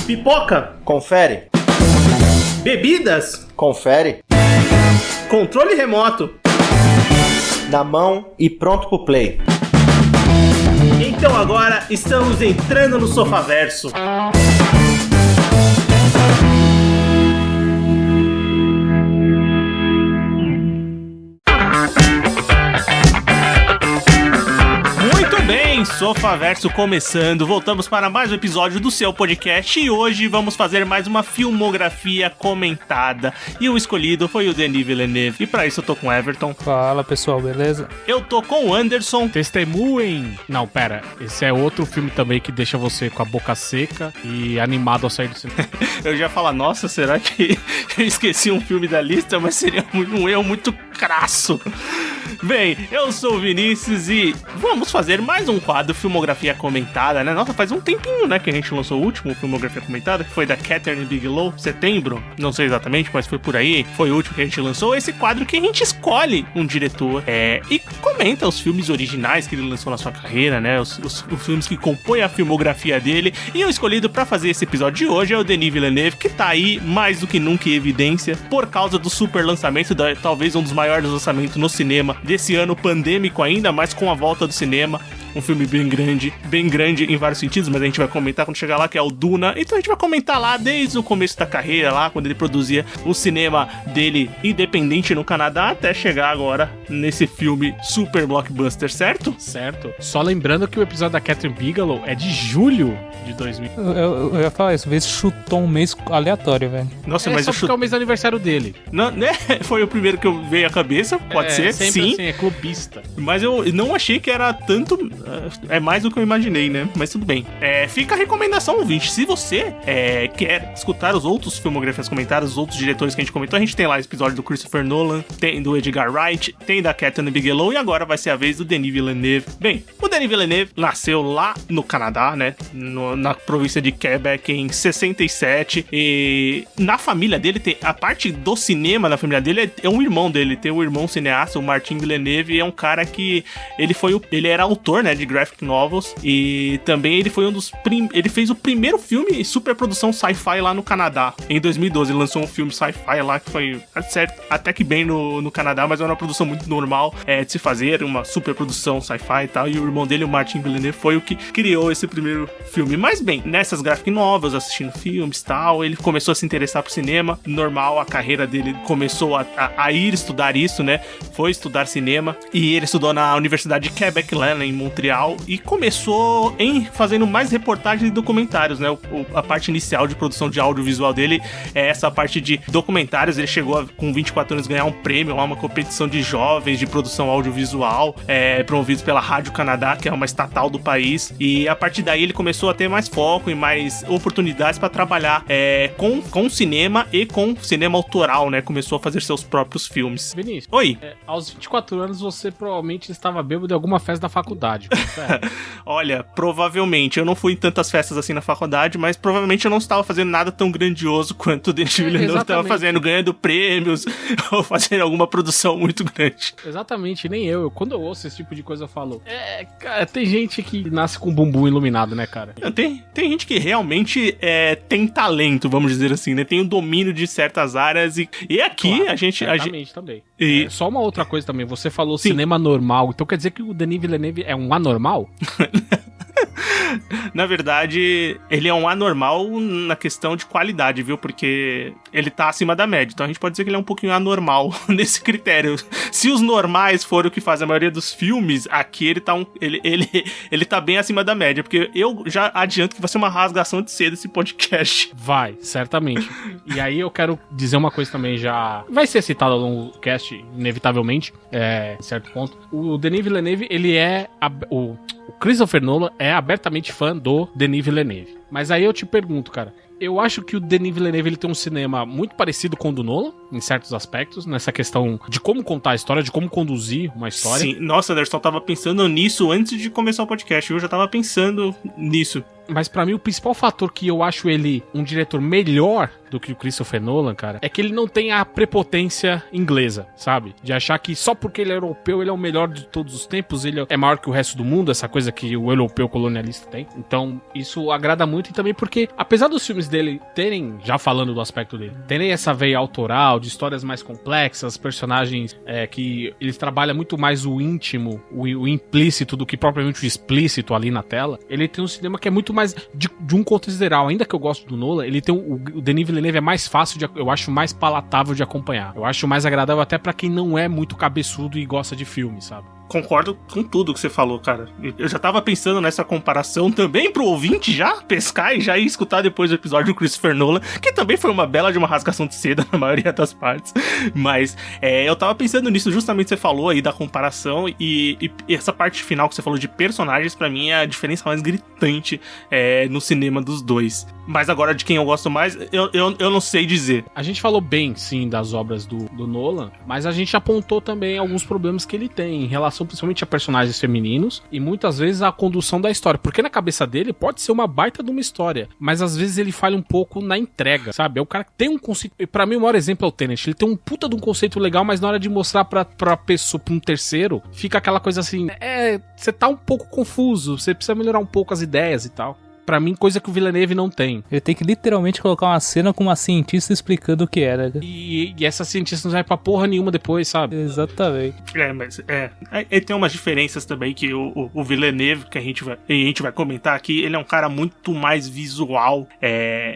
Pipoca? Confere. Bebidas? Confere. Controle remoto? Na mão e pronto pro play. Então agora estamos entrando no Sofaverso. Sofaverso começando, voltamos para mais um episódio do seu podcast e hoje vamos fazer mais uma filmografia comentada. E o escolhido foi o Denis Villeneuve, e para isso eu tô com o Everton. Fala pessoal, beleza? Eu tô com o Anderson. Testemunhem! Não, pera, esse é outro filme também que deixa você com a boca seca e animado ao sair do cinema. Eu já ia falar, nossa, será que eu esqueci um filme da lista? Mas seria um erro muito crasso. Bem, eu sou o Vinícius e vamos fazer mais um quadro Filmografia Comentada, né? Nossa, faz um tempinho, né, que a gente lançou o último Filmografia Comentada, que foi da Catherine Bigelow, setembro, não sei exatamente, mas foi por aí, foi o último que a gente lançou, esse quadro que a gente escolhe um diretor e comenta os filmes originais que ele lançou na sua carreira, né, os filmes que compõem a filmografia dele, e o escolhido pra fazer esse episódio de hoje é o Denis Villeneuve, que tá aí mais do que nunca em evidência, por causa do super lançamento, talvez um dos maiores lançamentos no cinema desse ano pandêmico ainda, mas com a volta do cinema. Um filme bem grande em vários sentidos, mas a gente vai comentar quando chegar lá, que é o Duna. Então a gente vai comentar lá desde o começo da carreira, lá quando ele produzia o cinema dele independente no Canadá, até chegar agora nesse filme super blockbuster, certo? Certo. Só lembrando que o episódio da Catherine Bigelow é de julho de 2000. Eu ia falar isso, vez chutou um mês aleatório, velho. Nossa, mas só porque é o mês do aniversário dele. Não, né? Foi o primeiro que eu veio à cabeça, pode ser, sim. Assim, é clubista. Mas eu não achei que era tanto... É mais do que eu imaginei, né? Mas tudo bem. Fica a recomendação, ouvinte. Se você quer escutar os outros filmografias comentadas, os outros diretores que a gente comentou, a gente tem lá o episódio do Christopher Nolan, tem do Edgar Wright, tem da Catherine Bigelow e agora vai ser a vez do Denis Villeneuve. Bem, o Denis Villeneuve nasceu lá no Canadá, né? Na província de Quebec em 67 e na família dele tem a parte do cinema na família dele é um irmão dele, tem o irmão cineasta, o Martin Villeneuve, e é um cara que ele era autor, né, de graphic novels, e também ele foi ele fez o primeiro filme superprodução sci-fi lá no Canadá, em 2012, ele lançou um filme sci-fi lá que foi até que bem no Canadá, mas era uma produção muito normal de se fazer, uma superprodução sci-fi e tal, e o irmão dele, o Martin Villeneuve, foi o que criou esse primeiro filme. Mas bem, nessas graphic novels, assistindo filmes e tal, ele começou a se interessar por cinema, normal, a carreira dele começou a ir estudar isso, né, foi estudar cinema, e ele estudou na Universidade de Quebec, lá em Montreal, e começou fazendo mais reportagens e documentários, né? A parte inicial de produção de audiovisual dele é essa parte de documentários. Ele chegou com 24 anos ganhar um prêmio lá, uma competição de jovens de produção audiovisual, promovidos pela Rádio Canadá, que é uma estatal do país, e a partir daí ele começou a ter mais foco e mais oportunidades para trabalhar com cinema e com cinema autoral, né? Começou a fazer seus próprios filmes. Vinícius, oi. Aos 24 anos você provavelmente estava bêbado de alguma festa da faculdade. Olha, provavelmente, eu não fui em tantas festas assim na faculdade, mas provavelmente eu não estava fazendo nada tão grandioso quanto o Denis Villeneuve estava fazendo, ganhando prêmios ou fazendo alguma produção muito grande. Exatamente, nem eu. Quando eu ouço esse tipo de coisa eu falo, cara, tem gente que nasce com o bumbum iluminado, né, cara? Tem gente que realmente tem talento, vamos dizer assim, né? Tem o domínio de certas áreas e aqui claro, a gente... também. E... só uma outra coisa também, você falou cinema normal, então quer dizer que o Denis Villeneuve é um anormal? Na verdade, ele é um anormal na questão de qualidade, viu? Porque ele tá acima da média. Então a gente pode dizer que ele é um pouquinho anormal nesse critério. Se os normais forem o que faz a maioria dos filmes, aqui ele tá ele tá bem acima da média. Porque eu já adianto que vai ser uma rasgação de seda esse podcast. Vai, certamente. E aí eu quero dizer uma coisa também, já vai ser citado ao longo do cast, inevitavelmente, certo ponto. O Denis Villeneuve, ele é o Christopher Nolan é abertamente fã do Denis Villeneuve. Mas aí eu te pergunto, cara, eu acho que o Denis Villeneuve ele tem um cinema muito parecido com o do Nolan, em certos aspectos, nessa questão de como contar a história, de como conduzir uma história. Sim, nossa, Anderson, eu tava pensando nisso antes de começar o podcast, eu já tava pensando nisso. Mas pra mim o principal fator que eu acho ele um diretor melhor do que o Christopher Nolan, cara, é que ele não tem a prepotência inglesa, sabe? De achar que só porque ele é europeu, ele é o melhor de todos os tempos, ele é maior que o resto do mundo, essa coisa que o europeu colonialista tem. Então, isso agrada muito, e também porque, apesar dos filmes dele terem, já falando do aspecto dele, terem essa veia autoral, de histórias mais complexas, personagens que eles trabalham muito mais o íntimo, o implícito do que propriamente o explícito ali na tela. Ele tem um cinema que é muito mais de um contexto geral. Ainda que eu gosto do Nolan, ele tem o Denis Villeneuve é mais fácil, eu acho mais palatável de acompanhar. Eu acho mais agradável até pra quem não é muito cabeçudo e gosta de filme, sabe? Concordo com tudo que você falou, cara. Eu já tava pensando nessa comparação também pro ouvinte já pescar e já ir escutar depois do episódio do Christopher Nolan, que também foi uma bela de uma rasgação de seda na maioria das partes. Mas eu tava pensando nisso, justamente você falou aí da comparação e essa parte final que você falou de personagens, pra mim é a diferença mais gritante no cinema dos dois. Mas agora de quem eu gosto mais, eu não sei dizer. A gente falou bem, sim, das obras do Nolan, mas a gente apontou também alguns problemas que ele tem em relação principalmente a personagens femininos e muitas vezes a condução da história, porque na cabeça dele pode ser uma baita de uma história, mas às vezes ele falha um pouco na entrega, sabe? É o cara que tem um conceito, e pra mim o maior exemplo é o Tenet, ele tem um puta de um conceito legal, mas na hora de mostrar pra pessoa, pra um terceiro, fica aquela coisa assim, você tá um pouco confuso, você precisa melhorar um pouco as ideias e tal. Pra mim, coisa que o Villeneuve não tem. Ele tem que literalmente colocar uma cena com uma cientista explicando o que era. E essa cientista não vai pra porra nenhuma depois, sabe? Exatamente. Mas ele tem umas diferenças também que o Villeneuve, que a gente vai comentar aqui, ele é um cara muito mais visual.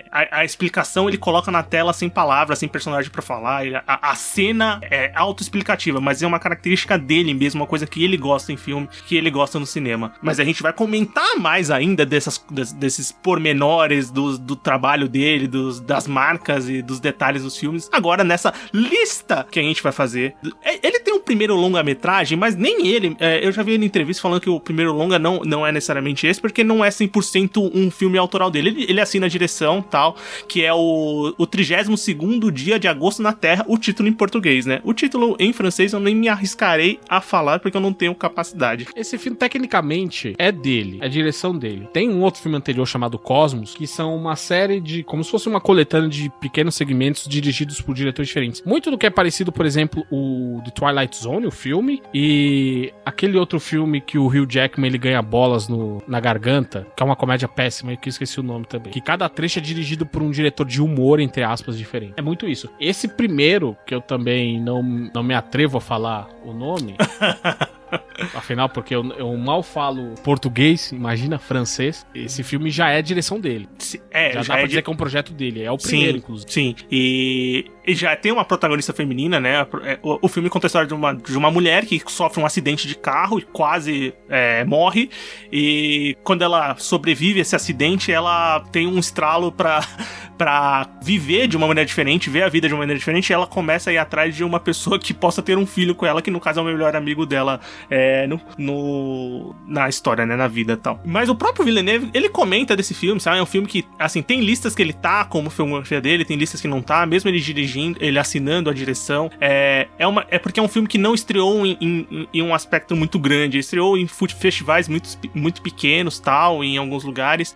A explicação ele coloca na tela sem palavras, sem personagem pra falar. A cena é autoexplicativa, mas é uma característica dele mesmo, uma coisa que ele gosta em filme, que ele gosta no cinema. Mas a gente vai comentar mais ainda desses pormenores do trabalho dele, das marcas e dos detalhes dos filmes, agora nessa lista que a gente vai fazer. Ele tem um primeiro longa-metragem, mas nem ele, eu já vi ele em entrevista falando que o primeiro longa não é necessariamente esse, porque não é 100% um filme autoral dele. Ele assina a direção, tal, que é o 32º Dia de Agosto na Terra, o título em português, né? O título em francês eu nem me arriscarei a falar, porque eu não tenho capacidade. Esse filme, tecnicamente, é dele, é a direção dele. Tem um outro filme anterior chamado Cosmos, que são uma série de, como se fosse uma coletânea de pequenos segmentos dirigidos por diretores diferentes. Muito do que é parecido, por exemplo, o The Twilight Zone, o filme, e aquele outro filme que o Hugh Jackman ele ganha bolas na garganta, que é uma comédia péssima, que eu esqueci o nome também. Que cada trecho é dirigido por um diretor de humor, entre aspas, diferente. É muito isso. Esse primeiro, que eu também não me atrevo a falar o nome... Afinal, porque eu mal falo português, imagina francês. Esse filme já é a direção dele. Já dá pra dizer que é um projeto dele. É o primeiro, inclusive. Sim, e já tem uma protagonista feminina, né? O filme conta a história de uma mulher que sofre um acidente de carro e quase morre. E quando ela sobrevive a esse acidente, ela tem um estralo pra viver de uma maneira diferente, ver a vida de uma maneira diferente. E ela começa a ir atrás de uma pessoa que possa ter um filho com ela, que no caso é o melhor amigo dela na história, né, na vida e tal. Mas o próprio Villeneuve, ele comenta desse filme, sabe? É um filme que, assim, tem listas que ele tá como filmografia dele, tem listas que não tá, mesmo ele dirigindo, ele assinando a direção. É porque é um filme que não estreou em um aspecto muito grande, estreou em festivais muito pequenos, tal, em alguns lugares,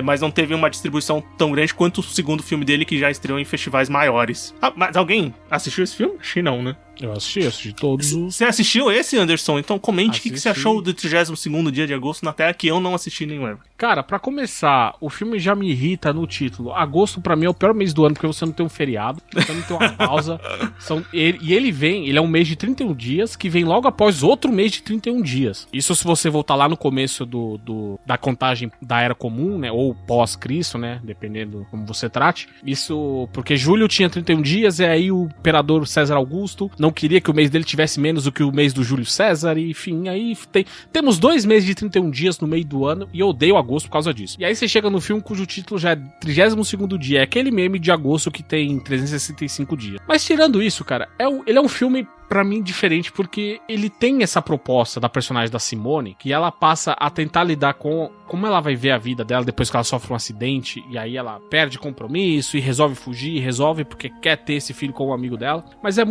mas não teve uma distribuição tão grande quanto o segundo filme dele, que já estreou em festivais maiores. Mas alguém assistiu esse filme? Acho que não, né? Eu assisti todos os... Você assistiu esse, Anderson? Então comente o que você achou do 32º Dia de Agosto na Terra, que eu não assisti nenhum. Cara, pra começar, o filme já me irrita no título. Agosto pra mim é o pior mês do ano, porque você não tem um feriado, você não tem uma pausa. Ele é um mês de 31 dias, que vem logo após outro mês de 31 dias. Isso se você voltar lá no começo da contagem da Era Comum, né, ou pós-Cristo, né, dependendo como você trate. Isso porque julho tinha 31 dias, e aí o imperador César Augusto não queria que o mês dele tivesse menos do que o mês do Júlio César, e enfim, aí temos 2 meses de 31 dias no meio do ano, e eu odeio agosto por causa disso. E aí você chega no filme cujo título já é 32º dia, é aquele meme de agosto que tem 365 dias. Mas tirando isso, cara, ele é um filme pra mim diferente, porque ele tem essa proposta da personagem da Simone, que ela passa a tentar lidar com como ela vai ver a vida dela depois que ela sofre um acidente, e aí ela perde compromisso e resolve fugir, resolve porque quer ter esse filho com um amigo dela. Mas é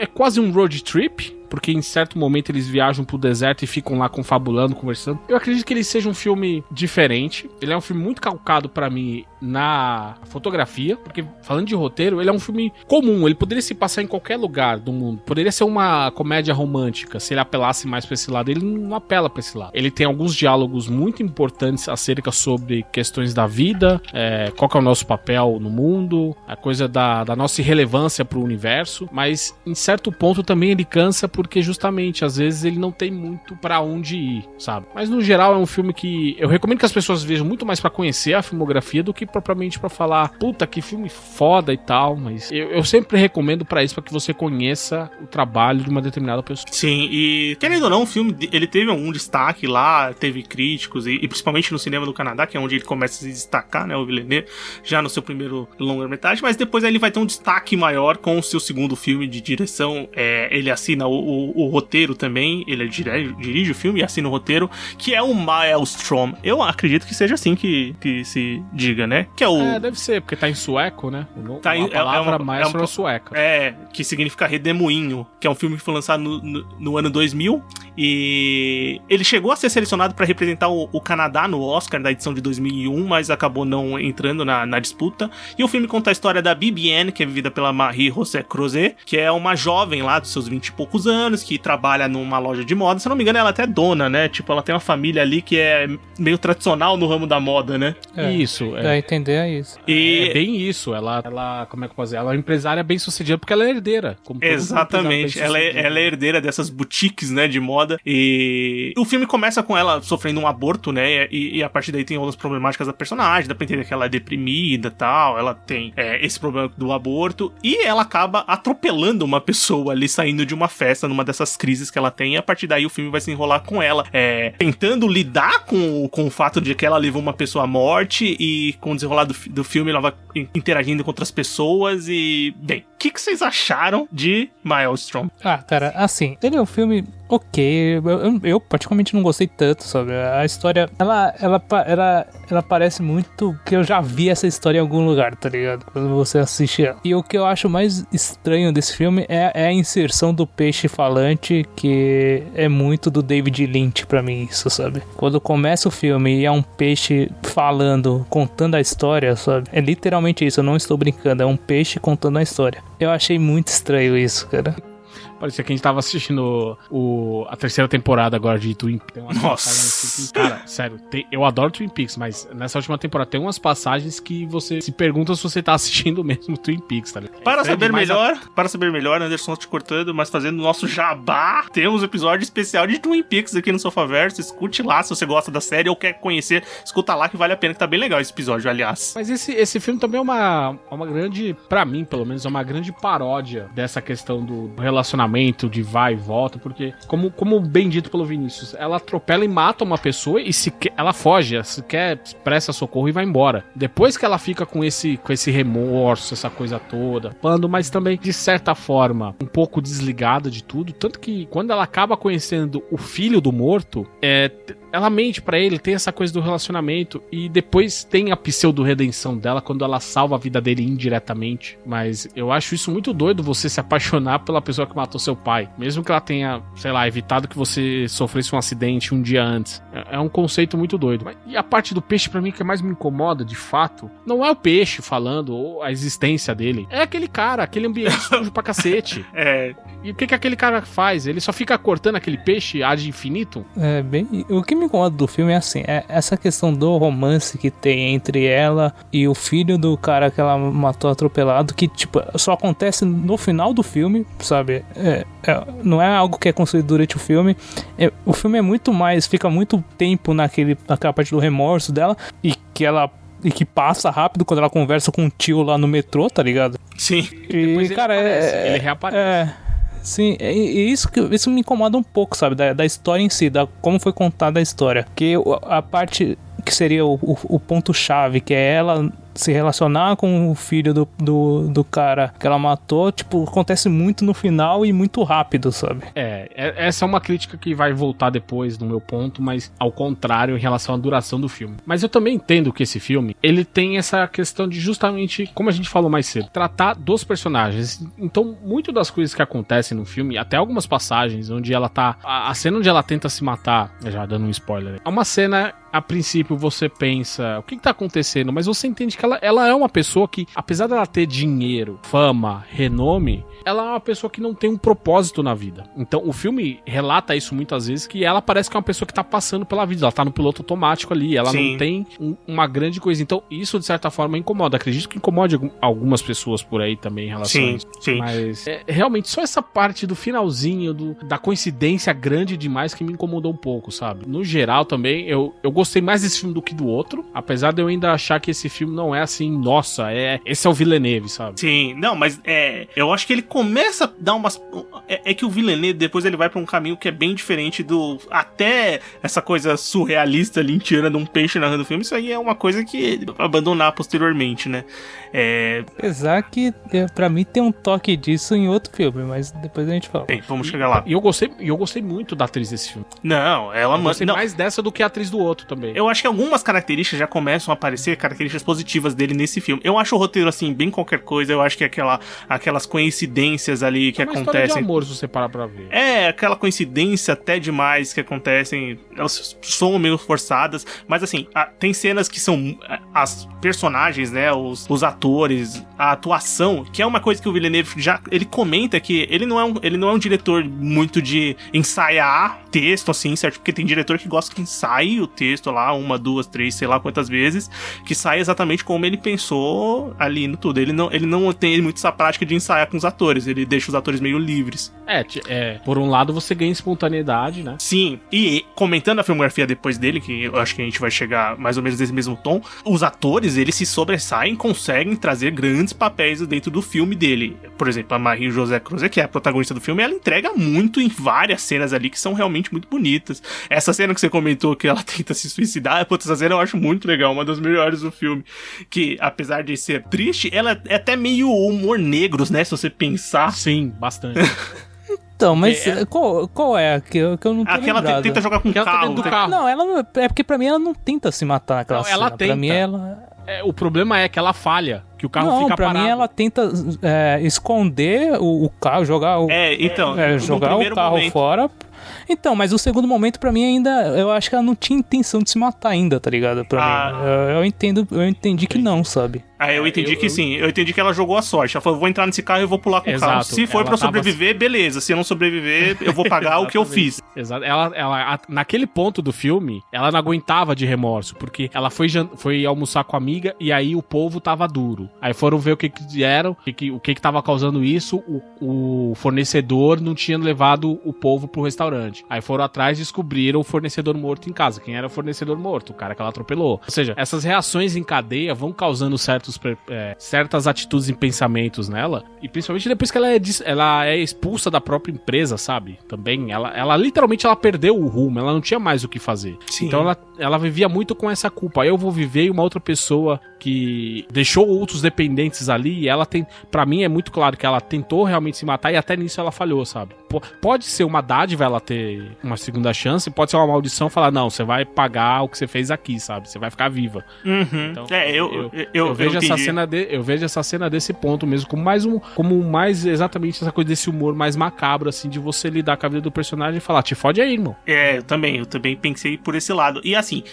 quase um road trip, porque em certo momento eles viajam pro deserto e ficam lá confabulando, conversando. Eu acredito que ele seja um filme diferente. Ele é um filme muito calcado pra mim na fotografia, porque falando de roteiro, ele é um filme comum, ele poderia se passar em qualquer lugar do mundo. Poderia ser uma comédia romântica, se ele apelasse mais pra esse lado. Ele não apela pra esse lado. Ele tem alguns diálogos muito importantes acerca sobre questões da vida, qual que é o nosso papel no mundo, a coisa da nossa irrelevância pro universo, mas em certo ponto também ele cansa porque justamente, às vezes, ele não tem muito pra onde ir, sabe? Mas no geral é um filme que eu recomendo que as pessoas vejam muito mais pra conhecer a filmografia do que propriamente pra falar, puta, que filme foda e tal, mas eu sempre recomendo pra isso, pra que você conheça o trabalho de uma determinada pessoa. Sim, e querendo ou não, o filme, ele teve algum destaque lá, teve críticos, e principalmente no cinema do Canadá, que é onde ele começa a se destacar, né, o Villeneuve, já no seu primeiro longa-metragem, mas depois ele vai ter um destaque maior com o seu segundo filme de direção. Ele assina o roteiro também, ele dirige o filme e assina o roteiro, que é o Maelstrom. Eu acredito que seja assim que se diga, né? Que é o... deve ser, porque tá em sueco, né? Tá a palavra Maelstrom é sueca. Que significa redemoinho, que é um filme que foi lançado no ano 2000, e ele chegou a ser selecionado para representar o Canadá no Oscar da edição de 2001, mas acabou não entrando na disputa. E o filme conta a história da Bibiane, que é vivida pela Marie-José Crozet, que é uma jovem lá dos seus 20 e poucos anos, que trabalha numa loja de moda. Se eu não me engano, ela até é dona, né? Tipo, ela tem uma família ali que é meio tradicional no ramo da moda, né? Isso. Dá a entender é isso. É bem isso. Ela, como é que eu posso dizer? Ela é uma empresária bem sucedida porque ela é herdeira. Exatamente. Ela é herdeira dessas boutiques, né, de moda. E o filme começa com ela sofrendo um aborto, né? E a partir daí tem outras problemáticas da personagem. Dá pra entender que ela é deprimida e tal. Ela tem esse problema do aborto. E ela acaba atropelando uma pessoa ali saindo de uma festa, numa dessas crises que ela tem. E a partir daí o filme vai se enrolar com ela, tentando lidar com o fato de que ela levou uma pessoa à morte. E com o desenrolar do filme ela vai interagindo com outras pessoas. E, bem, o que vocês acharam de Maelstrom? Cara, assim, ele é um filme ok. Eu particularmente não gostei tanto, sabe? A história, ela parece muito que eu já vi essa história em algum lugar, tá ligado? Quando você assiste ela. E o que eu acho mais estranho desse filme é a inserção do peixe falante, que é muito do David Lynch pra mim, isso, sabe? Quando começa o filme e é um peixe falando, contando a história, sabe? É literalmente isso, eu não estou brincando, é um peixe contando a história. Eu achei muito estranho isso, cara. Parecia que a gente tava assistindo a terceira temporada agora de Twin Peaks. Nossa! Cara, sério, eu adoro Twin Peaks, mas nessa última temporada tem umas passagens que você se pergunta se você tá assistindo mesmo Twin Peaks, tá ligado? Para saber melhor, Anderson te cortando, mas fazendo o nosso jabá, temos um episódio especial de Twin Peaks aqui no Sofaverso. Escute lá se você gosta da série ou quer conhecer, escuta lá que vale a pena, que tá bem legal esse episódio, aliás. Mas esse filme também é uma grande, pra mim pelo menos, é uma grande paródia dessa questão do relacionamento, de vai e volta, porque, como bem dito pelo Vinícius, ela atropela e mata uma pessoa e ela foge, sequer presta socorro e vai embora. Depois que ela fica com esse remorso, essa coisa toda, mas também, de certa forma, um pouco desligada de tudo, tanto que quando ela acaba conhecendo o filho do morto, ela mente pra ele, tem essa coisa do relacionamento, e depois tem a pseudo-redenção dela quando ela salva a vida dele indiretamente. Mas eu acho isso muito doido, você se apaixonar pela pessoa que matou seu pai, mesmo que ela tenha, sei lá, evitado que você sofresse um acidente um dia antes. É um conceito muito doido. E a parte do peixe, pra mim, que mais me incomoda, de fato, não é o peixe falando, ou a existência dele, é aquele cara, aquele ambiente sujo pra cacete. E o que aquele cara faz? Ele só fica cortando aquele peixe ad infinitum? O que me incomoda do filme é assim, essa questão do romance que tem entre ela e o filho do cara que ela matou atropelado, que, tipo, só acontece no final do filme, sabe? Não é algo que é construído durante o filme. O filme é muito mais, fica muito tempo naquela parte do remorso dela, e que passa rápido quando ela conversa com um tio lá no metrô, tá ligado? Sim. E, cara, ele reaparece. Sim, e isso me incomoda um pouco, sabe, da história em si, como foi contada a história. Que a parte que seria o ponto-chave, que é ela se relacionar com o filho do cara que ela matou, tipo, acontece muito no final e muito rápido, sabe? Essa é uma crítica que vai voltar depois no meu ponto, mas ao contrário em relação à duração do filme. Mas eu também entendo que esse filme, ele tem essa questão de justamente, como a gente falou mais cedo, tratar dos personagens. Então, muito das coisas que acontecem no filme, até algumas passagens onde ela tá... A cena onde ela tenta se matar, já dando um spoiler, é uma cena... A princípio você pensa, o que tá acontecendo? Mas você entende que ela é uma pessoa que, apesar dela ter dinheiro, fama, renome, ela é uma pessoa que não tem um propósito na vida. Então o filme relata isso muitas vezes, que ela parece que é uma pessoa que tá passando pela vida, ela tá no piloto automático ali, ela Sim. não tem uma grande coisa. Então isso de certa forma incomoda. Acredito que incomode algumas pessoas por aí também em relação a isso. Sim. Mas realmente só essa parte do finalzinho, da coincidência grande demais que me incomodou um pouco, sabe? No geral também, eu gostei mais desse filme do que do outro, apesar de eu ainda achar que esse filme não é assim, nossa, esse é o Villeneuve, sabe? Sim, não, mas eu acho que ele começa a dar umas... É que o Villeneuve, depois ele vai pra um caminho que é bem diferente até essa coisa surrealista, lintiana de um peixe narrando o filme, isso aí é uma coisa que ele vai abandonar posteriormente, né? Apesar que, pra mim, tem um toque disso em outro filme, mas depois a gente fala. Bem, vamos chegar lá. E eu gostei muito da atriz desse filme. Não, ela... Eu gostei mais dessa do que a atriz do outro também. Eu acho que algumas características já começam a aparecer, características positivas dele nesse filme. Eu acho o roteiro, assim, bem qualquer coisa. Eu acho que aquelas coincidências ali que acontecem... É uma história de amor, se você parar pra ver. Aquela coincidência até demais que acontecem. Elas são meio forçadas. Mas, assim, tem cenas que são... As personagens, né? Os atores, a atuação, que é uma coisa que o Villeneuve ele comenta que ele não é um diretor muito de ensaiar texto, assim, certo? Porque tem diretor que gosta que ensaie o texto lá, 1, 2, 3, sei lá quantas vezes, que sai exatamente como ele pensou ali no tudo. Ele não tem muito essa prática de ensaiar com os atores, ele deixa os atores meio livres. Por um lado você ganha espontaneidade, né? Sim, e comentando a filmografia depois dele, que eu acho que a gente vai chegar mais ou menos nesse mesmo tom, os atores, eles se sobressaem, conseguem trazer grandes papéis dentro do filme dele. Por exemplo, a Marie-José Crouzet, que é a protagonista do filme, ela entrega muito em várias cenas ali que são realmente muito bonitas. Essa cena que você comentou, que ela tenta se suicidar, essa cena eu acho muito legal, uma das melhores do filme, que apesar de ser triste, ela é até meio humor negros, né, se você pensar. Sim, bastante. Então, mas qual é que eu não tô Aquela lembrado? tenta jogar com o carro. Do carro. Não, ela não, é porque pra mim ela não tenta se matar naquela cena. Ela tenta. Pra mim ela... O problema é que ela falha, que o carro fica parado. Pra mim ela tenta esconder o carro, jogar o carro fora. Então, mas o segundo momento pra mim ainda, eu acho que ela não tinha intenção de se matar ainda, tá ligado? Pra mim. Eu entendi que não, sabe? Eu entendi que sim. Eu entendi que ela jogou a sorte. Ela falou, vou entrar nesse carro e vou pular com o carro. Se for pra sobreviver, beleza. Se eu não sobreviver, eu vou pagar o que eu fiz. Exato. Ela, naquele ponto do filme, ela não aguentava de remorso, porque ela foi almoçar com a amiga e aí o polvo tava duro. Aí foram ver o que vieram, o que tava causando isso. O fornecedor não tinha levado o polvo pro restaurante. Aí foram atrás e descobriram o fornecedor morto em casa. Quem era o fornecedor morto? O cara que ela atropelou. Ou seja, essas reações em cadeia vão causando certas atitudes e pensamentos nela, e principalmente depois que ela é expulsa da própria empresa, sabe? Também, ela literalmente ela perdeu o rumo, ela não tinha mais o que fazer. Sim. Então ela vivia muito com essa culpa. Eu vou viver e uma outra pessoa que deixou outros dependentes ali, e ela tem, pra mim é muito claro que ela tentou realmente se matar e até nisso ela falhou, sabe? Pode ser uma dádiva ela ter uma segunda chance, pode ser uma maldição falar, não, você vai pagar o que você fez aqui, sabe? Você vai ficar viva. Uhum. Então, eu vejo essa cena desse ponto mesmo, como mais exatamente essa coisa desse humor mais macabro, assim, de você lidar com a vida do personagem e falar, te fode aí, irmão. Eu também pensei por esse lado. E assim,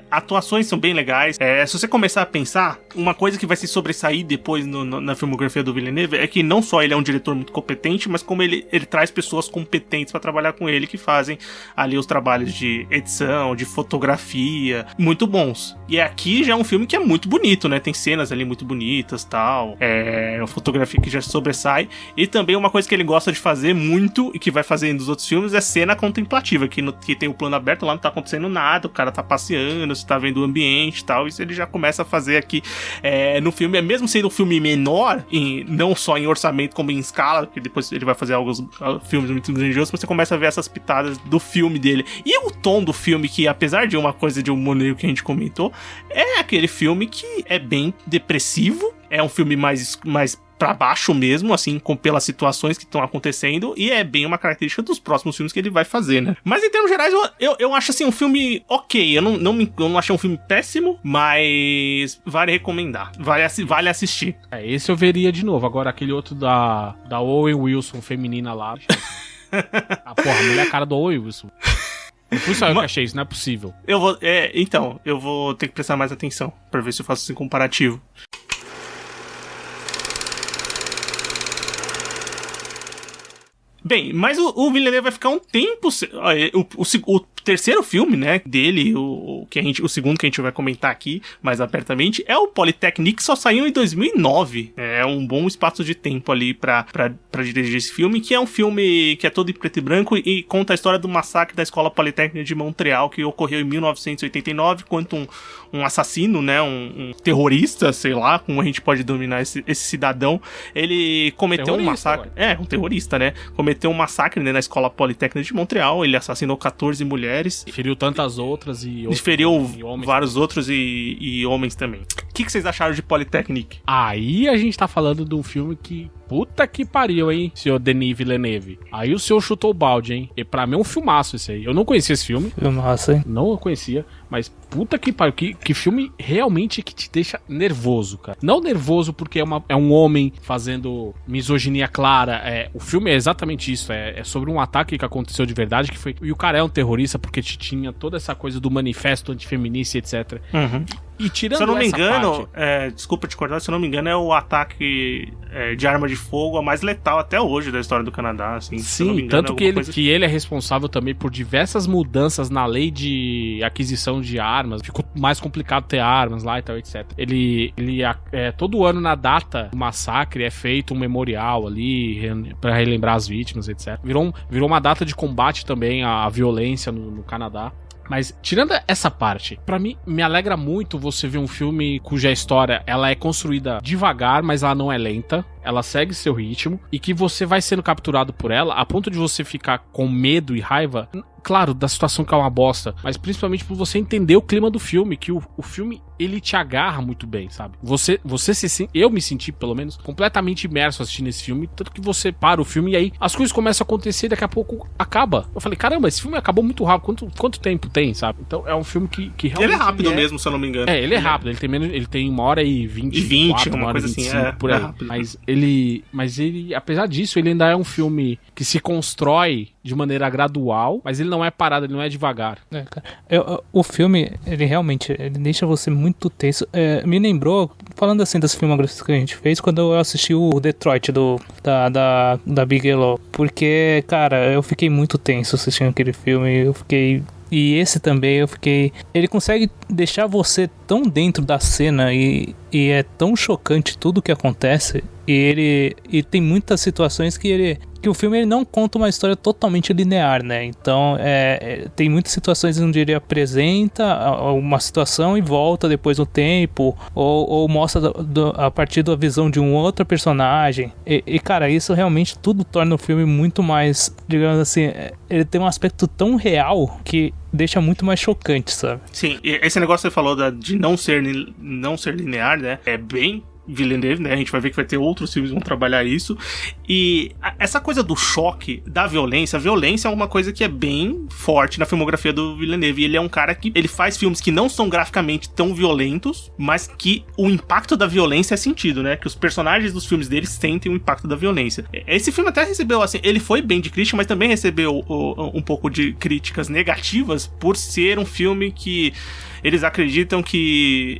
atuações são bem legais. Se você começar a pensar, uma coisa que vai se sobressair depois na filmografia do Villeneuve é que não só ele é um diretor muito competente, mas como ele traz pessoas competentes pra trabalhar com ele, que fazem ali os trabalhos de edição, de fotografia, muito bons. E aqui já é um filme que é muito bonito, né? Tem cenas ali muito bonitas e tal. A fotografia que já sobressai. E também uma coisa que ele gosta de fazer muito, e que vai fazer nos outros filmes, é cena contemplativa, que tem o plano aberto, lá não tá acontecendo nada, o cara tá passeando, você tá vendo o ambiente e tal, isso ele já começa a fazer aqui no filme, mesmo sendo um filme menor, não só em orçamento como em escala, porque depois ele vai fazer alguns filmes muito grandiosos, você começa a ver essas pitadas do filme dele. E o tom do filme, que apesar de uma coisa de humor negro que a gente comentou, é aquele filme que é bem depressivo, é um filme mais pra baixo mesmo, assim, pelas situações que estão acontecendo, e é bem uma característica dos próximos filmes que ele vai fazer, né? Mas em termos gerais, eu acho, assim, um filme ok, eu não achei um filme péssimo, mas vale recomendar, vale assistir. Esse eu veria de novo, agora aquele outro da Owen Wilson, feminina lá. Porra, a mulher é a cara do Owen Wilson. Não fui só eu que achei isso, não é possível. Eu vou ter que prestar mais atenção, pra ver se eu faço esse comparativo. Bem, mas o Villeneuve vai ficar um tempo... O terceiro filme, né, dele, o segundo que a gente vai comentar aqui mais abertamente, é o Polytechnique, que só saiu em 2009. É um bom espaço de tempo ali pra dirigir esse filme, que é um filme que é todo em preto e branco e conta a história do massacre da Escola Politécnica de Montreal, que ocorreu em 1989, quando um assassino, né, um terrorista, sei lá, como a gente pode denominar esse cidadão, ele cometeu um massacre... Um terrorista, né? Cometeu um massacre, né, na Escola Politécnica de Montreal, ele assassinou 14 mulheres. Feriu tantas outras e feriu vários outros e homens também. O que vocês acharam de Polytechnique? Aí a gente tá falando de um filme que... Puta que pariu, hein, senhor Denis Villeneuve. Aí o senhor chutou o balde, hein? E pra mim é um filmaço esse aí. Eu não conhecia esse filme. Filmaço, hein? Não eu conhecia, mas puta que pariu. Que filme realmente que te deixa nervoso, cara. Não nervoso porque é um homem fazendo misoginia clara. O filme é exatamente isso. É sobre um ataque que aconteceu de verdade, que foi... E o cara é um terrorista porque tinha toda essa coisa do manifesto antifeminista, etc. Uhum. E tirando se eu não me essa engano, parte... desculpa te cortar, se eu não me engano, é o ataque de arma de fogo a mais letal até hoje da história do Canadá, assim. Sim, engano, tanto que ele é responsável também por diversas mudanças na lei de aquisição de armas. Ficou mais complicado ter armas lá e tal, etc. Ele todo ano na data do massacre é feito um memorial ali pra relembrar as vítimas, etc. Virou uma data de combate também à violência no Canadá. Mas, tirando essa parte, pra mim, me alegra muito você ver um filme cuja história, ela é construída devagar, mas ela não é lenta. Ela segue seu ritmo e que você vai sendo capturado por ela a ponto de você ficar com medo e raiva, claro, da situação que é uma bosta, mas principalmente por você entender o clima do filme, que o filme, ele te agarra muito bem, sabe? Eu me senti, pelo menos, completamente imerso assistindo esse filme, tanto que você para o filme e aí as coisas começam a acontecer e daqui a pouco acaba. Eu falei, caramba, esse filme acabou muito rápido, quanto tempo tem, sabe? Então é um filme que realmente... Ele é rápido mesmo, se eu não me engano. Ele é rápido, ele tem 1h20, uma coisa assim, por aí. Mas ele, apesar disso, ele ainda é um filme que se constrói de maneira gradual, mas ele não é parado, ele não é devagar. O filme, ele realmente deixa você muito tenso. Me lembrou, falando assim das filmografias que a gente fez, quando eu assisti o Detroit da Bigelow. Porque, cara, eu fiquei muito tenso assistindo aquele filme, E esse também eu fiquei... Ele consegue deixar você tão dentro da cena e é tão chocante tudo que acontece. E tem muitas situações que o filme ele não conta uma história totalmente linear, né? Então, tem muitas situações onde ele apresenta uma situação e volta depois no tempo, ou mostra a partir da visão de um outro personagem. E, cara, isso realmente tudo torna o filme muito mais, digamos assim, ele tem um aspecto tão real que deixa muito mais chocante, sabe? Sim, esse negócio que você falou de não ser linear, né? É bem Villeneuve, né? A gente vai ver que vai ter outros filmes que vão trabalhar isso. E essa coisa do choque, da violência, a violência é uma coisa que é bem forte na filmografia do Villeneuve. Ele é um cara que ele faz filmes que não são graficamente tão violentos, mas que o impacto da violência é sentido, né? Que os personagens dos filmes dele sentem o impacto da violência. Esse filme até recebeu, assim, ele foi bem de crítica, mas também recebeu um pouco de críticas negativas por ser um filme que eles acreditam que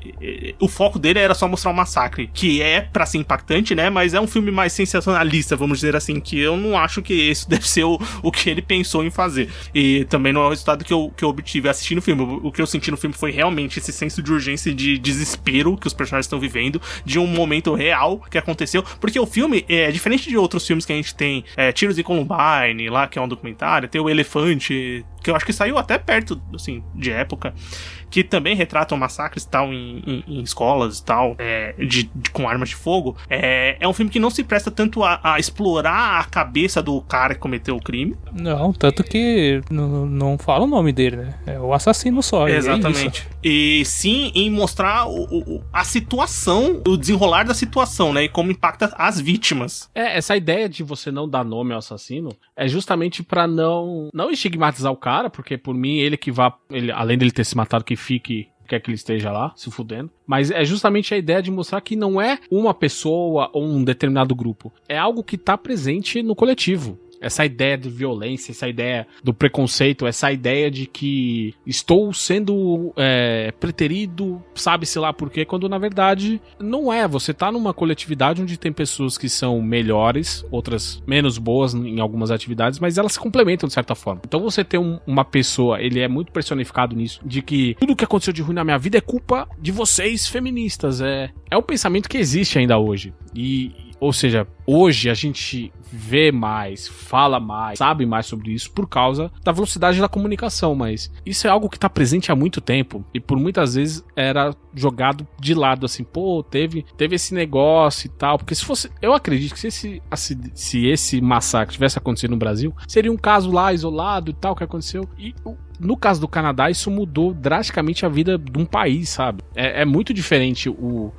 o foco dele era só mostrar um massacre, que é pra ser impactante, né? Mas é um filme mais sensacionalista, vamos dizer assim, que eu não acho que isso deve ser o que ele pensou em fazer. E também não é o resultado que eu obtive assistindo o filme. O que eu senti no filme foi realmente esse senso de urgência e de desespero que os personagens estão vivendo, de um momento real que aconteceu, porque o filme é diferente de outros filmes que a gente tem, Tiros em Columbine, lá que é um documentário, tem o Elefante, que eu acho que saiu até perto, assim, de época, que também retratam massacres e tal em escolas e tal, com armas de fogo. É um filme que não se presta tanto a explorar a cabeça do cara que cometeu o crime. Não, tanto que não fala o nome dele, né? É o assassino só. Exatamente. E sim em mostrar a situação, o desenrolar da situação, né? E como impacta as vítimas. Essa ideia de você não dar nome ao assassino é justamente pra não estigmatizar o cara, porque por mim, ele, além dele ter se matado, que fique, quer que ele esteja lá, se fudendo. Mas é justamente a ideia de mostrar que não é uma pessoa ou um determinado grupo. É algo que tá presente no coletivo. Essa ideia de violência, essa ideia do preconceito, essa ideia de que estou sendo preterido, sabe-se lá por quê, quando na verdade não é. Você tá numa coletividade onde tem pessoas que são melhores, outras menos boas em algumas atividades, mas elas se complementam de certa forma. Então você tem uma pessoa, ele é muito personificado nisso, de que tudo que aconteceu de ruim na minha vida é culpa de vocês feministas. É um pensamento que existe ainda hoje. Ou seja, hoje a gente vê mais, fala mais, sabe mais sobre isso por causa da velocidade da comunicação, mas isso é algo que tá presente há muito tempo e por muitas vezes era jogado de lado, assim, pô, teve esse negócio e tal, porque se fosse, eu acredito que se esse massacre tivesse acontecido no Brasil, seria um caso lá isolado e tal que aconteceu, e no caso do Canadá, isso mudou drasticamente a vida de um país, sabe? É muito diferente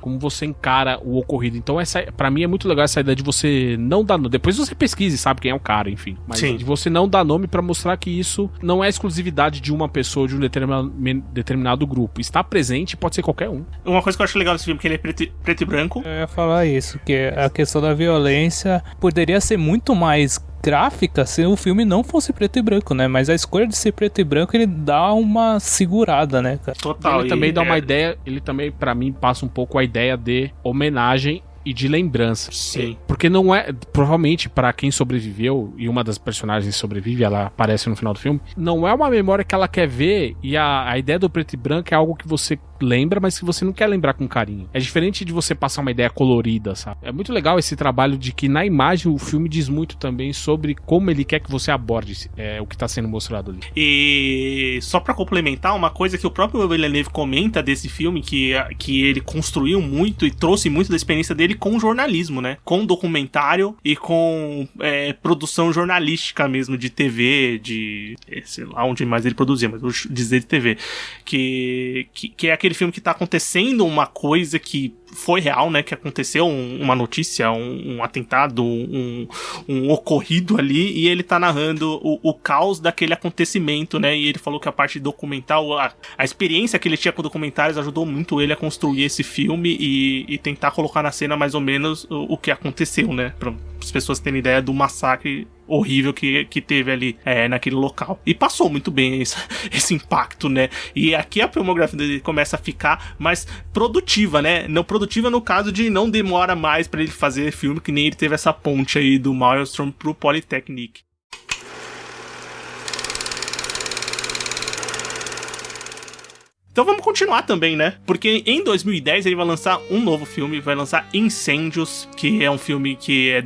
como você encara o ocorrido. Então, pra mim é muito legal essa ideia de você não dar nome. Depois você pesquisa e sabe quem é o cara, enfim. Mas sim, de você não dar nome pra mostrar que isso não é exclusividade de uma pessoa, de um determinado grupo. Está presente, pode ser qualquer um. Uma coisa que eu acho legal desse filme é que ele é preto e branco. Eu ia falar isso, que a questão da violência poderia ser muito mais gráfica se o filme não fosse preto e branco, né? Mas a escolha de ser preto e branco, ele dá uma segurada, né, cara? Total. Ele também dá uma ideia, ele também, pra mim, passa um pouco a ideia de homenagem e de lembrança. Sim. Porque não é, provavelmente pra quem sobreviveu, e uma das personagens sobrevive, ela aparece no final do filme, não é uma memória que ela quer ver, e a ideia do preto e branco é algo que você lembra, mas que você não quer lembrar com carinho. É diferente de você passar uma ideia colorida, sabe? É muito legal esse trabalho de que na imagem o filme diz muito também sobre como ele quer que você aborde o que tá sendo mostrado ali. E só pra complementar, uma coisa que o próprio Villeneuve comenta desse filme, que ele construiu muito e trouxe muito da experiência dele com jornalismo, né? Com documentário e com produção jornalística mesmo, de TV, de sei lá onde mais ele produzia, mas vou dizer de TV, que é aquele filme que tá acontecendo uma coisa que foi real, né, que aconteceu uma notícia, um atentado, um ocorrido ali, e ele tá narrando o caos daquele acontecimento, né, e ele falou que a parte documental, a experiência que ele tinha com documentários ajudou muito ele a construir esse filme e tentar colocar na cena mais ou menos o que aconteceu, né, para as pessoas terem ideia do massacre horrível que teve ali naquele local. E passou muito bem esse impacto, né? E aqui a filmografia dele começa a ficar mais produtiva, né? Não produtiva no caso de não demora mais pra ele fazer filme, que nem ele teve essa ponte aí do Maelstrom pro Polytechnic. Então vamos continuar também, né? Porque em 2010 ele vai lançar um novo filme, vai lançar Incêndios, que é um filme que é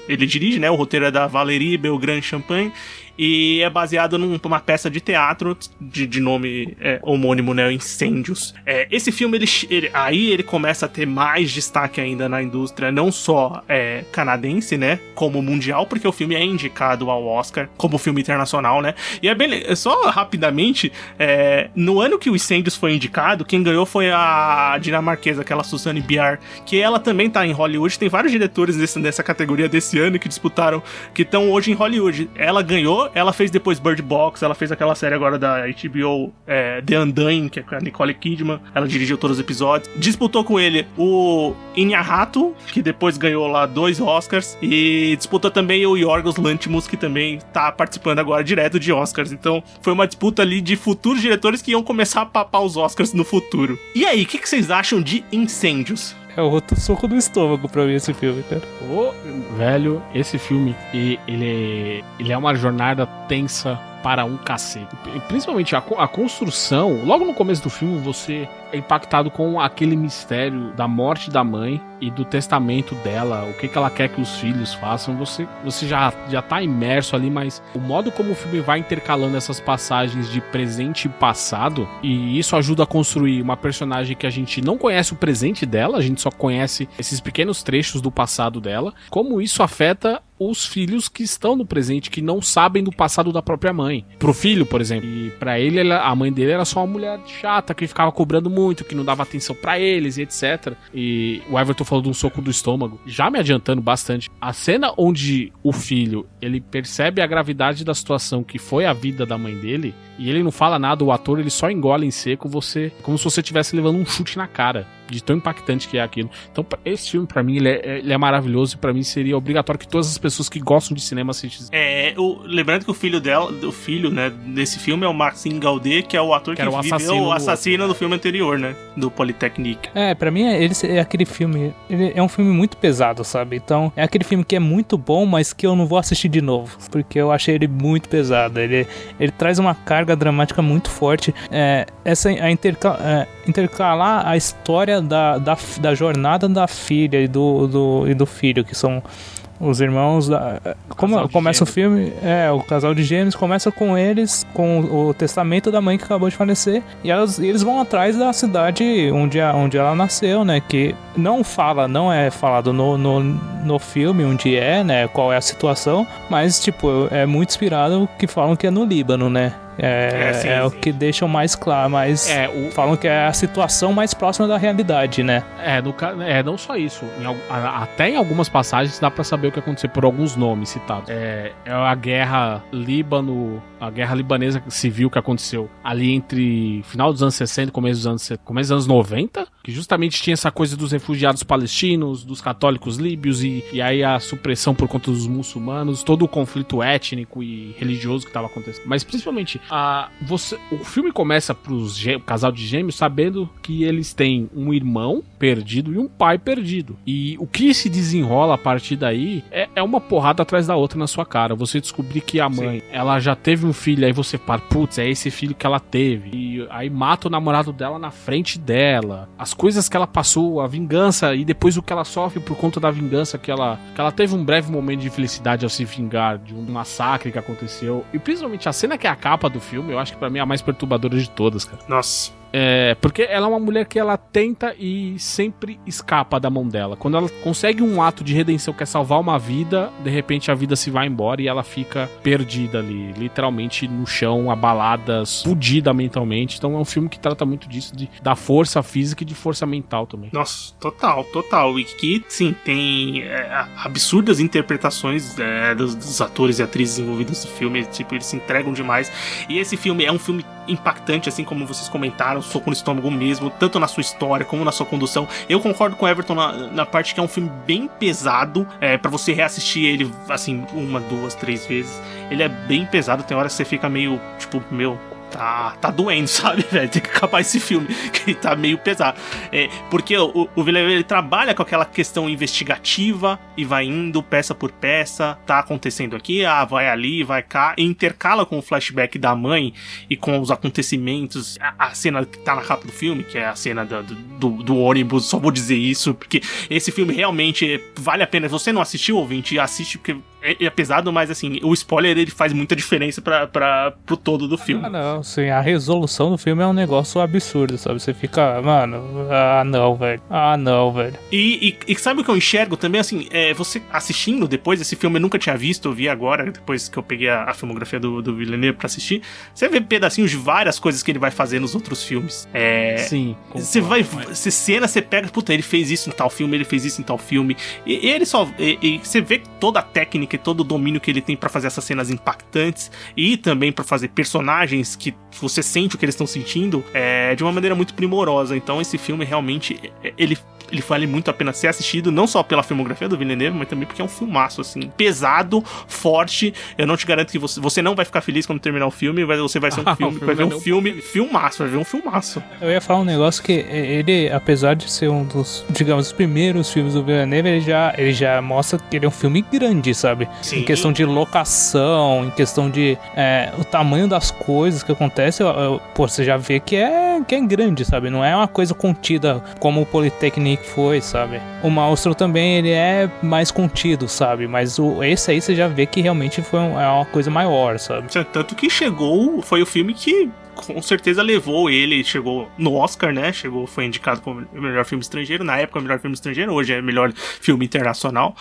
ele dirige, né? O roteiro é da Valérie Belgrand-Champagne e é baseado numa peça de teatro de nome homônimo, né? Incêndios. Esse filme, ele começa a ter mais destaque ainda na indústria, não só canadense, né? Como mundial, porque o filme é indicado ao Oscar como filme internacional, né? E só rapidamente, no ano que o Incêndios foi indicado, quem ganhou foi a dinamarquesa, aquela Susanne Bier, que ela também tá em Hollywood. Tem vários diretores dessa categoria desse ano que disputaram, que estão hoje em Hollywood. Ela ganhou, ela fez depois Bird Box, ela fez aquela série agora da HBO, The Undying, que é com a Nicole Kidman, ela dirigiu todos os episódios. Disputou com ele o Inharratu, que depois ganhou lá 2 Oscars, e disputou também o Yorgos Lanthimos, que também tá participando agora direto de Oscars. Então foi uma disputa ali de futuros diretores que iam começar a papar os Oscars no futuro. E aí, o que vocês acham de Incêndios? É outro soco no estômago pra mim esse filme, cara. Velho, esse filme, ele é uma jornada tensa para um cacete. Principalmente a construção, logo no começo do filme você é impactado com aquele mistério da morte da mãe e do testamento dela, o que ela quer que os filhos façam, você já tá imerso ali, mas o modo como o filme vai intercalando essas passagens de presente e passado, e isso ajuda a construir uma personagem que a gente não conhece o presente dela, a gente só conhece esses pequenos trechos do passado dela, como isso afeta os filhos que estão no presente, que não sabem do passado da própria mãe. Pro filho, por exemplo, e pra ele, a mãe dele era só uma mulher chata, que ficava cobrando muito, que não dava atenção pra eles e etc. E o Everton falou de um soco do estômago, já me adiantando bastante. A cena onde o filho, ele percebe a gravidade da situação que foi a vida da mãe dele, e ele não fala nada, o ator, ele só engole em seco como se você estivesse levando um chute na cara, de tão impactante que é aquilo. Então, esse filme, pra mim, ele é maravilhoso, e pra mim seria obrigatório que todas as pessoas que gostam de cinema assistissem. Lembrando que o filho, né, desse filme é o Maxime Gaudet, que é o ator que era viveu o assassino do filme anterior, né, do Polytechnique. Pra mim, é aquele filme, ele é um filme muito pesado, sabe? Então, é aquele filme que é muito bom, mas que eu não vou assistir de novo, porque eu achei ele muito pesado. Ele traz uma carga dramática muito forte. Intercalar a história da jornada da filha e do filho, que são os irmãos como começa o filme, o casal de gêmeos começa com eles, com o testamento da mãe que acabou de falecer, e eles vão atrás da cidade onde ela nasceu, né, que não é falado no filme onde né, qual é a situação, mas tipo, é muito inspirado, que falam que é no Líbano, né. Sim. O que deixam mais claro, mas falam que é a situação mais próxima da realidade, né? Não só isso. Até em algumas passagens dá pra saber o que aconteceu por alguns nomes citados. É a guerra a guerra libanesa civil que aconteceu ali entre final dos anos 60 e começo dos anos 90, que justamente tinha essa coisa dos refugiados palestinos, dos católicos líbios, e aí a supressão por conta dos muçulmanos, todo o conflito étnico e religioso que estava acontecendo. Mas principalmente, o filme começa pro casal de gêmeos sabendo que eles têm um irmão perdido e um pai perdido. E o que se desenrola a partir daí é uma porrada atrás da outra na sua cara. Você descobrir que a mãe, ela já teve um filho, aí você fala, putz, é esse filho que ela teve. E aí mata o namorado dela na frente dela. As coisas que ela passou, a vingança, e depois o que ela sofre por conta da vingança, que ela teve um breve momento de felicidade ao se vingar de um massacre que aconteceu. E principalmente a cena que é a capa do filme, eu acho que pra mim é a mais perturbadora de todas, cara. Nossa. Porque ela é uma mulher que ela tenta e sempre escapa da mão dela. Quando ela consegue um ato de redenção, que é salvar uma vida, de repente a vida se vai embora e ela fica perdida ali, literalmente no chão, abalada, fudida mentalmente. Então é um filme que trata muito disso, da força física e de força mental também. Nossa, total. E que, sim, tem absurdas interpretações dos atores e atrizes envolvidos no filme. Tipo, eles se entregam demais. E esse filme é um filme impactante, assim como vocês comentaram, soco no estômago mesmo, tanto na sua história como na sua condução. Eu concordo com o Everton na parte que é um filme bem pesado, pra você reassistir ele, assim, 1, 2, 3 vezes. Ele é bem pesado, tem horas que você fica meio, tipo, tá doendo, sabe, velho? Tem que acabar esse filme, que tá meio pesado. Porque o Villeneuve, ele trabalha com aquela questão investigativa e vai indo peça por peça, tá acontecendo aqui, vai ali, vai cá, e intercala com o flashback da mãe e com os acontecimentos, a cena que tá na capa do filme, que é a cena do ônibus, só vou dizer isso, porque esse filme realmente vale a pena. Se você não assistiu, ouvinte, assiste, porque é pesado, mas assim, o spoiler, ele faz muita diferença pro todo do filme. Não, sim, a resolução do filme é um negócio absurdo, sabe? Você fica, mano, não, velho. E sabe o que eu enxergo também, assim, você assistindo depois, esse filme eu nunca tinha visto, eu vi agora, depois que eu peguei a filmografia do Villeneuve pra assistir, você vê pedacinhos de várias coisas que ele vai fazer nos outros filmes. Sim. Você pega, puta, ele fez isso em tal filme, ele fez isso em tal filme, e ele só, e você vê toda a técnica e todo o domínio que ele tem pra fazer essas cenas impactantes, e também pra fazer personagens que você sente o que eles estão sentindo, de uma maneira muito primorosa. Então esse filme realmente, ele ele vale muito a pena ser assistido, não só pela filmografia do Villeneuve, mas também porque é um filmaço, assim, pesado, forte. Eu não te garanto que você não vai ficar feliz quando terminar o filme, mas você vai ser um filme, vai ver um filmaço, vai ver um filmaço. Eu ia falar um negócio que ele, apesar de ser um dos, digamos, os primeiros filmes do Villeneuve, ele já mostra que ele é um filme grande, sabe? Sim. Em questão de locação, em questão de o tamanho das coisas que acontecem, pô, você já vê que é grande, sabe? Não é uma coisa contida como o Polytechnic foi, sabe? O Maelstrom também, ele é mais contido, sabe? Mas esse aí você já vê que realmente é uma coisa maior, sabe? Tanto que foi o filme que com certeza levou ele, chegou no Oscar, né? Foi indicado como melhor filme estrangeiro, na época melhor filme estrangeiro, hoje é melhor filme internacional.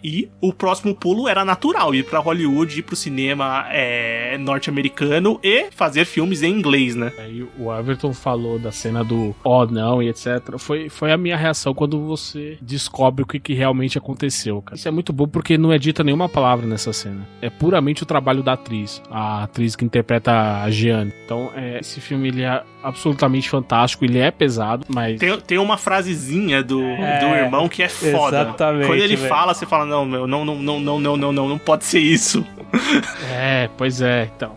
E o próximo pulo era natural, ir pra Hollywood, ir pro cinema norte-americano e fazer filmes em inglês, né? Aí o Everton falou da cena do não e etc. Foi a minha reação quando você descobre o que realmente aconteceu, cara. Isso é muito bom porque não é dita nenhuma palavra nessa cena. É puramente o trabalho da atriz, a atriz que interpreta a Jeanne. Então, esse filme ele é absolutamente fantástico, ele é pesado, mas... Tem uma frasezinha do irmão que é foda. Exatamente. Quando ele fala, você fala, não, meu, não pode ser isso. Pois é, então.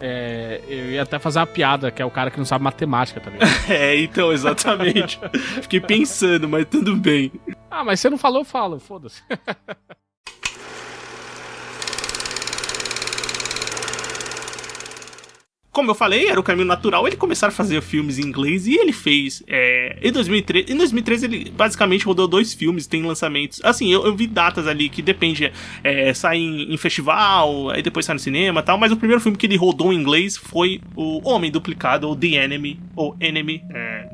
Eu ia até fazer uma piada, que é o cara que não sabe matemática, tá ligado? Então, exatamente. Fiquei pensando, mas tudo bem. Mas você não falou, eu falo, foda-se. Como eu falei, era o caminho natural ele começar a fazer filmes em inglês, e ele fez em 2013. Em 2013 ele basicamente rodou 2 filmes, tem lançamentos. Assim, eu vi datas ali que depende, sai em festival, aí depois sai no cinema e tal, mas o primeiro filme que ele rodou em inglês foi o Homem Duplicado, ou The Enemy, ou Enemy,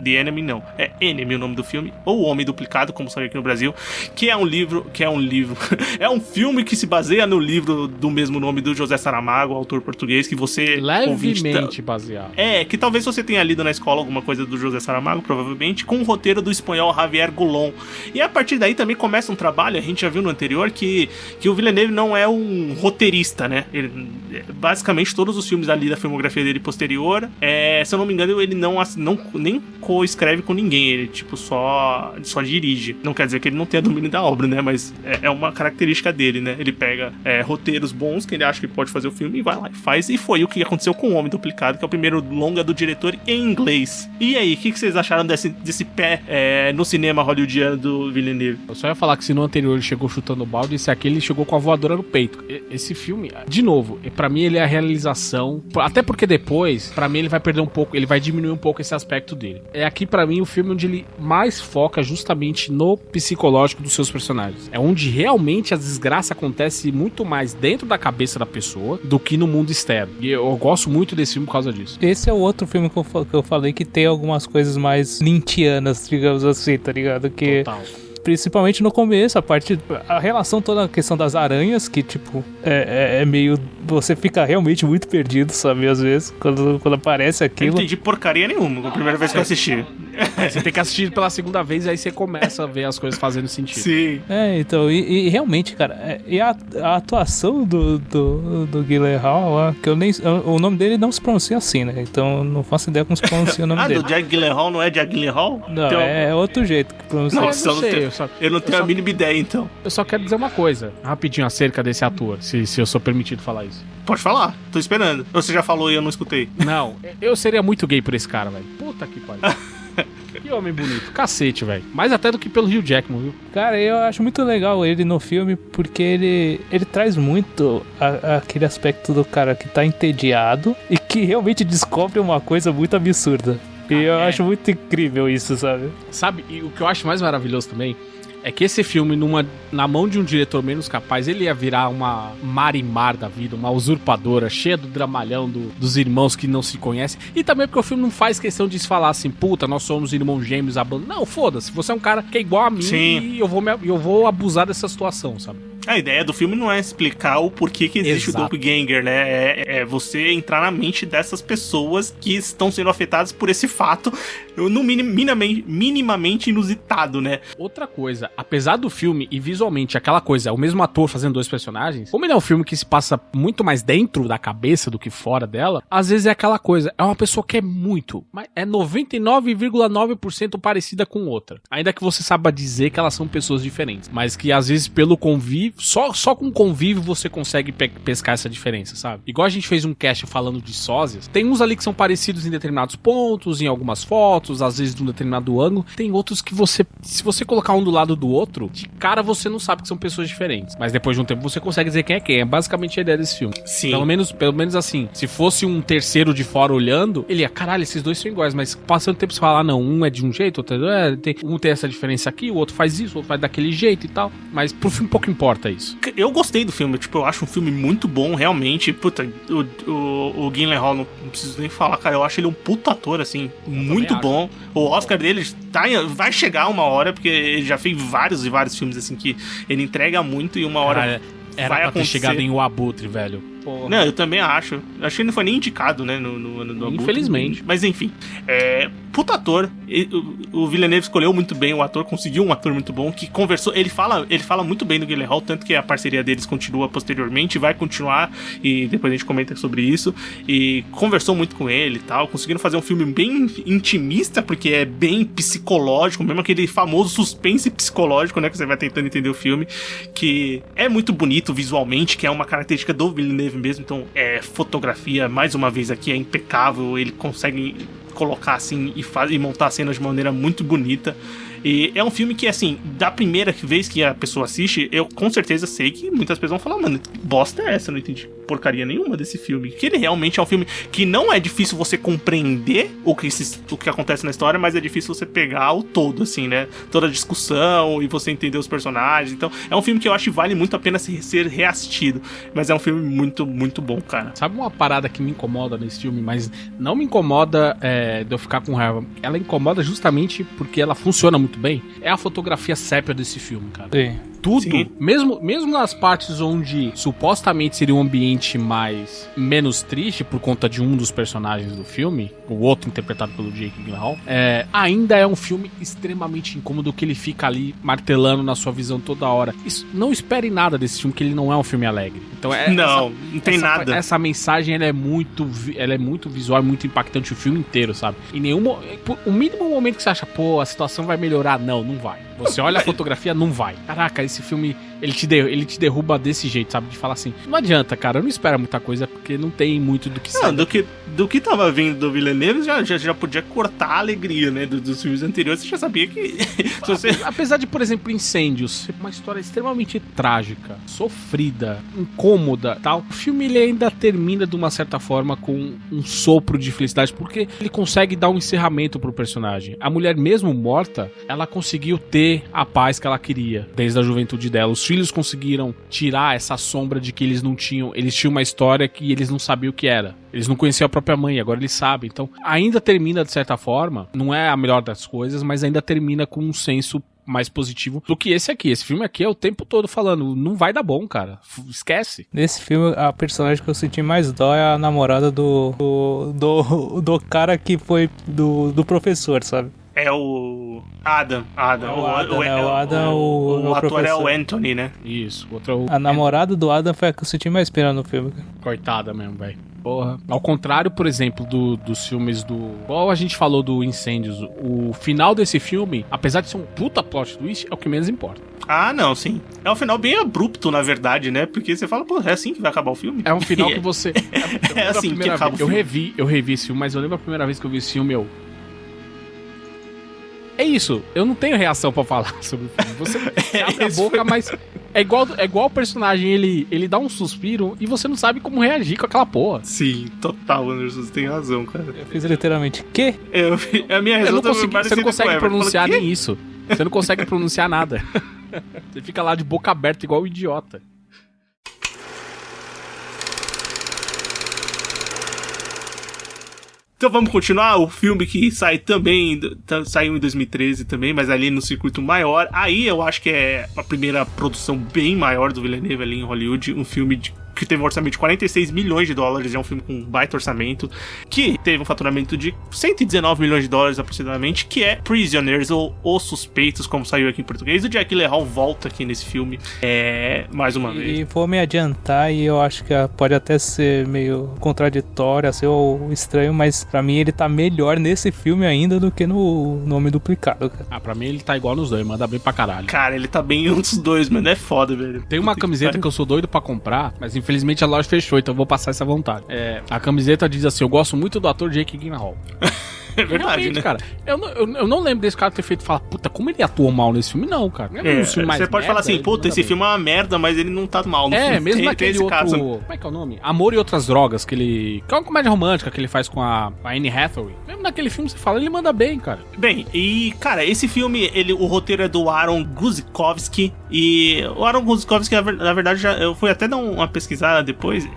The Enemy não, é Enemy o nome do filme, ou O Homem Duplicado, como saiu aqui no Brasil, que é um livro, é um filme que se baseia no livro do mesmo nome do José Saramago, autor português, que você... Levemente baseado. Que talvez você tenha lido na escola alguma coisa do José Saramago, provavelmente, com o roteiro do espanhol Javier Golón. E a partir daí também começa um trabalho, a gente já viu no anterior, que o Villeneuve não é um roteirista, né? Basicamente, todos os filmes ali da filmografia dele posterior, se eu não me engano, ele nem co-escreve com ninguém, ele tipo só dirige. Não quer dizer que ele não tenha domínio da obra, né? Mas é uma característica dele, né? Ele pega roteiros bons que ele acha que pode fazer o filme e vai lá e faz. E foi o que aconteceu com O Homem Duplicado, que é o primeiro longa do diretor em inglês. E aí, o que vocês acharam desse pé no cinema hollywoodiano do Villeneuve? Eu só ia falar que se no anterior ele chegou chutando o balde, esse aqui ele chegou com a voadora no peito. Esse filme, de novo, pra mim ele é a realização, até porque depois, pra mim ele vai perder um pouco, ele vai diminuir um pouco esse aspecto dele. É aqui pra mim o filme onde ele mais foca justamente no psicológico dos seus personagens. É onde realmente a desgraça acontece muito mais dentro da cabeça da pessoa do que no mundo externo. E eu gosto muito desse filme por causa disso. Esse é o outro filme que eu falei que tem algumas coisas mais lynchianas, digamos assim, tá ligado? Que... Total. Principalmente no começo, a relação toda, a questão das aranhas, que tipo, é meio... Você fica realmente muito perdido, sabe? Às vezes, quando aparece aquilo. Eu não entendi porcaria nenhuma, a primeira vez que eu assisti. Você tem que assistir pela segunda vez, aí você começa a ver as coisas fazendo sentido. Sim. Então, e realmente, cara, e a atuação do Gyllenhaal, que o nome dele não se pronuncia assim, né? Então, não faço ideia como se pronuncia o nome dele. Do Jack Gyllenhaal não é Jack Gyllenhaal? Não, então... é outro jeito que pronuncia. Nossa, eu não tenho a mínima ideia, então. Eu só quero dizer uma coisa, rapidinho, acerca desse ator, se eu sou permitido falar isso. Pode falar, tô esperando. Você já falou e eu não escutei. Não, eu seria muito gay por esse cara, velho. Puta que pariu. Que homem bonito, cacete, velho. Mais até do que pelo Hugh Jackman, viu? Cara, eu acho muito legal ele no filme, porque ele traz muito aquele aspecto do cara que tá entediado e que realmente descobre uma coisa muito absurda. E eu acho muito incrível isso, sabe? Sabe, e o que eu acho mais maravilhoso também é que esse filme, na mão de um diretor menos capaz, ele ia virar uma Marimar da vida, uma usurpadora, cheia do dramalhão dos irmãos que não se conhecem. E também porque o filme não faz questão de se falar assim, puta, nós somos irmãos gêmeos, não, foda-se, você é um cara que é igual a mim. Sim. E eu vou abusar dessa situação, sabe? A ideia do filme não é explicar o porquê que existe Exato. o doppelganger, né? É você entrar na mente dessas pessoas que estão sendo afetadas por esse fato, no minimamente inusitado, né? Outra coisa, apesar do filme e visualmente aquela coisa, o mesmo ator fazendo dois personagens, como ele é um filme que se passa muito mais dentro da cabeça do que fora dela, às vezes é aquela coisa, é uma pessoa que é muito, mas é 99,9% parecida com outra. Ainda que você saiba dizer que elas são pessoas diferentes, mas que às vezes pelo convívio, só com convívio você consegue pescar essa diferença, sabe? Igual a gente fez um cast falando de sósias, tem uns ali que são parecidos em determinados pontos, em algumas fotos, às vezes de um determinado ângulo, tem outros que se você colocar um do lado do outro, de cara você não sabe que são pessoas diferentes, mas depois de um tempo você consegue dizer quem é quem, é basicamente a ideia desse filme. Sim. Pelo menos assim, se fosse um terceiro de fora olhando, ele ia, caralho, esses dois são iguais, mas passando o tempo você fala, não, um é de um jeito, outro um tem essa diferença aqui, o outro faz isso, o outro faz daquele jeito e tal, mas pro filme pouco importa isso. Eu gostei do filme, tipo, eu acho um filme muito bom, realmente. Puta, o Gyllenhaal, não preciso nem falar, cara, eu acho ele um puta ator, assim, muito bom. O Oscar dele vai chegar uma hora, porque ele já fez vários e vários filmes, assim, que ele entrega muito e uma hora Cara, era vai pra acontecer. ter chegado em O Abutre, velho. Porra. Não, eu também acho. Acho que ele não foi nem indicado, né, no ano do Abutre. Infelizmente. Mas enfim, puta ator. O Villeneuve escolheu muito bem o ator, conseguiu um ator muito bom, que conversou. Ele fala muito bem do Gyllenhaal, tanto que a parceria deles continua posteriormente, vai continuar, e depois a gente comenta sobre isso. E conversou muito com ele e tal, conseguiram fazer um filme bem intimista, porque é bem psicológico, mesmo aquele famoso suspense psicológico, né, que você vai tentando entender o filme, que é muito bonito visualmente, que é uma característica do Villeneuve mesmo. Então, fotografia, mais uma vez aqui, é impecável, ele consegue colocar assim e montar cenas de maneira muito bonita. E é um filme que, assim, da primeira vez que a pessoa assiste, eu com certeza sei que muitas pessoas vão falar, mano, que bosta é essa? Eu não entendi porcaria nenhuma desse filme. Que ele realmente é um filme que não é difícil você compreender o que acontece na história, mas é difícil você pegar o todo, assim, né? Toda a discussão e você entender os personagens. Então, é um filme que eu acho que vale muito a pena ser reassistido. Mas é um filme muito, muito bom, cara. Sabe uma parada que me incomoda nesse filme, mas não me incomoda de eu ficar com raiva. Ela incomoda justamente porque ela funciona muito bem. É a fotografia sépia desse filme, cara. Sim. Tudo, mesmo nas partes onde supostamente seria um ambiente menos triste por conta de um dos personagens do filme, o outro interpretado pelo Jake Gyllenhaal, ainda é um filme extremamente incômodo, que ele fica ali martelando na sua visão toda hora. Não espere nada desse filme, que ele não é um filme alegre. Então não tem nada. Essa mensagem ela é muito visual, muito impactante o filme inteiro, sabe? O mínimo momento que você acha, pô, a situação vai melhorar, não vai. Você olha a fotografia, não vai. Caraca, esse filme, ele te derruba desse jeito, sabe? De falar assim, não adianta, cara, não espera muita coisa, porque não tem muito do que ser. Do que tava vindo do Villeneuve, já podia cortar a alegria, né? Dos filmes anteriores, você já sabia que... Apesar de, por exemplo, Incêndios, uma história extremamente trágica, sofrida, incômoda, tal, o filme ele ainda termina de uma certa forma com um sopro de felicidade, porque ele consegue dar um encerramento pro personagem. A mulher, mesmo morta, ela conseguiu ter a paz que ela queria desde a juventude dela. Os filhos conseguiram tirar essa sombra de que eles tinham uma história que eles não sabiam o que era. Eles não conheciam a própria mãe, agora eles sabem. Então, ainda termina de certa forma, não é a melhor das coisas, mas ainda termina com um senso mais positivo do que esse aqui. Esse filme aqui é o tempo todo falando, não vai dar bom, cara. Esquece. Nesse filme, a personagem que eu senti mais dó é a namorada do cara que foi do professor, sabe? É o Adam. O ator é o Anthony, né? Isso. A namorada do Adam foi a que eu senti mais pena no filme. Coitada mesmo, velho. Porra. Ao contrário, por exemplo, dos filmes igual a gente falou do Incêndios, o final desse filme, apesar de ser um puta plot twist, é o que menos importa. Ah, não, sim. É um final bem abrupto, na verdade, né? Porque você fala, pô, é assim que vai acabar o filme? É um final que você... É assim que acaba o filme. Eu revi esse filme, mas eu lembro a primeira vez que eu vi esse filme, é isso, eu não tenho reação pra falar sobre o filme. Você abre a boca, mas é igual o personagem, ele dá um suspiro e você não sabe como reagir com aquela porra. Sim, total, Anderson, você tem razão, cara. Eu fiz literalmente, quê? A minha resposta você não consegue pronunciar nem isso. Você não consegue pronunciar nada. Você fica lá de boca aberta igual um idiota. Então vamos continuar. O filme que sai também, saiu em 2013 também, mas ali no circuito maior. Aí eu acho que é a primeira produção bem maior do Villeneuve ali em Hollywood. Um filme que teve um orçamento de 46 milhões de dólares, é um filme com um baita orçamento, que teve um faturamento de 119 milhões de dólares aproximadamente, que é Prisoners, ou Os Suspeitos, como saiu aqui em português. O Jake Gyllenhaal volta aqui nesse filme, mais uma vez. E vou me adiantar, e eu acho que pode até ser meio contraditório, assim, ou estranho, mas pra mim ele tá melhor nesse filme ainda do que no Nome Duplicado, cara. Pra mim ele tá igual nos dois, manda bem pra caralho. Cara, ele tá bem em um dos dois, mano, é foda, velho. Tem uma camiseta que eu sou doido pra comprar, mas infelizmente a loja fechou, então eu vou passar essa vontade. A camiseta diz assim: eu gosto muito do ator Jake Gyllenhaal. É verdade, realmente, né? Cara, eu não lembro desse cara ter feito falar, puta, como ele atuou mal nesse filme, não, cara. Não é um filme mais você pode falar assim, puta, esse filme é uma merda, mas ele não tá mal no filme. Mesmo tem aquele esse outro... caso. Como é que é o nome? Amor e Outras Drogas, que é uma comédia romântica que ele faz com a Anne Hathaway. Mesmo naquele filme, você fala, ele manda bem, cara. Bem, e, cara, esse filme, o roteiro é do Aaron Guzikowski, e o Aaron Guzikowski, na verdade, eu fui até dar uma pesquisada depois,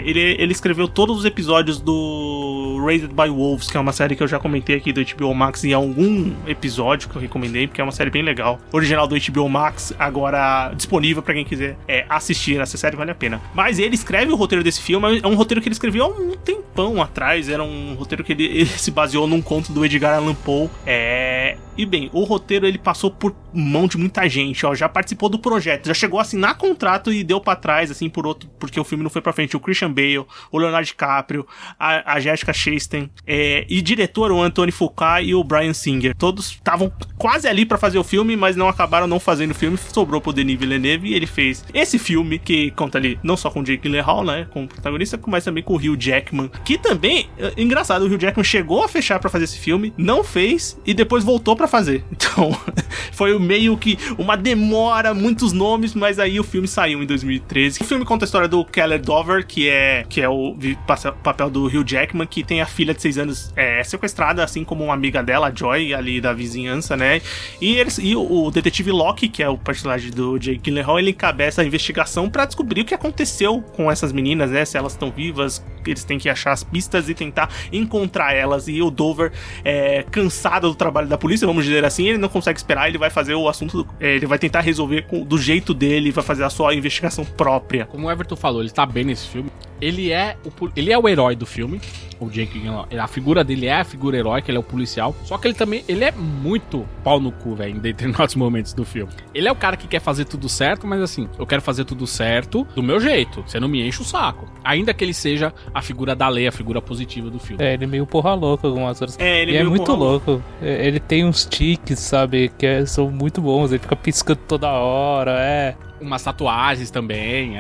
ele escreveu todos os episódios do Raised by Wolves, que é uma série que eu já comentei aqui do HBO Max em algum episódio que eu recomendei, porque é uma série bem legal. Original do HBO Max, agora disponível pra quem quiser assistir. Essa série vale a pena. Mas ele escreve o roteiro desse filme, é um roteiro que ele escreveu há um tempão atrás, era um roteiro que ele se baseou num conto do Edgar Allan Poe. E bem, o roteiro ele passou por mão de muita gente, já participou do projeto, já chegou a assinar contrato e deu pra trás, assim, porque o filme não foi pra frente. O Christian Bale, o Leonardo DiCaprio, a Jessica Chastain, e diretor o Anthony Fuqua e o Bryan Singer. Todos estavam quase ali pra fazer o filme, mas acabaram não fazendo o filme, sobrou pro Denis Villeneuve, e ele fez esse filme, que conta ali não só com o Jake Gyllenhaal, né, como protagonista, mas também com o Hugh Jackman, que também, engraçado, o Hugh Jackman chegou a fechar pra fazer esse filme, não fez, e depois voltou pra fazer. Então, foi meio que uma demora, muitos nomes, mas aí o filme saiu em 2013. O filme conta a história do Keller Dover, que é o papel do Hugh Jackman, que tem a filha de 6 anos sequestrada, assim como uma amiga dela, a Joy, ali da vizinhança, né? E o detetive Locke, que é o personagem do Jake Gyllenhaal, ele encabeça a investigação pra descobrir o que aconteceu com essas meninas, né? Se elas estão vivas, eles têm que achar as pistas e tentar encontrar elas. E o Dover, cansado do trabalho da polícia, vamos dizer assim, ele não consegue esperar, ele vai fazer o assunto, ele vai tentar resolver do jeito dele, vai fazer a sua investigação própria. Como o Everton falou, ele tá bem nesse filme. Ele é o herói do filme, o Jake Gyllenhaal. A figura dele é a figura heróica, ele é o policial. Só que ele é muito pau no cu, velho, em determinados momentos do filme. Ele é o cara que quer fazer tudo certo, mas assim, eu quero fazer tudo certo do meu jeito. Você não me enche o saco. Ainda que ele seja a figura da lei, a figura positiva do filme. Ele é meio porra louca algumas horas. Ele é muito louco. Ele tem uns tiques, sabe, são muito bons. Ele fica piscando toda hora, umas tatuagens também,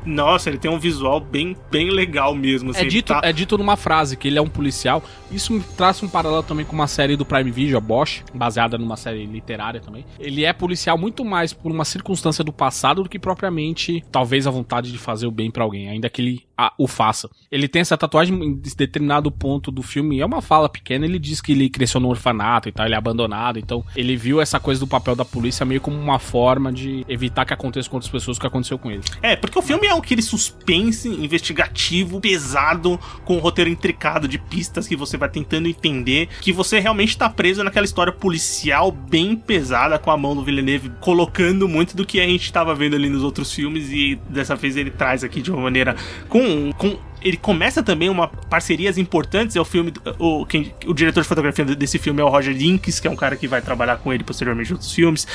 Nossa, ele tem um visual bem legal mesmo, assim. É dito numa frase que ele é um policial. Isso me traz um paralelo também com uma série do Prime Video, a Bosch, baseada numa série literária também. Ele é policial muito mais por uma circunstância do passado do que propriamente, talvez, a vontade de fazer o bem pra alguém, ainda que ele o faça. Ele tem essa tatuagem em determinado ponto do filme, é uma fala pequena, ele diz que ele cresceu no orfanato e tal, ele é abandonado, então ele viu essa coisa do papel da polícia meio como uma forma de evitar que aconteça com outras pessoas o que aconteceu com ele. Porque o filme é aquele suspense investigativo, pesado, com um roteiro intricado de pistas que você vai tentando entender, que você realmente tá preso naquela história policial bem pesada, com a mão do Villeneuve colocando muito do que a gente tava vendo ali nos outros filmes, e dessa vez ele traz aqui de uma maneira ele começa também parcerias importantes. É o filme, o diretor de fotografia desse filme é o Roger Dinkins, que é um cara que vai trabalhar com ele posteriormente em outros filmes.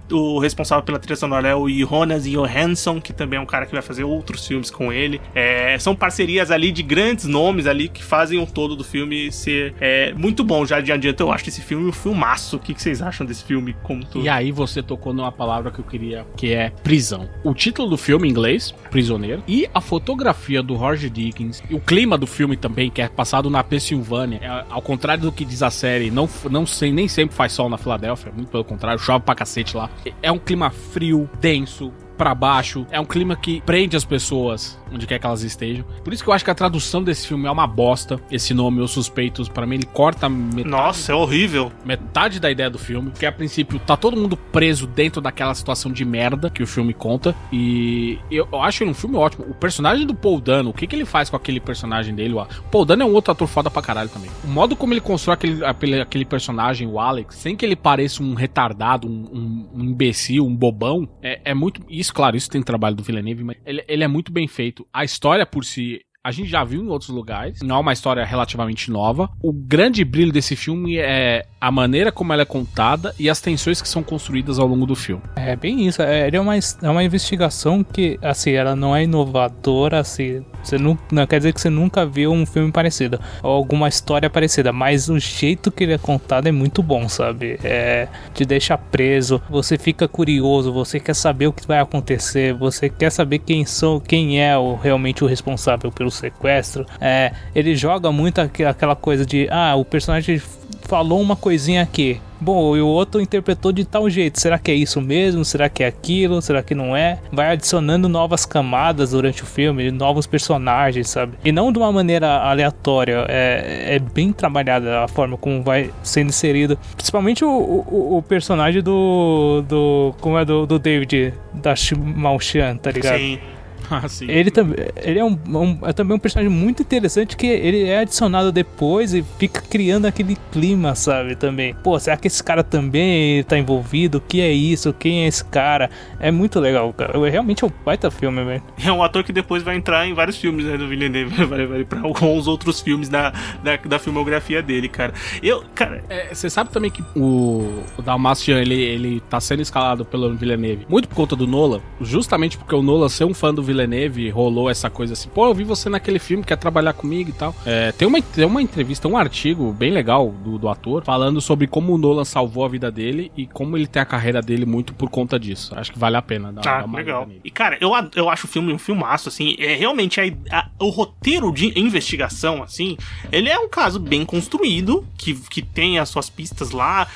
O responsável pela trilha sonora é o Jonas Johansson, que também é um cara que vai fazer outros filmes com ele. São parcerias ali de grandes nomes ali que fazem o todo do filme ser muito bom. Já de adianto, eu acho esse filme um filmaço. O que vocês acham desse filme como todo? E aí você tocou numa palavra que eu queria, que é prisão. O título do filme em inglês, Prisioneiro, e a fotografia do Roger Dinkins, e o clima do filme também, que é passado na Pensilvânia, ao contrário do que diz a série, nem sempre faz sol na Filadélfia, muito pelo contrário, chove pra cacete lá. É um clima frio, denso, pra baixo, é um clima que prende as pessoas onde quer que elas estejam. Por isso que eu acho que a tradução desse filme é uma bosta. Esse nome, Os Suspeitos, pra mim ele corta metade. Nossa, é horrível. Metade da ideia do filme, porque a princípio tá todo mundo preso dentro daquela situação de merda que o filme conta, e eu acho ele um filme ótimo. O personagem do Paul Dano, o que ele faz com aquele personagem dele? O Paul Dano é um outro ator foda pra caralho também. O modo como ele constrói aquele personagem, o Alex, sem que ele pareça um retardado, um imbecil, um bobão, é muito... Isso, claro, isso tem trabalho do Villeneuve, mas ele é muito bem feito. A história por si... A gente já viu em outros lugares, não é uma história relativamente nova. O grande brilho desse filme é a maneira como ela é contada e as tensões que são construídas ao longo do filme. É bem isso, ele é uma investigação que, assim, ela não é inovadora, assim, não quer dizer que você nunca viu um filme parecido, ou alguma história parecida, mas o jeito que ele é contado é muito bom, sabe? Te deixa preso, você fica curioso, você quer saber o que vai acontecer, você quer saber quem é realmente o responsável pelo sequestro. Ele joga muito aquela coisa de o personagem falou uma coisinha aqui, bom, e o outro interpretou de tal jeito, será que é isso mesmo? Será que é aquilo? Será que não é? Vai adicionando novas camadas durante o filme, novos personagens, sabe? E não de uma maneira aleatória, é bem trabalhada a forma como vai sendo inserido, principalmente o personagem do David da Malchan, tá ligado? Sim. Sim. Ele é também um personagem muito interessante, que ele é adicionado depois e fica criando aquele clima, sabe, também. Pô, será que esse cara também tá envolvido? O que é isso? Quem é esse cara? É muito legal, cara. Realmente é um baita filme, velho. É um ator que depois vai entrar em vários filmes, né, do Villeneuve. Vai pra alguns outros filmes da filmografia dele, cara. Você sabe também que o Dalmatian, ele tá sendo escalado pelo Villeneuve muito por conta do Nolan, justamente porque o Nolan ser um fã do Villeneuve, rolou essa coisa assim, pô, eu vi você naquele filme, quer trabalhar comigo e tal. Tem uma entrevista, um artigo bem legal do ator, falando sobre como o Nolan salvou a vida dele e como ele tem a carreira dele muito por conta disso. Acho que vale a pena dar uma legal. nele. E cara, eu acho o filme um filmaço, assim, realmente o roteiro de investigação, assim, ele é um caso bem construído, que tem as suas pistas lá,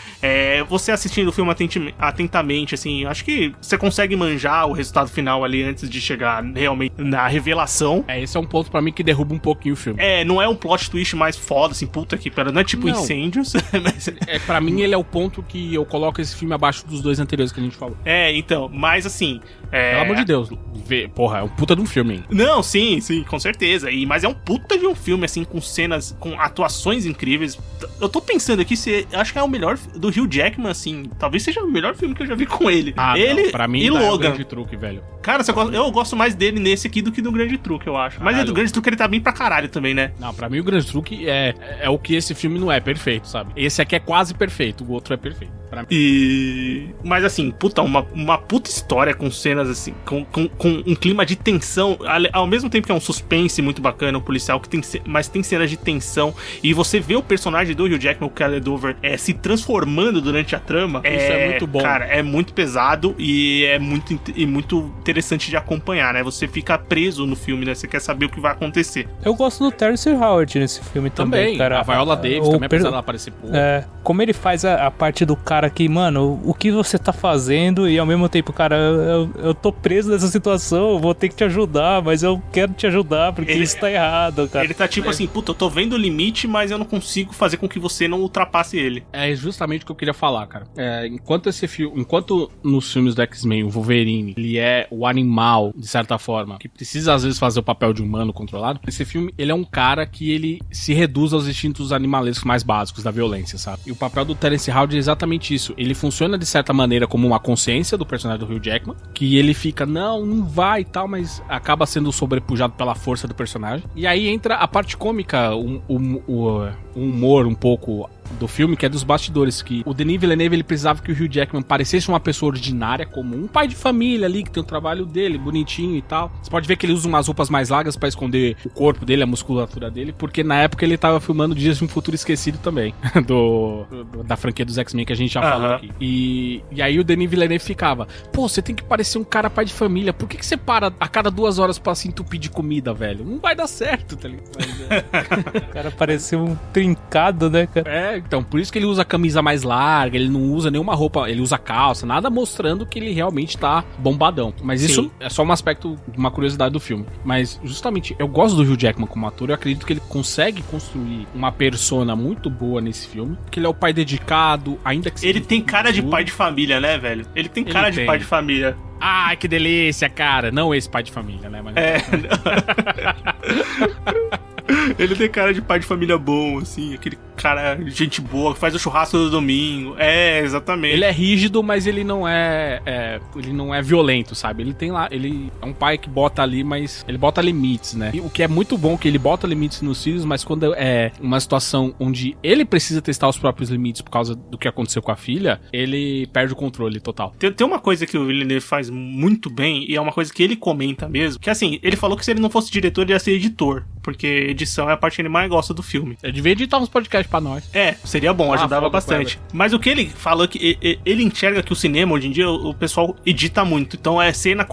você assistindo o filme atentamente, assim, acho que você consegue manjar o resultado final ali antes de chegar realmente na revelação. Esse é um ponto pra mim que derruba um pouquinho o filme. Não é um plot twist mais foda, assim, puta que pera, não é tipo Incêndios. Mas... pra mim ele é o ponto que eu coloco esse filme abaixo dos dois anteriores que a gente falou. Então, mas assim... Pelo amor de Deus, porra, é um puta de um filme, hein? Não, sim, com certeza. Mas é um puta de um filme, assim, com cenas, com atuações incríveis. Eu tô pensando aqui, acho que é o melhor do Hugh Jackman, assim, talvez seja o melhor filme que eu já vi com ele. Ele não, pra mim e Logan. É o Logan. Grande Truque, velho. Cara, eu gosto mais dele nesse aqui do que do Grande Truque, eu acho. Mas do Grande Truque ele tá bem pra caralho também, né? Não, pra mim o Grande Truque é o que esse filme não é perfeito, sabe? Esse aqui é quase perfeito, o outro é perfeito. Pra mim. Mas assim, puta, uma puta história com cenas assim, com um clima de tensão, ao mesmo tempo que é um suspense muito bacana, um policial que mas tem cenas de tensão, e você vê o personagem do Hugh Jackman, o Kelly Dover, se transformando durante a trama. Isso é muito bom. Cara, é muito pesado e é muito interessante de acompanhar, né? Você fica preso no filme, né? Você quer saber o que vai acontecer. Eu gosto do Terrence Howard nesse filme também, cara. A Viola Davis também, apesar dela aparecer pouco. Como ele faz a parte do cara que, mano, o que você tá fazendo, e ao mesmo tempo, cara, eu tô preso nessa situação, eu vou ter que te ajudar, mas eu quero te ajudar porque isso tá errado, cara. Ele tá tipo assim, puta, eu tô vendo o limite, mas eu não consigo fazer com que você não ultrapasse ele. É justamente o que eu queria falar, cara. Enquanto nos filmes do X-Men, o Wolverine, ele é o animal, de certa forma, que precisa às vezes fazer o papel de humano controlado, esse filme, ele é um cara que ele se reduz aos instintos animalescos mais básicos da violência, sabe? E o papel do Terence Howard é exatamente isso. Ele funciona de certa maneira como uma consciência do personagem do Hugh Jackman, que ele fica, não vai e tal, mas acaba sendo sobrepujado pela força do personagem. E aí entra a parte cômica, o humor um pouco do filme, que é dos bastidores, que o Denis Villeneuve, ele precisava que o Hugh Jackman parecesse uma pessoa ordinária, comum, um pai de família ali, que tem o trabalho dele, bonitinho e tal. Você pode ver que ele usa umas roupas mais largas pra esconder o corpo dele, a musculatura dele, porque na época ele tava filmando Dias de um Futuro Esquecido também, da franquia dos X-Men que a gente já falou aqui. E aí o Denis Villeneuve ficava, pô, você tem que parecer um cara pai de família, por que você para a cada 2 horas pra se entupir de comida, velho? Não vai dar certo, tá ligado? O cara parecia um trincado, né, cara? Então, por isso que ele usa a camisa mais larga, ele não usa nenhuma roupa, ele usa calça, nada mostrando que ele realmente tá bombadão. Mas isso é só um aspecto, uma curiosidade do filme. Mas, justamente, eu gosto do Hugh Jackman como ator, eu acredito que ele consegue construir uma persona muito boa nesse filme, que ele é o pai dedicado, ainda que... Ele tem cara de pai de família, né, velho? Ele tem cara de pai de família. Ai, que delícia, cara. Não esse pai de família, né? Mas... Ele tem cara de pai de família bom, assim, aquele cara, gente boa, que faz o churrasco do domingo. É, exatamente. Ele é rígido, mas ele não ele não é violento, sabe? Ele tem lá, ele é um pai que bota ali, mas ele bota limites, né? E o que é muito bom que ele bota limites nos filhos, mas quando é uma situação onde ele precisa testar os próprios limites por causa do que aconteceu com a filha, ele perde o controle total. Tem uma coisa que o Villeneuve faz muito bem, e é uma coisa que ele comenta mesmo, que assim, ele falou que se ele não fosse diretor, ele ia ser editor, porque edição é a parte que ele mais gosta do filme. Eu devia editar uns podcasts pra nós. Seria bom, ajudava bastante. Mas o que ele falou que ele enxerga que o cinema, hoje em dia, o pessoal edita muito. Então é cena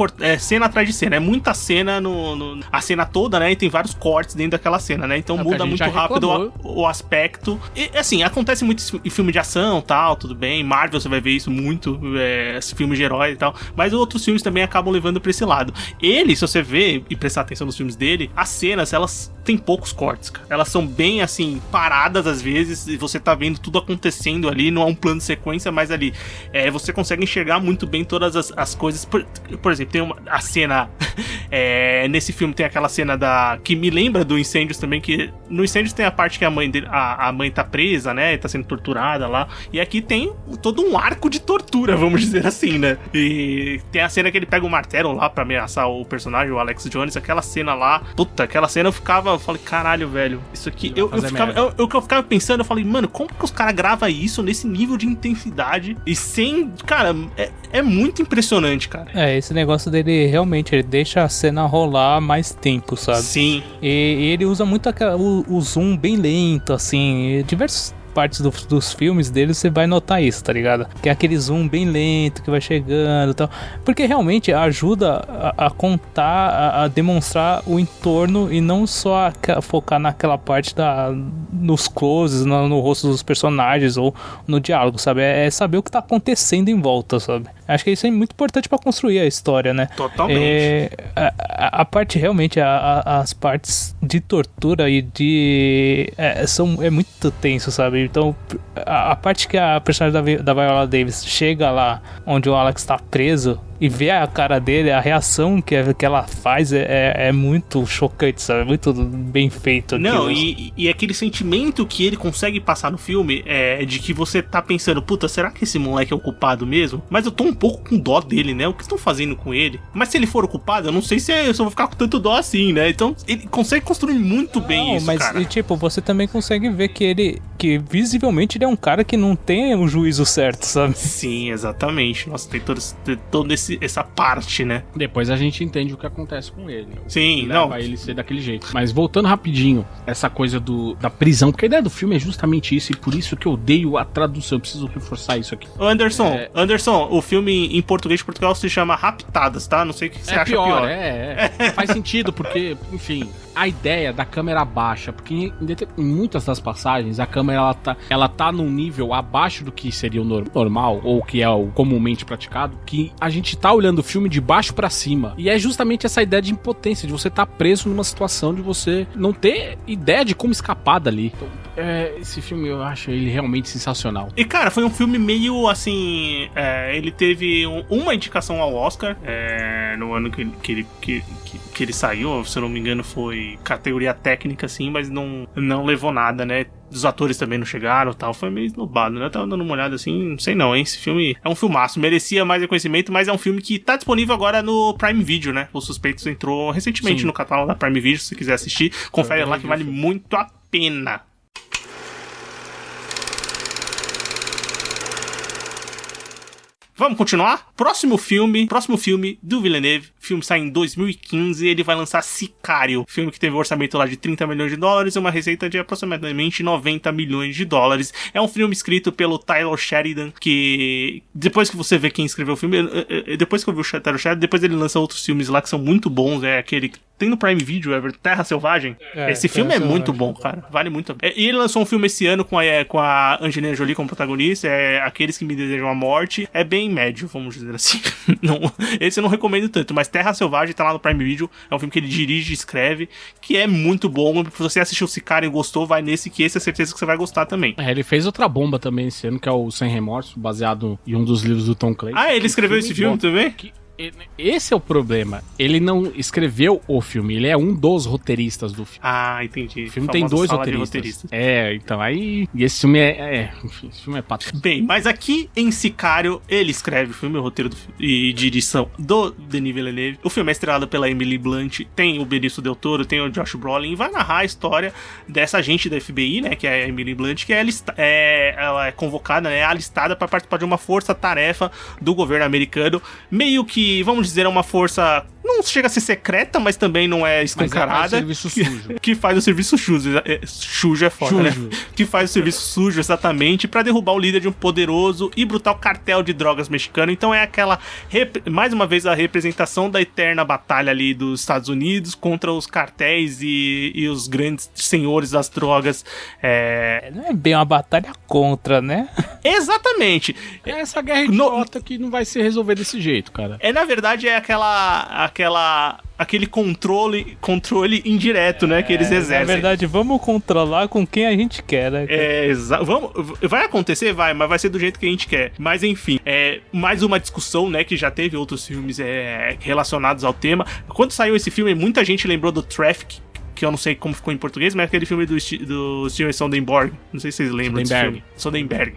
atrás de cena. É muita cena a cena toda, né? E tem vários cortes dentro daquela cena, né? Então muda muito rápido o aspecto. E assim, acontece muito em filme de ação, tal, tudo bem. Marvel, você vai ver isso muito, filmes de herói e tal. Mas outros filmes também acabam levando pra esse lado. Ele, se você ver e prestar atenção nos filmes dele, as cenas, elas têm poucos cortes, cara. Elas são bem, assim, paradas às vezes, e você tá vendo tudo acontecendo ali, não é um plano de sequência, mas ali você consegue enxergar muito bem todas as coisas. Por exemplo, tem a cena nesse filme tem aquela cena que me lembra do Incêndios também, que no Incêndios tem a parte que a mãe tá presa, né, tá sendo torturada lá, e aqui tem todo um arco de tortura, vamos dizer assim, né, e tem a cena que ele pega o martelo lá pra ameaçar o personagem, o Alex Jones, aquela cena lá, aquela cena eu falei, caralho, velho, isso aqui, o que eu ficava pensando, eu falei, mano, como que os caras gravam isso nesse nível de intensidade e sem, cara, é muito impressionante, cara. Esse negócio dele, realmente, ele deixa a cena rolar mais tempo, sabe? Sim. E ele usa muito o zoom bem lento, assim, diversos partes dos filmes dele você vai notar isso, tá ligado? Que é aquele zoom bem lento que vai chegando e tal, porque realmente ajuda a contar, a demonstrar o entorno e não só focar naquela parte nos closes, no rosto dos personagens ou no diálogo, sabe? É saber o que tá acontecendo em volta, sabe? Acho que isso é muito importante pra construir a história, né? Totalmente. A parte realmente, as partes de tortura e é muito tenso, sabe? Então, a parte que a personagem da Viola Davis chega lá onde o Alex tá preso e vê a cara dele, a reação que ela faz é muito chocante, sabe? É muito bem feito. Não, e aquele sentimento que ele consegue passar no filme é de que você tá pensando, puta, será que esse moleque é o culpado mesmo? Mas eu tô um pouco com dó dele, né? O que estão fazendo com ele? Mas se ele for o culpado, eu não sei se eu só vou ficar com tanto dó assim, né? Então, ele consegue construir muito bem isso, cara. Mas, tipo, você também consegue ver que visivelmente ele é um cara que não tem o juízo certo, sabe? Sim, exatamente. Nossa, tem todo essa parte, né? Depois a gente entende o que acontece com ele. Sim, não. Vai ele ser daquele jeito. Mas voltando rapidinho, essa coisa da prisão, porque a ideia do filme é justamente isso, e por isso que eu odeio a tradução. Eu preciso reforçar isso aqui. Anderson, o filme em português de Portugal se chama Raptadas, tá? Não sei o que você acha pior. Faz sentido, porque, enfim, a ideia da câmera baixa, porque em muitas das passagens a câmera ela tá num nível abaixo do que seria o normal, ou que é o comumente praticado, que a gente tá olhando o filme de baixo pra cima. E é justamente essa ideia de impotência, de você tá preso numa situação de você não ter ideia de como escapar dali. Então, esse filme eu acho ele realmente sensacional. E cara, foi um filme meio assim, ele teve uma indicação ao Oscar no ano que ele saiu, se eu não me engano foi categoria técnica assim, mas não levou nada, né? Os atores também não chegaram e tal, foi meio esnobado, né? Eu tava dando uma olhada assim, não sei não, hein? Esse filme é um filmaço, merecia mais reconhecimento, mas é um filme que tá disponível agora no Prime Video, né? Os Suspeitos entrou recentemente no catálogo da Prime Video, se você quiser assistir, confere lá que vale muito a pena. Vamos continuar? Próximo filme do Villeneuve. O filme sai em 2015. Ele vai lançar Sicário. Filme que teve um orçamento lá de 30 milhões de dólares e uma receita de aproximadamente 90 milhões de dólares. É um filme escrito pelo Taylor Sheridan, que depois que você vê quem escreveu o filme, depois que eu vi o Taylor Sheridan, depois ele lança outros filmes lá que são muito bons. É aquele tem no Prime Video, Everton, Terra Selvagem. Esse filme é muito bom, cara. Vale muito a pena. E ele lançou um filme esse ano com a Angelina Jolie como protagonista, Aqueles que Me Desejam a Morte. É bem médio, vamos dizer assim. Esse eu não recomendo tanto, mas Terra Selvagem tá lá no Prime Video. É um filme que ele dirige e escreve, que é muito bom. Se você assistiu o Sicário e gostou, vai nesse, que esse é certeza que você vai gostar também. Ele fez outra bomba também esse ano, que é o Sem Remorso, baseado em um dos livros do Tom Clancy. Ele escreveu esse filme também? Esse é o problema. Ele não escreveu o filme, ele é um dos roteiristas do filme. Entendi. O filme tem 2 roteiristas. Então aí... E esse filme enfim, esse filme é patético. Bem, mas aqui em Sicário, ele escreve o filme, o roteiro e direção do Denis Villeneuve. O filme é estrelado pela Emily Blunt, tem o Benício Del Toro, tem o Josh Brolin, e vai narrar a história dessa agente da FBI, né, que é a Emily Blunt, que ela é convocada, né, alistada para participar de uma força-tarefa do governo americano, meio que, vamos dizer, é uma força... Não chega a ser secreta, mas também não é escancarada. Mas serviço sujo. Que faz o serviço sujo. Sujo é foda, né? Que faz o serviço sujo, exatamente, pra derrubar o líder de um poderoso e brutal cartel de drogas mexicano. Então é aquela, mais uma vez, a representação da eterna batalha ali dos Estados Unidos contra os cartéis e os grandes senhores das drogas. Não é bem uma batalha contra, né? Exatamente. É essa guerra idiota que não vai se resolver desse jeito, cara. Na verdade, é aquele controle indireto, né, que eles exercem. Na verdade, vamos controlar com quem a gente quer, né? Vai acontecer? Vai, mas vai ser do jeito que a gente quer. Mas enfim, mais uma discussão, né, que já teve outros filmes relacionados ao tema. Quando saiu esse filme, muita gente lembrou do Traffic, que eu não sei como ficou em português, mas é aquele filme do Steven Soderbergh. Não sei se vocês lembram desse filme. Soderbergh.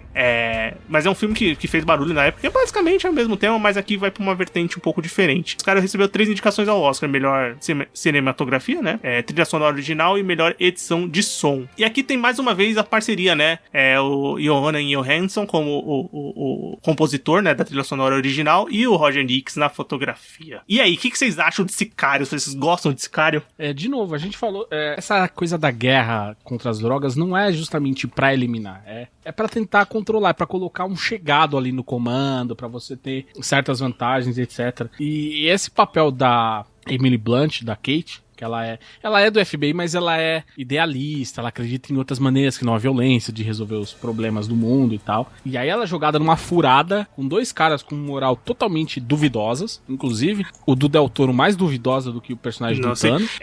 Mas é um filme que fez barulho na época, que basicamente é o mesmo tema, mas aqui vai pra uma vertente um pouco diferente. Os caras recebeu 3 indicações ao Oscar: melhor cinematografia, né? Trilha sonora original e melhor edição de som. E aqui tem mais uma vez a parceria, né? O Jóhann Johansson como o compositor, né, da trilha sonora original, e o Roger Nix na fotografia. E aí, o que vocês acham de Sicário? Vocês gostam de Sicário? De novo, a gente falou, essa coisa da guerra contra as drogas não é justamente pra eliminar, é pra tentar controlar, é pra colocar um chegado ali no comando, pra você ter certas vantagens, etc. E esse papel da Emily Blunt, da Kate, que ela é do FBI, mas ela é idealista, ela acredita em outras maneiras que não a violência, de resolver os problemas do mundo e tal. E aí ela é jogada numa furada, com 2 caras com moral totalmente duvidosas, inclusive o do Del Toro mais duvidosa do que o personagem do Thanos.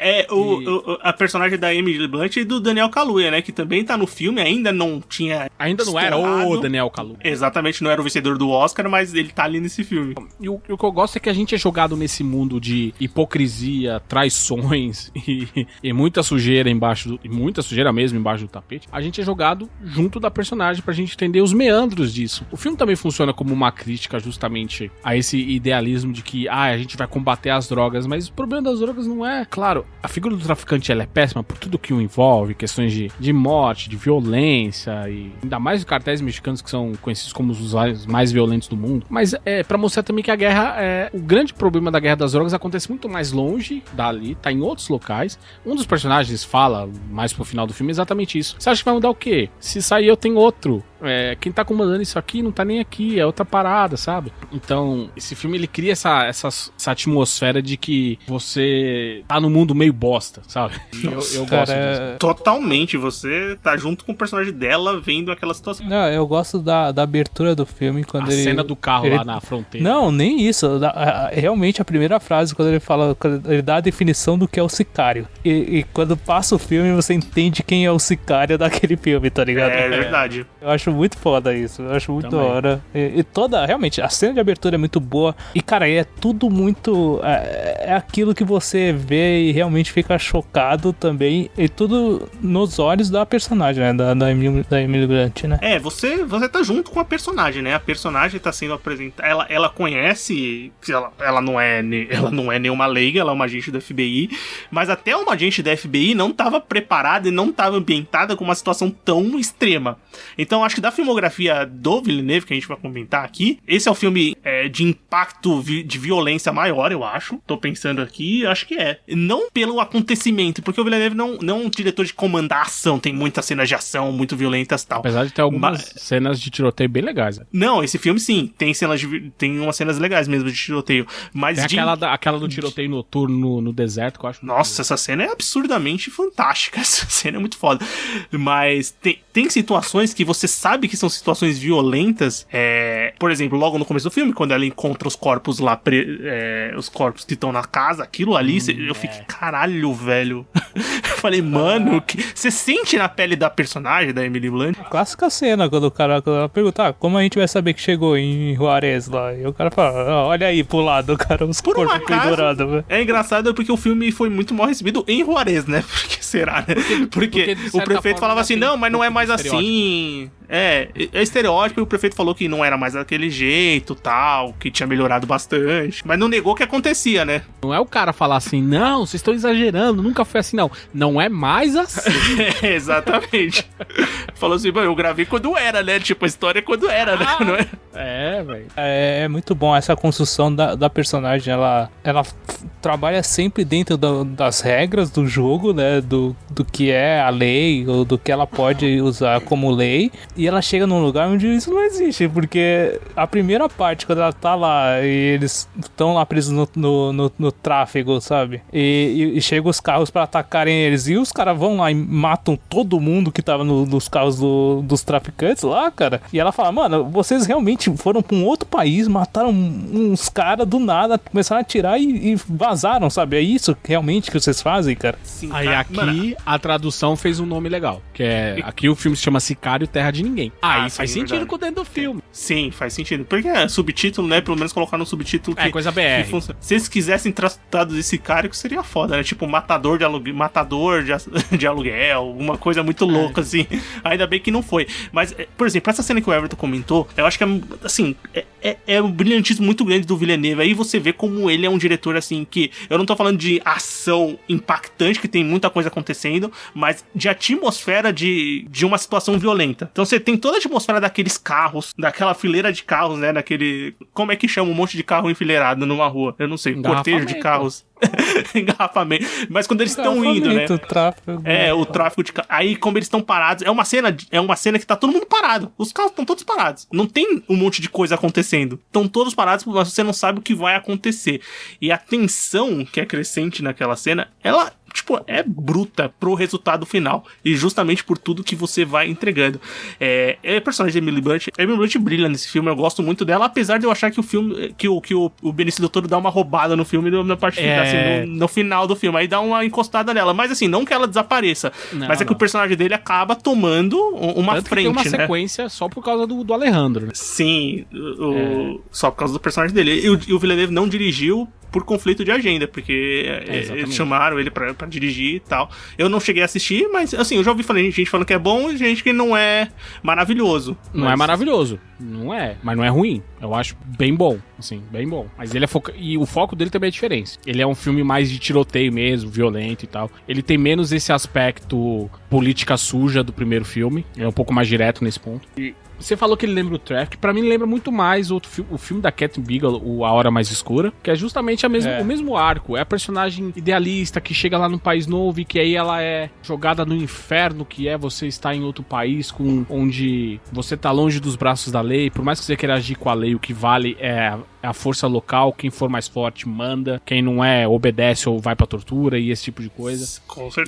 A personagem da Emily Blunt e do Daniel Kaluuya, né, que também tá no filme, ainda não era o Daniel Kaluuya. Exatamente, não era o vencedor do Oscar, mas ele tá ali nesse filme. E o que eu gosto é que a gente é jogado nesse mundo de hipocrisia, traições e muita sujeira mesmo embaixo do tapete. A gente é jogado junto da personagem pra gente entender os meandros disso. O filme também funciona como uma crítica justamente a esse idealismo de que a gente vai combater as drogas, mas o problema das drogas não é... Claro, a figura do traficante ela é péssima por tudo que o envolve, questões de morte, de violência, e ainda mais os cartéis mexicanos, que são conhecidos como os mais violentos do mundo. Mas pra mostrar também que a guerra o grande problema da guerra das drogas acontece muito mais longe dali, tá em outros locais. Um dos personagens fala mais pro final do filme exatamente isso. Você acha que vai mudar o quê? Se sair eu tenho outro. Quem tá comandando isso aqui não tá nem aqui, é outra parada, sabe? Então, esse filme ele cria essa atmosfera de que você tá no mundo meio bosta, sabe? Eu gosto disso. Totalmente, você tá junto com o personagem dela vendo aquela situação. Não, eu gosto da abertura do filme quando a cena do carro lá na fronteira. Não, nem isso. Realmente a primeira frase, quando ele dá a definição do que é o sicário. E quando passa o filme, você entende quem é o sicário daquele filme, tá ligado? É verdade. Eu acho muito foda isso. Eu acho muito da hora. E realmente, a cena de abertura é muito boa. E, cara, é tudo muito... É aquilo que você vê e realmente fica chocado também. E tudo nos olhos da personagem, né? Da Emily Blunt, né? Você tá junto com a personagem, né? A personagem tá sendo apresentada... Ela conhece... Ela não é nenhuma leiga, ela é uma agente da FBI. Mas até uma agente da FBI não tava preparada e não tava ambientada com uma situação tão extrema. Então, acho que da filmografia do Villeneuve, que a gente vai comentar aqui, esse é o filme de impacto de violência maior, eu acho. Tô pensando aqui, acho que é. Não pelo acontecimento, porque o Villeneuve não é um diretor de comandar ação, tem muitas cenas de ação muito violentas e tal. Apesar de ter algumas cenas de tiroteio bem legais. Né? Não, esse filme sim, tem umas cenas legais mesmo de tiroteio. Mas tem aquela do tiroteio noturno no deserto, que eu acho. Nossa, essa cena é absurdamente fantástica. Essa cena é muito foda. Mas tem situações que você sabe que são situações violentas. Por exemplo, logo no começo do filme, quando ela encontra os corpos lá, os corpos que estão na casa, aquilo ali, eu fiquei, caralho, velho. Eu falei, mano, você sente na pele da personagem, da Emily Blunt? A clássica cena, quando ela pergunta, como a gente vai saber que chegou em Juarez lá? E o cara fala, olha aí pro lado, cara, os corpos pendurados, velho. É engraçado porque o filme foi muito mal recebido em Juarez, né? Porque será, né? Porque o prefeito falava assim, não, mas não é mais assim. É estereótipo, e o prefeito falou que não era mais daquele jeito, tal, que tinha melhorado bastante. Mas não negou que acontecia, né? Não é o cara falar assim, não, vocês estão exagerando, nunca foi assim, não. Não é mais assim. Exatamente. Falou assim, eu gravei quando era, né? Tipo, a história é quando era, né? Não é? Velho. É muito bom essa construção da personagem. Ela trabalha sempre dentro das regras do jogo, né? Do que é a lei, ou do que ela pode usar como lei. E ela chega num lugar onde isso não existe, porque a primeira parte, quando ela tá lá e eles estão lá presos no tráfego, sabe? E chegam os carros pra atacarem eles, e os caras vão lá e matam todo mundo que tava nos carros dos traficantes lá, cara. E ela fala, mano, vocês realmente foram pra um outro país, mataram uns caras do nada, começaram a atirar e vazaram, sabe? É isso realmente que vocês fazem, cara? Sim, aí aqui a tradução fez um nome legal, que é, aqui o filme se chama Sicário Terra de Ninguém. Aí faz sentido com dentro do filme. Sim, faz sentido. Porque é subtítulo, né? Pelo menos colocar no subtítulo que... coisa BR. Se eles quisessem traduzir Sicário, seria foda, né? Tipo, matador de aluguel, alguma coisa muito louca, assim. Ainda bem que não foi. Mas, por exemplo, essa cena que o Everton comentou, eu acho que assim, é um brilhantismo muito grande do Villeneuve. Aí você vê como ele é um diretor, assim, que... Eu não tô falando de ação impactante, que tem muita coisa acontecendo, mas de atmosfera de uma situação violenta. Então você tem toda a atmosfera daqueles carros, daquela fileira de carros, né? Daquele... Como é que chama um monte de carro enfileirado numa rua? Eu não sei. Cortejo de carros. Engarrafamento. Mas quando eles estão indo, né? O tráfego. O tráfego de carros. Aí, como eles estão parados, é uma cena que tá todo mundo parado. Os carros estão todos parados. Não tem um monte de coisa acontecendo. Estão todos parados, mas você não sabe o que vai acontecer. E a tensão que é crescente naquela cena, ela... tipo, é bruta pro resultado final. E justamente por tudo que você vai entregando. A personagem de Emily Blunt. A Emily Blunt brilha nesse filme. Eu gosto muito dela. Apesar de eu achar que o filme... Que o Benício Del Toro dá uma roubada no filme na parte final, assim, no final do filme. Aí dá uma encostada nela. Mas assim, não que ela desapareça. Mas que o personagem dele acaba tomando uma tanto frente, que tem uma né? sequência só por causa do Alejandro, né? Sim. Só por causa do personagem dele. E o Villeneuve não dirigiu por conflito de agenda, porque eles chamaram ele pra dirigir e tal. Eu não cheguei a assistir, mas assim, eu já ouvi gente falando que é bom e gente que não é maravilhoso. Não é maravilhoso, não é, mas não é ruim. Eu acho bem bom, assim, bem bom. Mas ele e o foco dele também é diferente. Ele é um filme mais de tiroteio mesmo, violento e tal. Ele tem menos esse aspecto política suja do primeiro filme. É um pouco mais direto nesse ponto. E você falou que ele lembra o Traffic. Pra mim, ele lembra muito mais o filme da Cat Bigelow, A Hora Mais Escura, que é justamente o mesmo arco. É a personagem idealista que chega lá num país novo e que aí ela é jogada no inferno, que é você estar em outro país onde você tá longe dos braços da lei. Por mais que você queira agir com a lei, o que vale é a força local. Quem for mais forte manda. Quem não é, obedece ou vai pra tortura e esse tipo de coisa.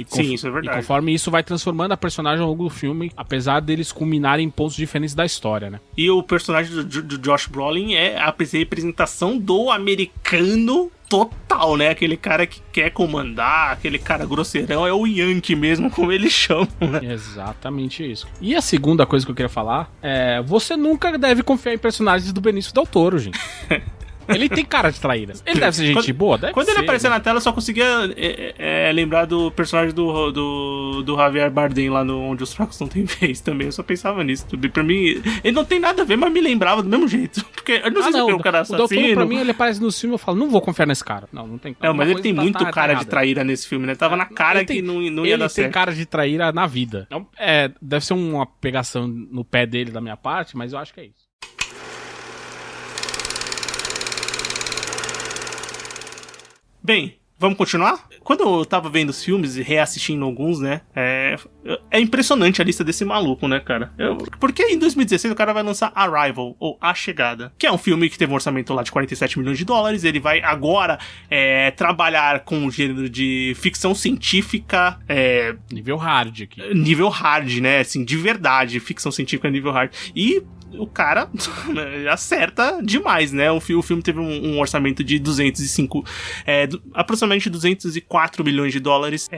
Sim, isso é verdade. E conforme isso vai transformando a personagem ao longo do filme, apesar deles culminarem em pontos diferentes da história, né? E o personagem do Josh Brolin é a representação do americano total, né? Aquele cara que quer comandar, aquele cara grosseirão, é o Yankee mesmo, como eles chamam, né? Exatamente isso. E a segunda coisa que eu queria falar é: você nunca deve confiar em personagens do Benício Del Toro, gente. Ele tem cara de traíra. Ele deve ser gente boa, deve Quando ser, ele apareceu né? na tela, eu só conseguia lembrar do personagem do Javier Bardem lá no Onde os Fracos Não Têm Vez também. Eu só pensava nisso. Pra mim, ele não tem nada a ver, mas me lembrava do mesmo jeito. Porque eu não sei se é um cara O assassino. Doutor, pra mim, ele aparece no filme e eu falo, não vou confiar nesse cara. Não tem Não, mas ele tem muito cara de errada. traíra nesse filme, né? Tava na cara Ele tem- que não ia Ele dar tem certo. cara de traíra na vida. Então, deve ser uma pegação no pé dele da minha parte, mas eu acho que é isso. Bem, vamos continuar? Quando eu tava vendo os filmes e reassistindo alguns, né? É impressionante a lista desse maluco, né, cara? Porque em 2016 o cara vai lançar Arrival, ou A Chegada, que é um filme que teve um orçamento lá de 47 milhões de dólares. Ele vai agora trabalhar com o gênero de ficção científica. Nível hard aqui. Nível hard, né? Assim, de verdade, ficção científica nível hard. E o cara acerta demais, né? O filme teve um orçamento de 205, aproximadamente 204 milhões de dólares.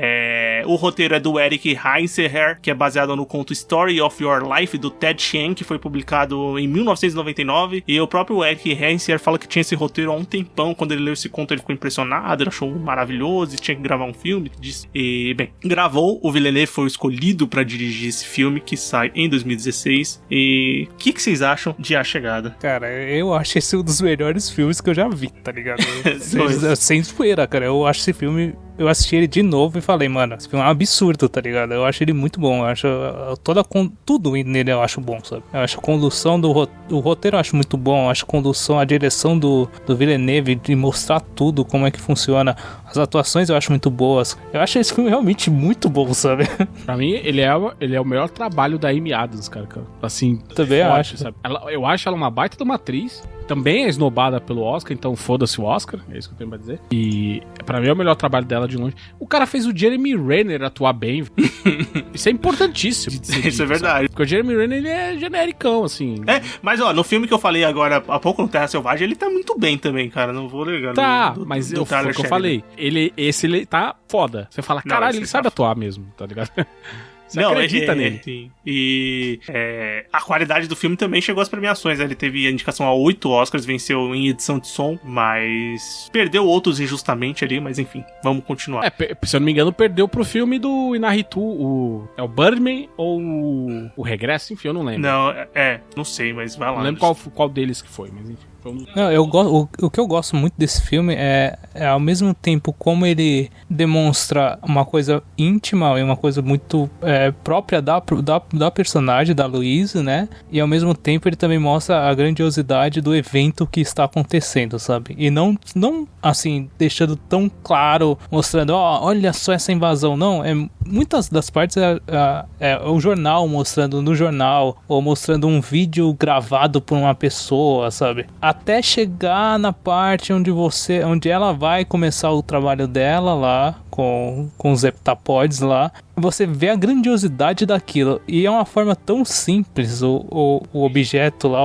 O roteiro é do Eric Heinzerher, que é baseado no conto Story of Your Life, do Ted Chiang, que foi publicado em 1999. E o próprio Eric Heinzerher fala que tinha esse roteiro há um tempão. Quando ele leu esse conto, ele ficou impressionado, ele achou maravilhoso e tinha que gravar um filme. E, bem, gravou. O Villeneuve foi o escolhido para dirigir esse filme, que sai em 2016. E o que vocês acham de A Chegada? Cara, eu acho esse um dos melhores filmes que eu já vi, tá ligado? Dois. Sem zoeira, cara. Eu acho esse filme... Eu assisti ele de novo e falei, mano, esse filme é um absurdo, tá ligado? Eu acho ele muito bom. Eu acho tudo nele eu acho bom, sabe? Eu acho a condução do roteiro eu acho muito bom. Eu acho a direção do Villeneuve de mostrar tudo, como é que funciona. As atuações eu acho muito boas. Eu acho esse filme realmente muito bom, sabe? Pra mim, ele é o melhor trabalho da Amy Adams, cara. Assim, Também acho. sabe? Eu acho ela uma baita de uma atriz. Também é esnobada pelo Oscar, então foda-se o Oscar. É isso que eu tenho pra dizer. E pra mim é o melhor trabalho dela de longe. O cara fez o Jeremy Renner atuar bem. Isso é importantíssimo. Isso é verdade. Porque o Jeremy Renner, ele é genericão, assim. Mas ó, no filme que eu falei agora há pouco, no Terra Selvagem, ele tá muito bem também, cara. Não vou negar. Tá, do mas do foi o que eu falei. Ele tá foda. Você fala, Não, caralho, esse ele tá sabe atuar mesmo, tá ligado? Você acredita nele. Sim. E a qualidade do filme também chegou às premiações, né? Ele teve a indicação a 8 Oscars, venceu em edição de som, mas perdeu outros injustamente ali, mas enfim, vamos continuar. Se eu não me engano, perdeu pro filme do Inarritu, é o Birdman ou o Regresso? Enfim, eu não lembro. Não, não sei, mas vai lá. Não lembro qual deles que foi, mas enfim. Não, o que eu gosto muito desse filme é ao mesmo tempo como ele demonstra uma coisa íntima e uma coisa muito própria da personagem, da Louise, né? E ao mesmo tempo ele também mostra a grandiosidade do evento que está acontecendo, sabe? E não assim, deixando tão claro, mostrando, olha só essa invasão. Não, muitas das partes é o jornal mostrando no jornal, ou mostrando um vídeo gravado por uma pessoa, sabe? Até chegar na parte onde ela vai começar o trabalho dela lá com os heptapods lá, você vê a grandiosidade daquilo. E é uma forma tão simples, o objeto lá,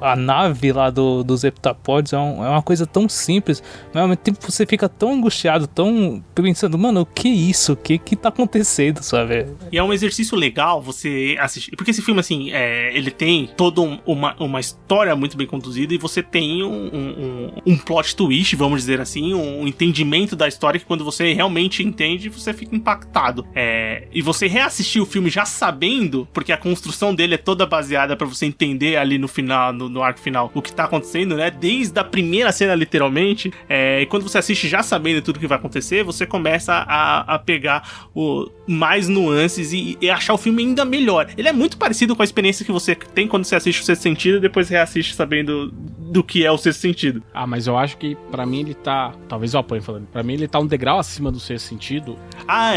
a nave lá dos heptapods é uma coisa tão simples, mas ao mesmo tempo você fica tão angustiado, tão pensando, mano, o que é isso? O que tá acontecendo, sabe? E é um exercício legal você assistir, porque esse filme, assim, ele tem toda uma história muito bem conduzida e você tem um plot twist, vamos dizer assim, um entendimento da história que quando você realmente entende, você fica impactado. E você reassistir o filme já sabendo, porque a construção dele é toda baseada pra você entender ali no final, no arco final, o que tá acontecendo, né? Desde a primeira cena, literalmente. E quando você assiste já sabendo tudo que vai acontecer, você começa a pegar mais nuances e achar o filme ainda melhor. Ele é muito parecido com a experiência que você tem quando você assiste o Sexto Sentido e depois reassiste sabendo do que é o Sexto Sentido. Mas eu acho que pra mim ele tá... Talvez eu apoie falando. Pra mim ele tá um degrau acima do Sexto Sentido.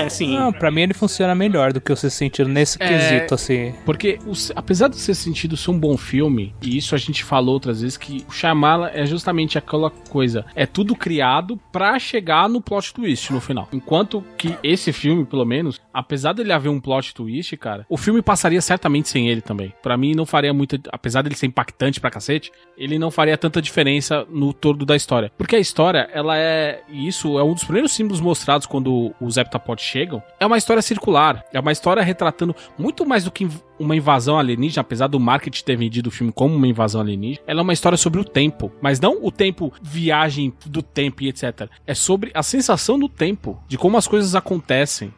Sim. Não, pra mim ele funciona melhor do que o Sexto Sentido nesse quesito, assim. Porque, apesar do Sexto Sentido ser um bom filme, e isso a gente falou outras vezes, que o Shyamalan é justamente aquela coisa, é tudo criado pra chegar no plot twist no final. Enquanto que esse filme, pelo menos, apesar dele haver um plot twist, cara, o filme passaria certamente sem ele também. Pra mim não faria muito, apesar dele ser impactante pra cacete, ele não faria faria tanta diferença no todo da história. Porque a história, ela é... E isso é um dos primeiros símbolos mostrados quando os heptapods chegam. É uma história circular. É uma história retratando muito mais do que uma invasão alienígena, apesar do marketing ter vendido o filme como uma invasão alienígena. Ela é uma história sobre o tempo. Mas não o tempo, viagem do tempo e etc. É sobre a sensação do tempo. De como as coisas acontecem.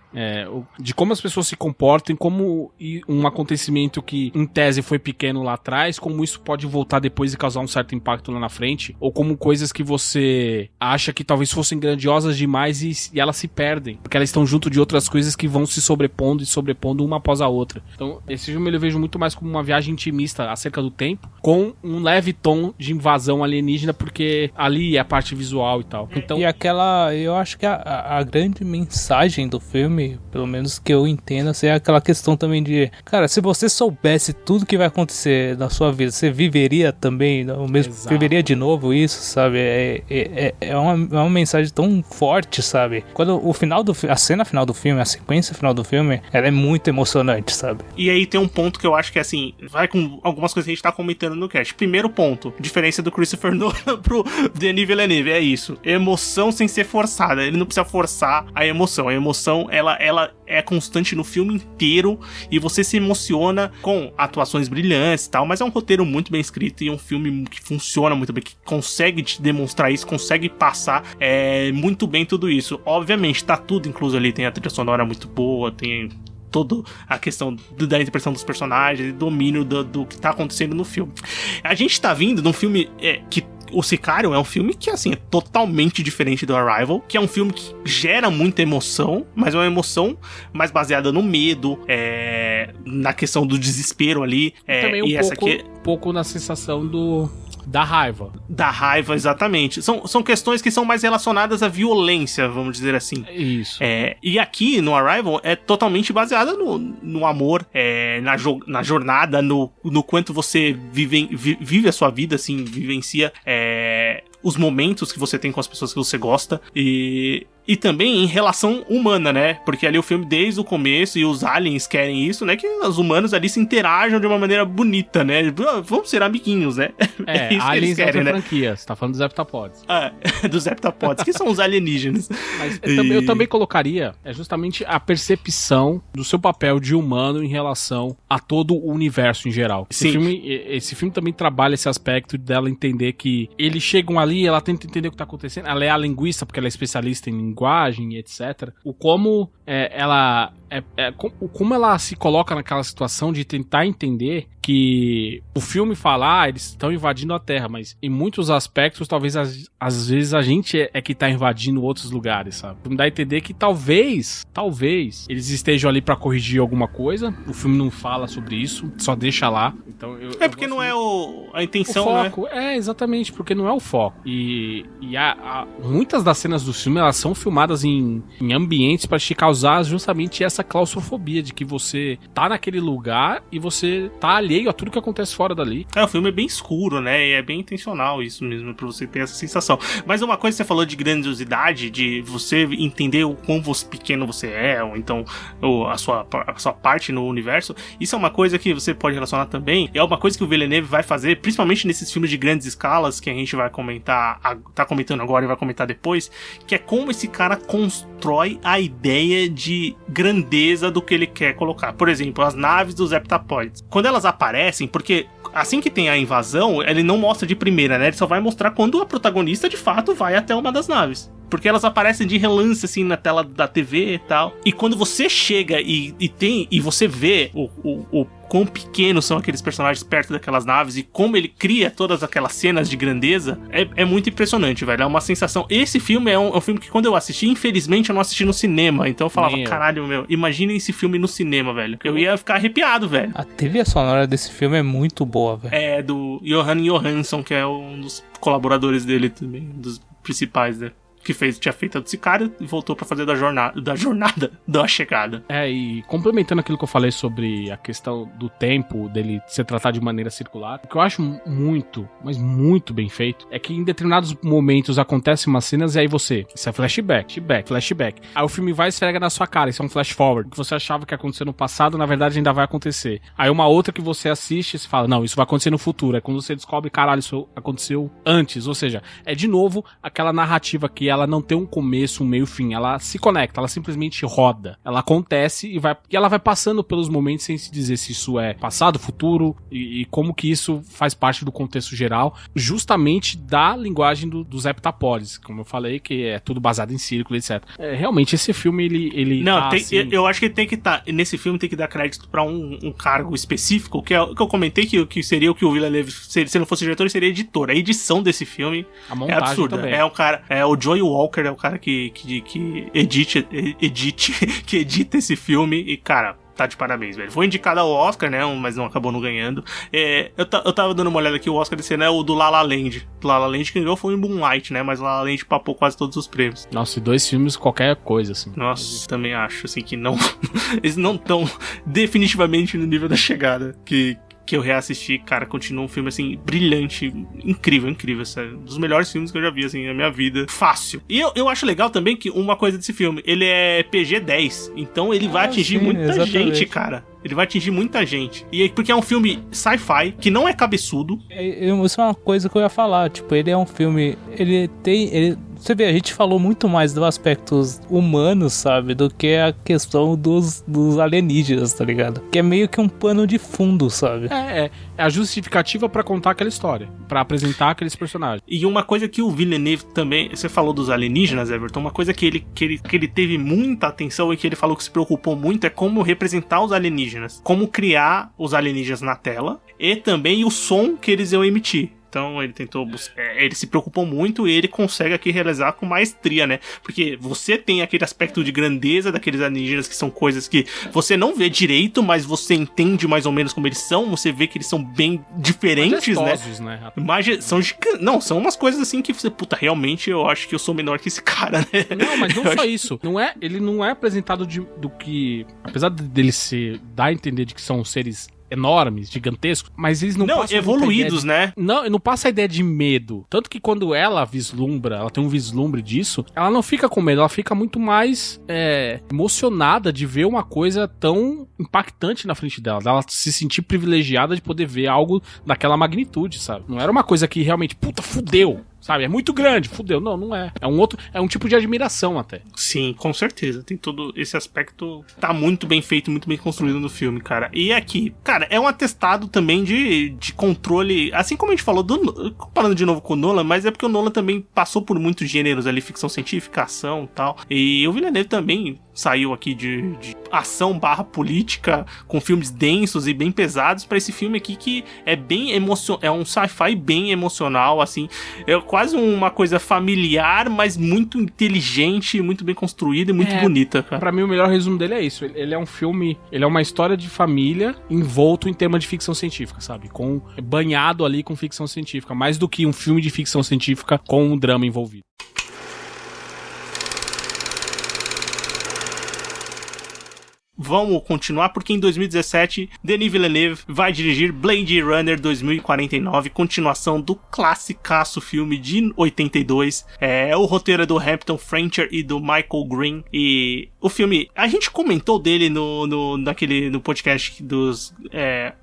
De como as pessoas se comportam, como um acontecimento que em tese foi pequeno lá atrás, como isso pode voltar depois e causar um certo impacto lá na frente, ou como coisas que você acha que talvez fossem grandiosas demais e elas se perdem, porque elas estão junto de outras coisas que vão se sobrepondo uma após a outra. Então esse filme eu vejo muito mais como uma viagem intimista acerca do tempo, com um leve tom de invasão alienígena, porque ali é a parte visual e tal. Então, eu acho que a grande mensagem do filme, pelo menos que eu entendo, assim, é aquela questão também de, cara, se você soubesse tudo que vai acontecer na sua vida, você viveria também o mesmo, Exato. viveria de novo isso, sabe? É uma mensagem tão forte, sabe? Quando a cena final do filme, a sequência final do filme, ela é muito emocionante, sabe? E aí tem um ponto que eu acho que, assim, vai com algumas coisas que a gente tá comentando no cast. Primeiro ponto, diferença do Christopher Nolan pro Denis Villeneuve, é isso. Emoção sem ser forçada. Ele não precisa forçar a emoção. A emoção, ela é constante no filme inteiro e você se emociona com atuações brilhantes e tal, mas é um roteiro muito bem escrito e um filme que funciona muito bem, que consegue te demonstrar isso, consegue passar muito bem tudo isso. Obviamente, tá tudo incluso ali, tem a trilha sonora muito boa, tem toda a questão da interpretação dos personagens e domínio do que tá acontecendo no filme. A gente tá vindo de um filme que O Sicário é um filme que, assim, é totalmente diferente do Arrival, que é um filme que gera muita emoção, mas é uma emoção mais baseada no medo, na questão do desespero ali. Também um pouco na sensação da raiva. Da raiva, exatamente. São questões que são mais relacionadas à violência, vamos dizer assim. Isso. E aqui, no Arrival, é totalmente baseada no amor, na jornada, no quanto você vive a sua vida, assim, vivencia os momentos que você tem com as pessoas que você gosta e também em relação humana, né? Porque ali o filme, desde o começo, e os aliens querem isso, né? Que os humanos ali se interajam de uma maneira bonita, né? Vamos ser amiguinhos, né? É isso aliens que eles querem, né? Franquia. Você tá falando dos heptapods. Dos heptapods, que são os alienígenas. Mas eu também colocaria justamente a percepção do seu papel de humano em relação a todo o universo em geral. Esse filme também trabalha esse aspecto dela entender que eles chegam ali, ela tenta entender o que tá acontecendo, ela é a linguista, porque ela é especialista em linguagem e etc. Como ela se coloca naquela situação de tentar entender que o filme fala, eles estão invadindo a Terra, mas em muitos aspectos, talvez às vezes a gente que tá invadindo outros lugares, sabe? Me dá a entender que talvez eles estejam ali pra corrigir alguma coisa. O filme não fala sobre isso, só deixa lá. Então porque não é a intenção, o foco, né? Exatamente, porque não é o foco. E muitas das cenas do filme, elas são filmadas em ambientes pra te causar justamente essa claustrofobia de que você tá naquele lugar e você tá alheio a tudo que acontece fora dali. O filme é bem escuro, né? E é bem intencional isso mesmo, pra você ter essa sensação. Mas uma coisa que você falou de grandiosidade, de você entender o quão pequeno você é, ou então a sua parte no universo, isso é uma coisa que você pode relacionar também. É uma coisa que o Villeneuve vai fazer, principalmente nesses filmes de grandes escalas, que a gente vai comentar, tá comentando agora e vai comentar depois, que é como esse cara constrói a ideia de grandeza do que ele quer colocar. Por exemplo, as naves dos heptapods. Quando elas aparecem, porque assim que tem a invasão, ele não mostra de primeira, né? Ele só vai mostrar quando a protagonista, de fato, vai até uma das naves. Porque elas aparecem de relance, assim, na tela da TV e tal. E quando você chega e você vê o quão pequenos são aqueles personagens perto daquelas naves e como ele cria todas aquelas cenas de grandeza, é muito impressionante, velho. É uma sensação. Esse filme é um filme que, quando eu assisti, infelizmente eu não assisti no cinema. Então eu falava, caralho, imagina esse filme no cinema, velho. Eu ia ficar arrepiado, velho. A trilha sonora desse filme é muito boa, velho. É do Johan Johansson, que é um dos colaboradores dele também, um dos principais, né? que tinha feito a do Sicário e voltou pra fazer da jornada da chegada. E complementando aquilo que eu falei sobre a questão do tempo dele ser tratado de maneira circular, o que eu acho muito, mas muito bem feito, é que em determinados momentos acontecem umas cenas e aí isso é flashback. Aí o filme vai e esfrega na sua cara, isso é um flash forward. O que você achava que ia acontecer no passado, na verdade ainda vai acontecer. Aí uma outra que você assiste e você fala, não, isso vai acontecer no futuro. É quando você descobre, caralho, isso aconteceu antes. Ou seja, é de novo aquela narrativa que ela não tem um começo, um meio, fim. Ela se conecta, ela simplesmente roda. Ela acontece e ela vai passando pelos momentos sem se dizer se isso é passado, futuro e como que isso faz parte do contexto geral, justamente da linguagem dos heptapodes, como eu falei, que é tudo baseado em círculo, etc. Realmente, esse filme, ele não, assim... eu acho que ele tem que estar, nesse filme tem que dar crédito pra um cargo específico, que é o que eu comentei, que seria o que o Villeneuve, se não fosse diretor, ele seria editor. A edição desse filme é absurda. Também. O Joey Walker é o cara que edita esse filme e, cara, tá de parabéns, velho. Foi indicado ao Oscar, né? Mas não acabou não ganhando. Eu tava dando uma olhada aqui, o Oscar desse ano é o do La La Land. La La Land que ganhou foi o Moonlight, né? Mas La La Land papou quase todos os prêmios. Nossa, e 2 filmes, qualquer coisa, assim. Nossa, também acho, assim, que não... Eles não estão definitivamente no nível da chegada que eu reassisti, cara, continua um filme, assim, brilhante, incrível, sério. Um dos melhores filmes que eu já vi, assim, na minha vida. Fácil. E eu acho legal também que uma coisa desse filme, ele é PG-10, então ele vai atingir muita gente, cara. Ele vai atingir muita gente. E porque é um filme sci-fi, que não é cabeçudo. Isso é uma coisa que eu ia falar. Tipo, ele é um filme... Você vê, a gente falou muito mais dos aspectos humanos, sabe? Do que a questão dos alienígenas, tá ligado? Que é meio que um pano de fundo, sabe? É a justificativa pra contar aquela história. Pra apresentar aqueles personagens. E uma coisa que o Villeneuve também... Você falou dos alienígenas, Everton. Uma coisa que ele teve muita atenção e que ele falou que se preocupou muito é como representar os alienígenas. Como criar os alienígenas na tela. E também o som que eles iam emitir. Então ele tentou ele se preocupou muito e ele consegue aqui realizar com maestria, né? Porque você tem aquele aspecto de grandeza daqueles alienígenas que são coisas que você não vê direito, mas você entende mais ou menos como eles são. Você vê que eles são bem diferentes, né? São umas coisas assim que você, puta, realmente eu acho que eu sou menor que esse cara, né? Não, mas não só isso. Ele não é apresentado do que, apesar dele dar a entender de que são seres enormes, gigantescos, mas eles não passam evoluídos, né? Não passa a ideia de medo. Tanto que quando ela tem um vislumbre disso, ela não fica com medo, ela fica muito mais emocionada de ver uma coisa tão impactante na frente dela se sentir privilegiada de poder ver algo daquela magnitude, sabe? Não era uma coisa que realmente, puta, fudeu. Sabe, é muito grande, fudeu. Não é. É um tipo de admiração até. Sim, com certeza. Tem todo esse aspecto, tá muito bem feito, muito bem construído no filme, cara. E aqui, cara, é um atestado também de controle, assim como a gente falou, comparando de novo com o Nolan, mas é porque o Nolan também passou por muitos gêneros ali, ficção científica, ação e tal. E o Villeneuve também saiu aqui de ação / política, com filmes densos e bem pesados, pra esse filme aqui que é bem é um sci-fi bem emocional, assim, é quase uma coisa familiar, mas muito inteligente, muito bem construída e muito bonita, cara. Pra mim o melhor resumo dele é isso, ele é um filme, ele é uma história de família envolto em tema de ficção científica, sabe, banhado ali com ficção científica, mais do que um filme de ficção científica com um drama envolvido. Vamos continuar, porque em 2017 Denis Villeneuve vai dirigir Blade Runner 2049, continuação do classicaço filme de 82. O roteiro é do Hampton Fancher e do Michael Green. E o filme, a gente comentou dele no podcast dos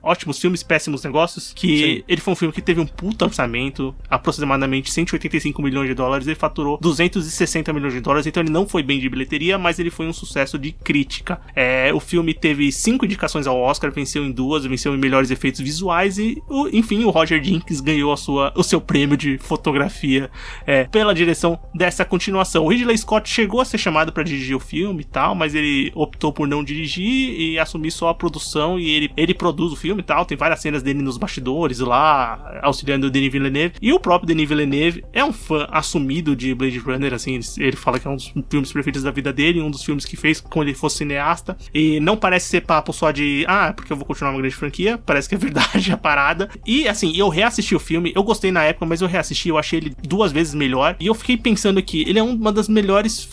ótimos filmes, péssimos negócios, que Sim. Ele foi um filme que teve um puta orçamento, aproximadamente 185 milhões de dólares, ele faturou 260 milhões de dólares, então ele não foi bem de bilheteria, mas ele foi um sucesso de crítica. O filme teve 5 indicações ao Oscar, venceu em 2, venceu em melhores efeitos visuais e, enfim, o Roger Dickens ganhou o seu prêmio de fotografia pela direção dessa continuação. O Ridley Scott chegou a ser chamado para dirigir o filme e tal, mas ele optou por não dirigir e assumir só a produção, e ele produz o filme e tal, tem várias cenas dele nos bastidores lá, auxiliando o Denis Villeneuve, e o próprio Denis Villeneuve é um fã assumido de Blade Runner, assim, ele fala que é um dos filmes preferidos da vida dele, um dos filmes que fez quando ele fosse cineasta. E não parece ser papo só de, porque eu vou continuar uma grande franquia. Parece que é verdade a parada. E, assim, eu reassisti o filme. Eu gostei na época, mas eu reassisti. Eu achei ele 2 vezes melhor. E eu fiquei pensando que ele é uma das melhores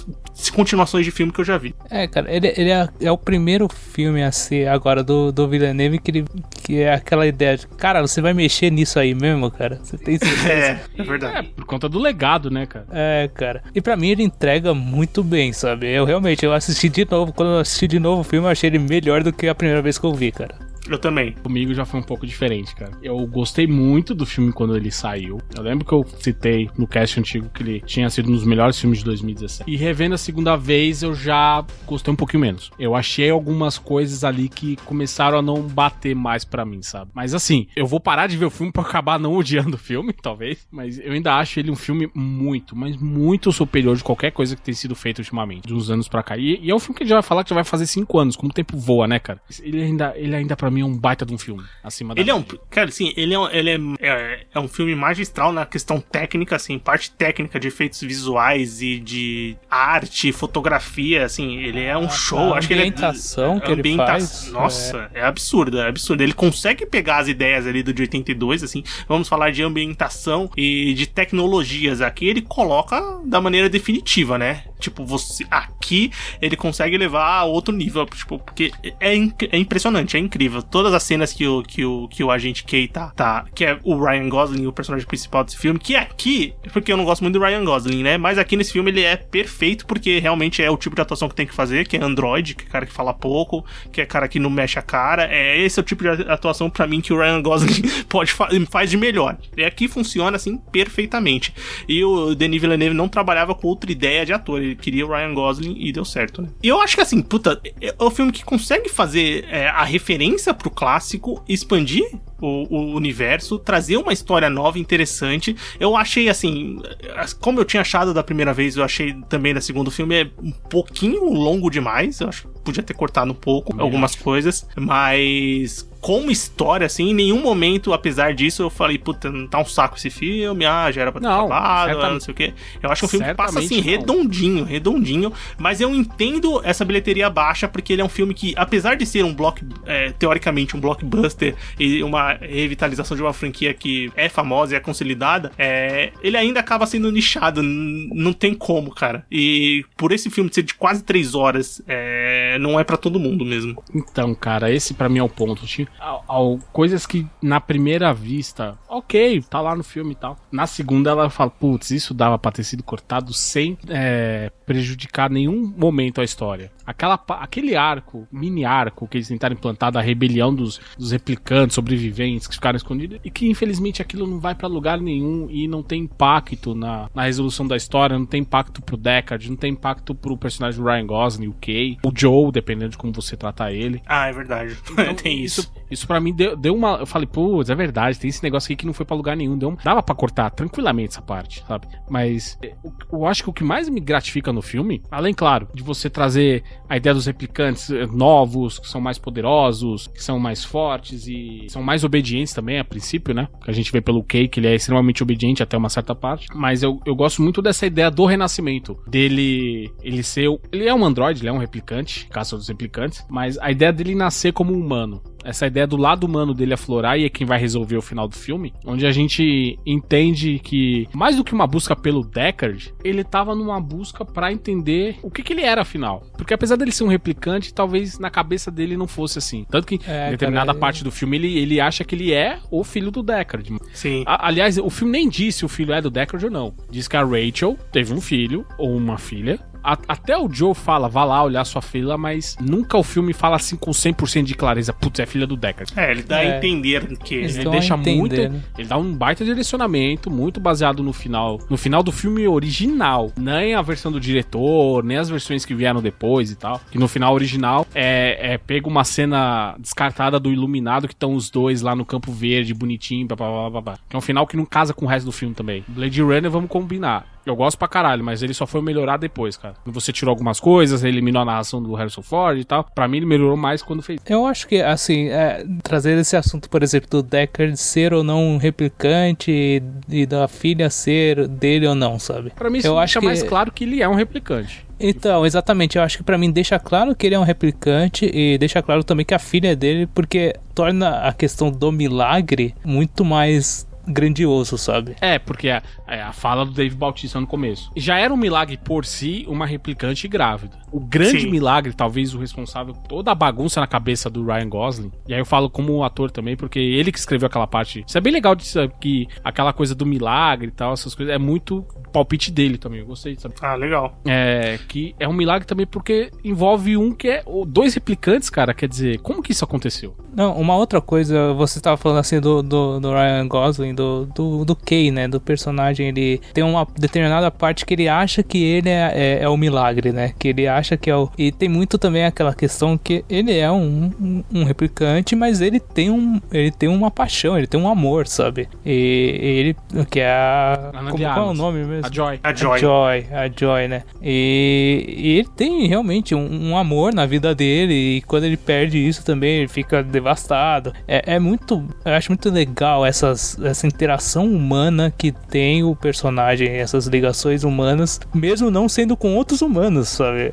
continuações de filme que eu já vi. Cara, ele é o primeiro filme a ser agora do Villeneuve que é aquela ideia de, cara, você vai mexer nisso aí mesmo, cara? Você tem certeza? É verdade. Por conta do legado, né, cara? Cara. E pra mim ele entrega muito bem, sabe? Eu assisti de novo. Quando eu assisti de novo o filme, eu achei ele melhor do que a primeira vez que eu vi, cara. Eu também. Comigo já foi um pouco diferente, cara. Eu gostei muito do filme quando ele saiu. Eu lembro que eu citei no cast antigo que ele tinha sido um dos melhores filmes de 2017. E revendo a segunda vez, eu já gostei um pouquinho menos. Eu achei algumas coisas ali que começaram a não bater mais pra mim, sabe? Mas assim, eu vou parar de ver o filme pra acabar não odiando o filme, talvez. Mas eu ainda acho ele um filme muito, mas muito superior de qualquer coisa que tem sido feita ultimamente, de uns anos pra cá. E é um filme que a gente vai falar que já vai fazer 5 anos, como o tempo voa, né, cara? Ele ainda pra mim é um baita de um filme, acima da média. Cara, assim, ele é um filme magistral na questão técnica, assim, parte técnica de efeitos visuais e de arte, fotografia, assim, ele é um show. A acho que ele que ele faz. Nossa, é absurdo. Ele consegue pegar as ideias ali do de 82, assim, vamos falar de ambientação e de tecnologias aqui, ele coloca da maneira definitiva, né? Tipo, aqui ele consegue levar a outro nível, tipo, porque é impressionante, é incrível. Todas as cenas que o agente K tá, que é o Ryan Gosling, o personagem principal desse filme, que aqui, porque eu não gosto muito do Ryan Gosling, né? Mas aqui nesse filme ele é perfeito, porque realmente é o tipo de atuação que tem que fazer, que é android, que é cara que fala pouco, que é cara que não mexe a cara. Esse é o tipo de atuação pra mim que o Ryan Gosling faz de melhor. E aqui funciona assim perfeitamente. E o Denis Villeneuve não trabalhava com outra ideia de ator, ele queria o Ryan Gosling e deu certo, né? E eu acho que assim, é o filme que consegue fazer a referência pro clássico, expandir o universo, trazer uma história nova, interessante. Eu achei assim, como eu tinha achado da primeira vez, eu achei também da segundo filme um pouquinho longo demais. Eu acho que podia ter cortado um pouco algumas coisas, mas como história, assim, em nenhum momento, apesar disso, eu falei, puta, não tá um saco esse filme, já era pra ter acabado, não sei o quê. Eu acho que o filme passa assim, redondinho, mas eu entendo essa bilheteria baixa, porque ele é um filme que, apesar de ser teoricamente um blockbuster e uma revitalização de uma franquia que é famosa e é consolidada, ele ainda acaba sendo nichado, não tem como, cara. E por esse filme ser de quase 3 horas, não é pra todo mundo mesmo. Então, cara, esse pra mim é o ponto. Coisas que na primeira vista, ok, tá lá no filme e tal. Na segunda ela fala, putz, isso dava pra ter sido cortado sem prejudicar nenhum momento a história. Aquele mini arco que eles tentaram implantar da rebelião dos replicantes, sobreviventes que ficaram escondidos, e que infelizmente aquilo não vai pra lugar nenhum e não tem impacto na resolução da história, não tem impacto pro Deckard, não tem impacto pro personagem do Ryan Gosling, o Kay, o Joe, dependendo de como você tratar ele. É verdade. Então, tem isso. Isso pra mim deu uma... Eu falei, putz, é verdade, tem esse negócio aqui que não foi pra lugar nenhum. Dava pra cortar tranquilamente essa parte, sabe? Mas eu acho que o que mais me gratifica no filme, além, claro, de você trazer a ideia dos replicantes novos, que são mais poderosos, que são mais fortes e são mais obedientes também, a princípio, né? Que a gente vê pelo Kay, que ele é extremamente obediente até uma certa parte. Mas eu gosto muito dessa ideia do renascimento. Ele é um androide, ele é um replicante, caça dos replicantes, mas a ideia dele nascer como um humano. Essa ideia do lado humano dele aflorar, e é quem vai resolver o final do filme, onde a gente entende que, mais do que uma busca pelo Deckard, ele tava numa busca pra entender o que ele era, afinal. Porque apesar dele ser um replicante, talvez na cabeça dele não fosse assim. Tanto que em determinada parte do filme, ele acha que ele é o filho do Deckard. Sim. Aliás, o filme nem disse se o filho é do Deckard ou não. Diz que a Rachel teve um filho, ou uma filha. Até o Joe fala, vá lá olhar sua filha, mas nunca o filme fala assim com 100% de clareza, putz, é filha do Deckard. Ele dá a entender que... Ele deixa muito... Né? Ele dá um baita direcionamento, muito baseado no final do filme original. Nem a versão do diretor, nem as versões que vieram depois e tal. Que no final original pega uma cena descartada do Iluminado, que estão os dois lá no Campo Verde, bonitinho, blá, blá, blá, blá, blá. Que é um final que não casa com o resto do filme também. Blade Runner, vamos combinar. Eu gosto pra caralho, mas ele só foi melhorar depois, cara. Você tirou algumas coisas, eliminou a narração do Harrison Ford e tal. Pra mim, ele melhorou mais quando fez. Eu acho que, assim, trazer esse assunto, por exemplo, do Deckard ser ou não um replicante e da filha ser dele ou não, sabe? Pra mim, isso deixa mais claro que ele é um replicante. Então, exatamente, eu acho que pra mim deixa claro que ele é um replicante e deixa claro também que a filha é dele, porque torna a questão do milagre muito mais grandioso, sabe? Porque a fala do Dave Bautista no começo. Já era um milagre por si uma replicante grávida. O grande milagre, talvez o responsável por toda a bagunça na cabeça do Ryan Gosling, e aí eu falo como ator também, porque ele que escreveu aquela parte. Isso é bem legal de saber que aquela coisa do milagre e tal, essas coisas, é muito palpite dele também. Eu gostei de saber. Ah, legal. Que é um milagre também porque envolve dois replicantes, cara. Quer dizer, como que isso aconteceu? Não, uma outra coisa, você tava falando assim do Ryan Gosling, do Kay, né? Do personagem, ele tem uma determinada parte que ele acha que ele é o milagre, né? Que ele acha que é o... E tem muito também aquela questão que ele é um replicante, mas ele tem uma paixão, ele tem um amor, sabe? E ele... Que é a... Qual é o nome mesmo? A Joy, né? E ele tem realmente um amor na vida dele, e quando ele perde isso também, ele fica devastado. Eu acho muito legal essa interação humana que tem o personagem, essas ligações humanas, mesmo não sendo com outros humanos, sabe?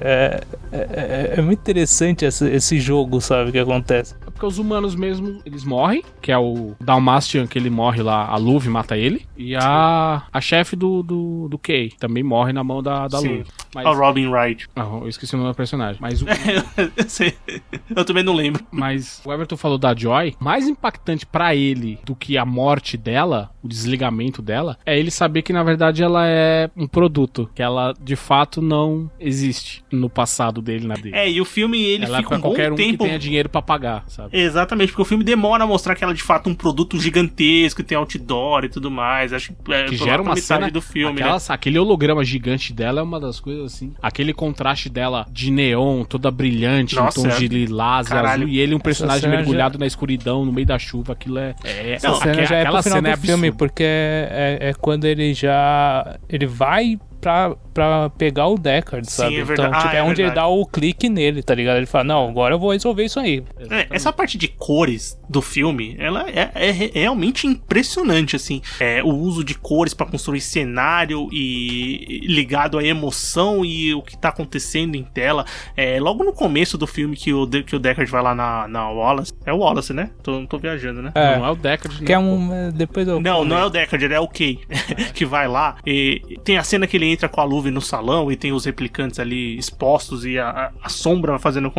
É muito interessante esse jogo, sabe, que acontece. Porque os humanos mesmo, eles morrem, que é o Dalmastian, que ele morre lá, a Luve mata ele, e a chefe do Kay também morre na mão da Luve. A Robin Wright. Eu esqueci o nome do personagem, mas eu sei. Eu também não lembro. Mas o Everton falou da Joy, mais impactante pra ele do que a morte dela, o desligamento dela, é ele saber que na verdade ela é um produto, que ela de fato não existe no passado dele, na dele. E o filme ele ela fica é pra qualquer bom tempo... que tenha dinheiro pra pagar, sabe? Exatamente, porque o filme demora a mostrar que ela é de fato um produto gigantesco, que tem outdoor e tudo mais. Acho que gera uma cena do filme, aquele holograma gigante dela é uma das coisas assim. Aquele contraste dela de neon, toda brilhante, em tons de lilás e azul, e ele um personagem mergulhado na escuridão, no meio da chuva. Aquilo essa cena já é pro final do filme, porque é quando ele vai pra pegar o Deckard, sabe? Sim, é verdade. Então, tipo, onde ele dá o clique nele, tá ligado? Ele fala, não, agora eu vou resolver isso aí. Essa parte de cores do filme, ela é realmente impressionante, assim. O uso de cores pra construir cenário e ligado à emoção e o que tá acontecendo em tela. Logo no começo do filme que o Deckard vai lá na Wallace. É o Wallace, né? Não tô viajando, né? Não é o Deckard. Que depois não é o Deckard, é o Kay que vai lá. E tem a cena que ele entra com a Luve no salão e tem os replicantes ali expostos e a sombra fazendo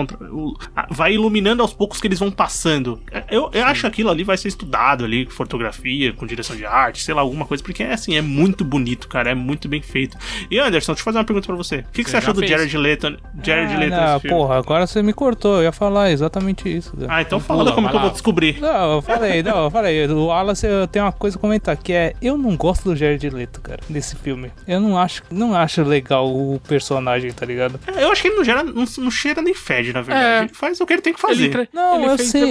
vai iluminando aos poucos que eles vão passando. Eu acho que aquilo ali vai ser estudado ali, com fotografia, com direção de arte, sei lá, alguma coisa, porque assim, é muito bonito, cara, é muito bem feito. E Anderson, deixa eu fazer uma pergunta pra você. O que você achou do Jared Leto nesse filme? Porra, agora você me cortou, eu ia falar exatamente isso. Cara. Então fala como que eu vou descobrir. Eu falei. O Wallace, eu tenho uma coisa a comentar, que eu não gosto do Jared Leto, cara, desse filme. Eu não acho legal o personagem, tá ligado? Eu acho que ele não cheira nem fede, na verdade. Ele faz o que ele tem que fazer.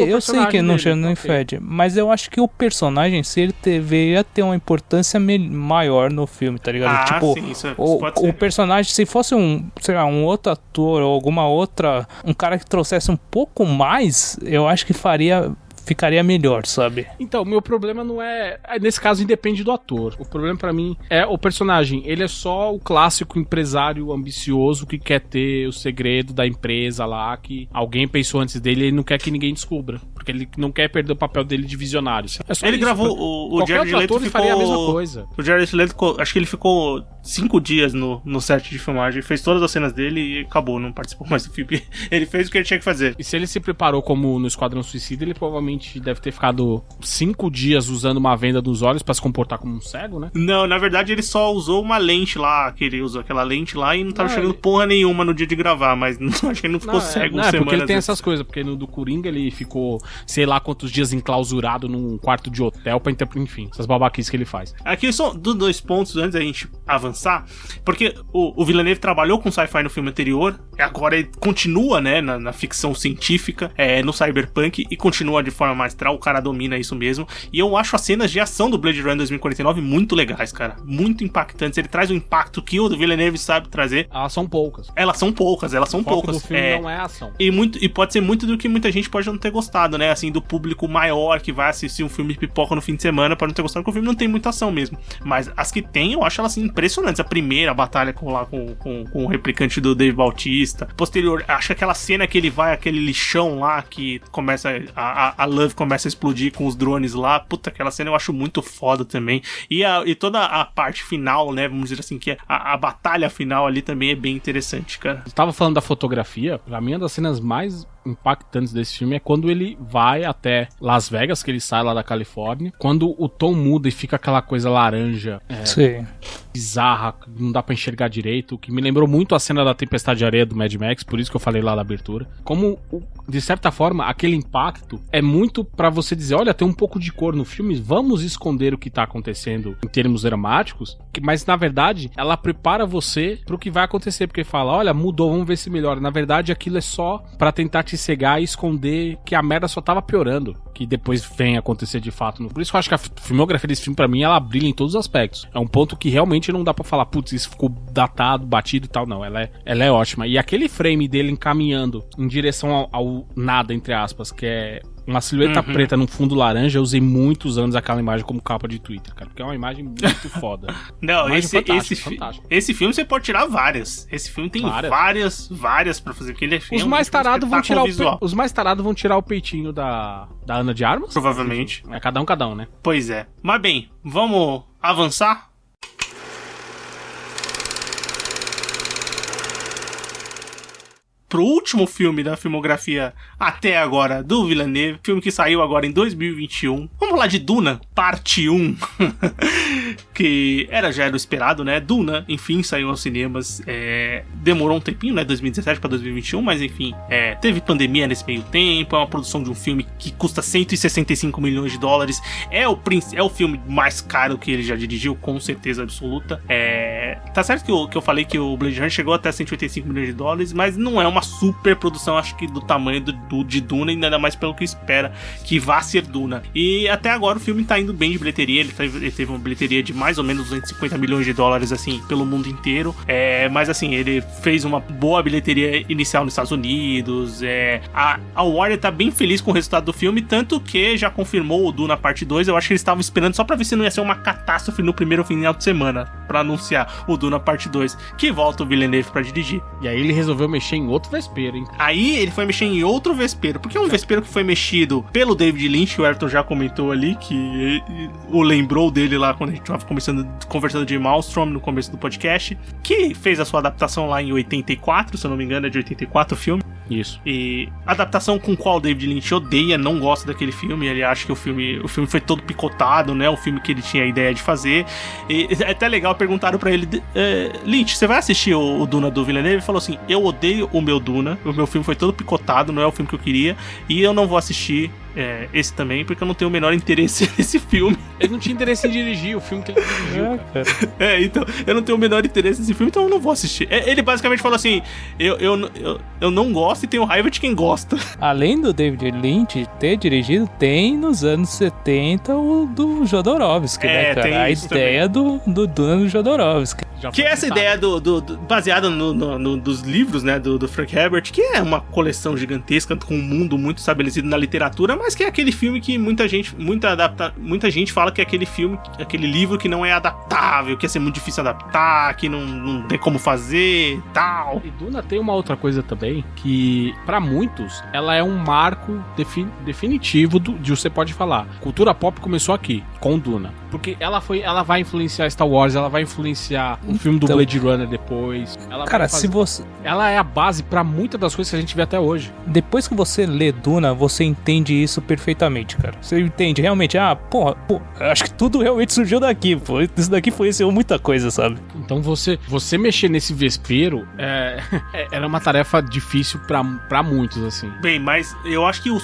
Eu sei que ele não cheira nem fede, mas eu acho que o personagem, se ele deveria ter uma importância maior no filme, tá ligado? Tipo, sim, isso pode ser. O personagem, se fosse um outro ator ou alguma outra, um cara que trouxesse um pouco mais, eu acho que ficaria melhor, sabe? Então, meu problema não é... Nesse caso, independe do ator. O problema pra mim é o personagem. Ele é só o clássico empresário ambicioso que quer ter o segredo da empresa lá, que alguém pensou antes dele e ele não quer que ninguém descubra. Porque ele não quer perder o papel dele de visionário. Ele gravou... O Jared Leto faria a mesma coisa. O Jared Leto, acho que ele ficou 5 dias no set de filmagem, fez todas as cenas dele e acabou, não participou mais do filme. Ele fez o que ele tinha que fazer. E se ele se preparou como no Esquadrão Suicida, ele provavelmente deve ter ficado 5 dias usando uma venda dos olhos pra se comportar como um cego, né? Não, na verdade ele só usou uma lente lá, que ele usou aquela lente lá e não tava chegando porra nenhuma no dia de gravar, mas acho que ele não ficou cego não, porque ele tem essas coisas, porque no do Coringa ele ficou sei lá quantos dias enclausurado num quarto de hotel pra interpretar, enfim, essas babaquices que ele faz. Aqui só 2 pontos antes da gente avançar, porque o Villeneuve trabalhou com sci-fi no filme anterior, agora ele continua, né, na ficção científica, no cyberpunk, e continua de forma forma magistral, o cara domina isso mesmo. E eu acho as cenas de ação do Blade Runner 2049 muito legais, cara. Muito impactantes. Ele traz o impacto que o Villeneuve sabe trazer. Elas são poucas. Elas são poucas. O foco do filme não é a ação. E pode ser muito do que muita gente pode não ter gostado, né? Assim, do público maior que vai assistir um filme de pipoca no fim de semana pode não ter gostado, porque o filme não tem muita ação mesmo. Mas as que tem, eu acho elas assim, impressionantes. A primeira batalha com o replicante do Dave Bautista. Posterior, acho que aquela cena que ele vai, aquele lixão lá, que começa a Love começa a explodir com os drones lá. Puta, aquela cena eu acho muito foda também. E toda a parte final, né? Vamos dizer assim, que a batalha final ali também é bem interessante, cara. Você tava falando da fotografia. Pra mim, uma das cenas mais impactantes desse filme é quando ele vai até Las Vegas, que ele sai lá da Califórnia, quando o tom muda e fica aquela coisa laranja, Sim. bizarra, não dá pra enxergar direito, que me lembrou muito a cena da Tempestade de Areia do Mad Max, por isso que eu falei lá na abertura. Como, de certa forma, aquele impacto é muito pra você dizer, olha, tem um pouco de cor no filme, vamos esconder o que tá acontecendo em termos dramáticos, mas na verdade, ela prepara você pro que vai acontecer, porque fala, olha, mudou, vamos ver se melhora. Na verdade, aquilo é só pra tentar te cegar e esconder que a merda só tava piorando, que depois vem acontecer de fato. Por isso que eu acho que a filmografia desse filme, pra mim, ela brilha em todos os aspectos. É um ponto que realmente não dá pra falar, putz, isso ficou datado, batido e tal, não. Ela é ótima. E aquele frame dele encaminhando em direção ao nada, entre aspas, que é uma silhueta preta num fundo laranja, eu usei muitos anos aquela imagem como capa de Twitter, cara, porque é uma imagem muito foda. Não, esse filme você pode tirar várias. Esse filme tem várias pra fazer, porque ele é Os mais tarados vão tirar o peitinho da Ana de Armas? Provavelmente. É cada um, né? Pois é. Mas bem, vamos avançar? Pro último filme da filmografia até agora do Villeneuve, filme que saiu agora em 2021. Vamos falar de Duna, parte 1. Que já era o esperado, né? Duna, enfim, saiu aos cinemas. Demorou um tempinho, né? 2017 para 2021, mas enfim, teve pandemia nesse meio tempo. É uma produção de um filme que custa 165 milhões de dólares. É o filme mais caro que ele já dirigiu, com certeza absoluta. Tá certo que eu falei que o Blade Runner chegou até 185 milhões de dólares, mas não é uma super produção, acho que do tamanho de Duna, e ainda mais pelo que espera que vá ser Duna. E até agora o filme tá indo bem de bilheteria. Ele teve uma bilheteria de mais ou menos 250 milhões de dólares, assim, pelo mundo inteiro. Mas assim, ele fez uma boa bilheteria inicial nos Estados Unidos. A Warner tá bem feliz com o resultado do filme, tanto que já confirmou o Duna parte 2. Eu acho que eles estavam esperando só pra ver se não ia ser uma catástrofe no primeiro final de semana, pra anunciar o Duna parte 2, que volta o Villeneuve pra dirigir. E aí ele resolveu mexer em outro vespeiro, hein? Aí ele foi mexer em outro vespeiro, porque é um vespeiro que foi mexido pelo David Lynch, que o Ayrton já comentou ali, que o lembrou dele lá quando a gente tava conversando de Maelstrom no começo do podcast, que fez a sua adaptação lá em 84, se eu não me engano, é de 84 o filme. Isso. E adaptação com qual o David Lynch odeia, não gosta daquele filme. Ele acha que o filme foi todo picotado, né? O filme que ele tinha a ideia de fazer. E é até legal, perguntaram pra ele, Lynch, você vai assistir o Duna do Villeneuve? Ele falou assim, eu odeio o meu Duna, o meu filme foi todo picotado, não é o filme que eu queria, e eu não vou assistir esse também, porque eu não tenho o menor interesse nesse filme. Ele não tinha interesse em dirigir o filme que ele dirigiu, cara. Então, eu não tenho o menor interesse nesse filme, então eu não vou assistir. Ele basicamente falou assim, eu não gosto e tenho raiva de quem gosta. Além do David Lynch ter dirigido, tem nos anos 70 o do Jodorowsky, né, cara? A ideia do Duna do Jodorowsky. Que é essa ideia baseada dos livros, né, do Frank Herbert, que é uma coleção gigantesca com um mundo muito estabelecido na literatura, mas que é aquele filme que muita gente fala que é aquele livro que não é adaptável, que ia ser muito difícil adaptar, que não tem como fazer, tal. E Duna tem uma outra coisa também, que pra muitos, ela é um marco definitivo de você pode falar. Cultura pop começou aqui, com Duna. Porque ela vai influenciar Star Wars, ela vai influenciar o filme do Blade Runner depois. Ela é a base pra muitas das coisas que a gente vê até hoje. Depois que você lê Duna, você entende isso perfeitamente, cara. Você entende realmente, acho que tudo realmente surgiu daqui, pô. Isso daqui influenciou muita coisa, sabe? Então você mexer nesse vespeiro era uma tarefa difícil pra muitos, assim. Bem, mas eu acho que o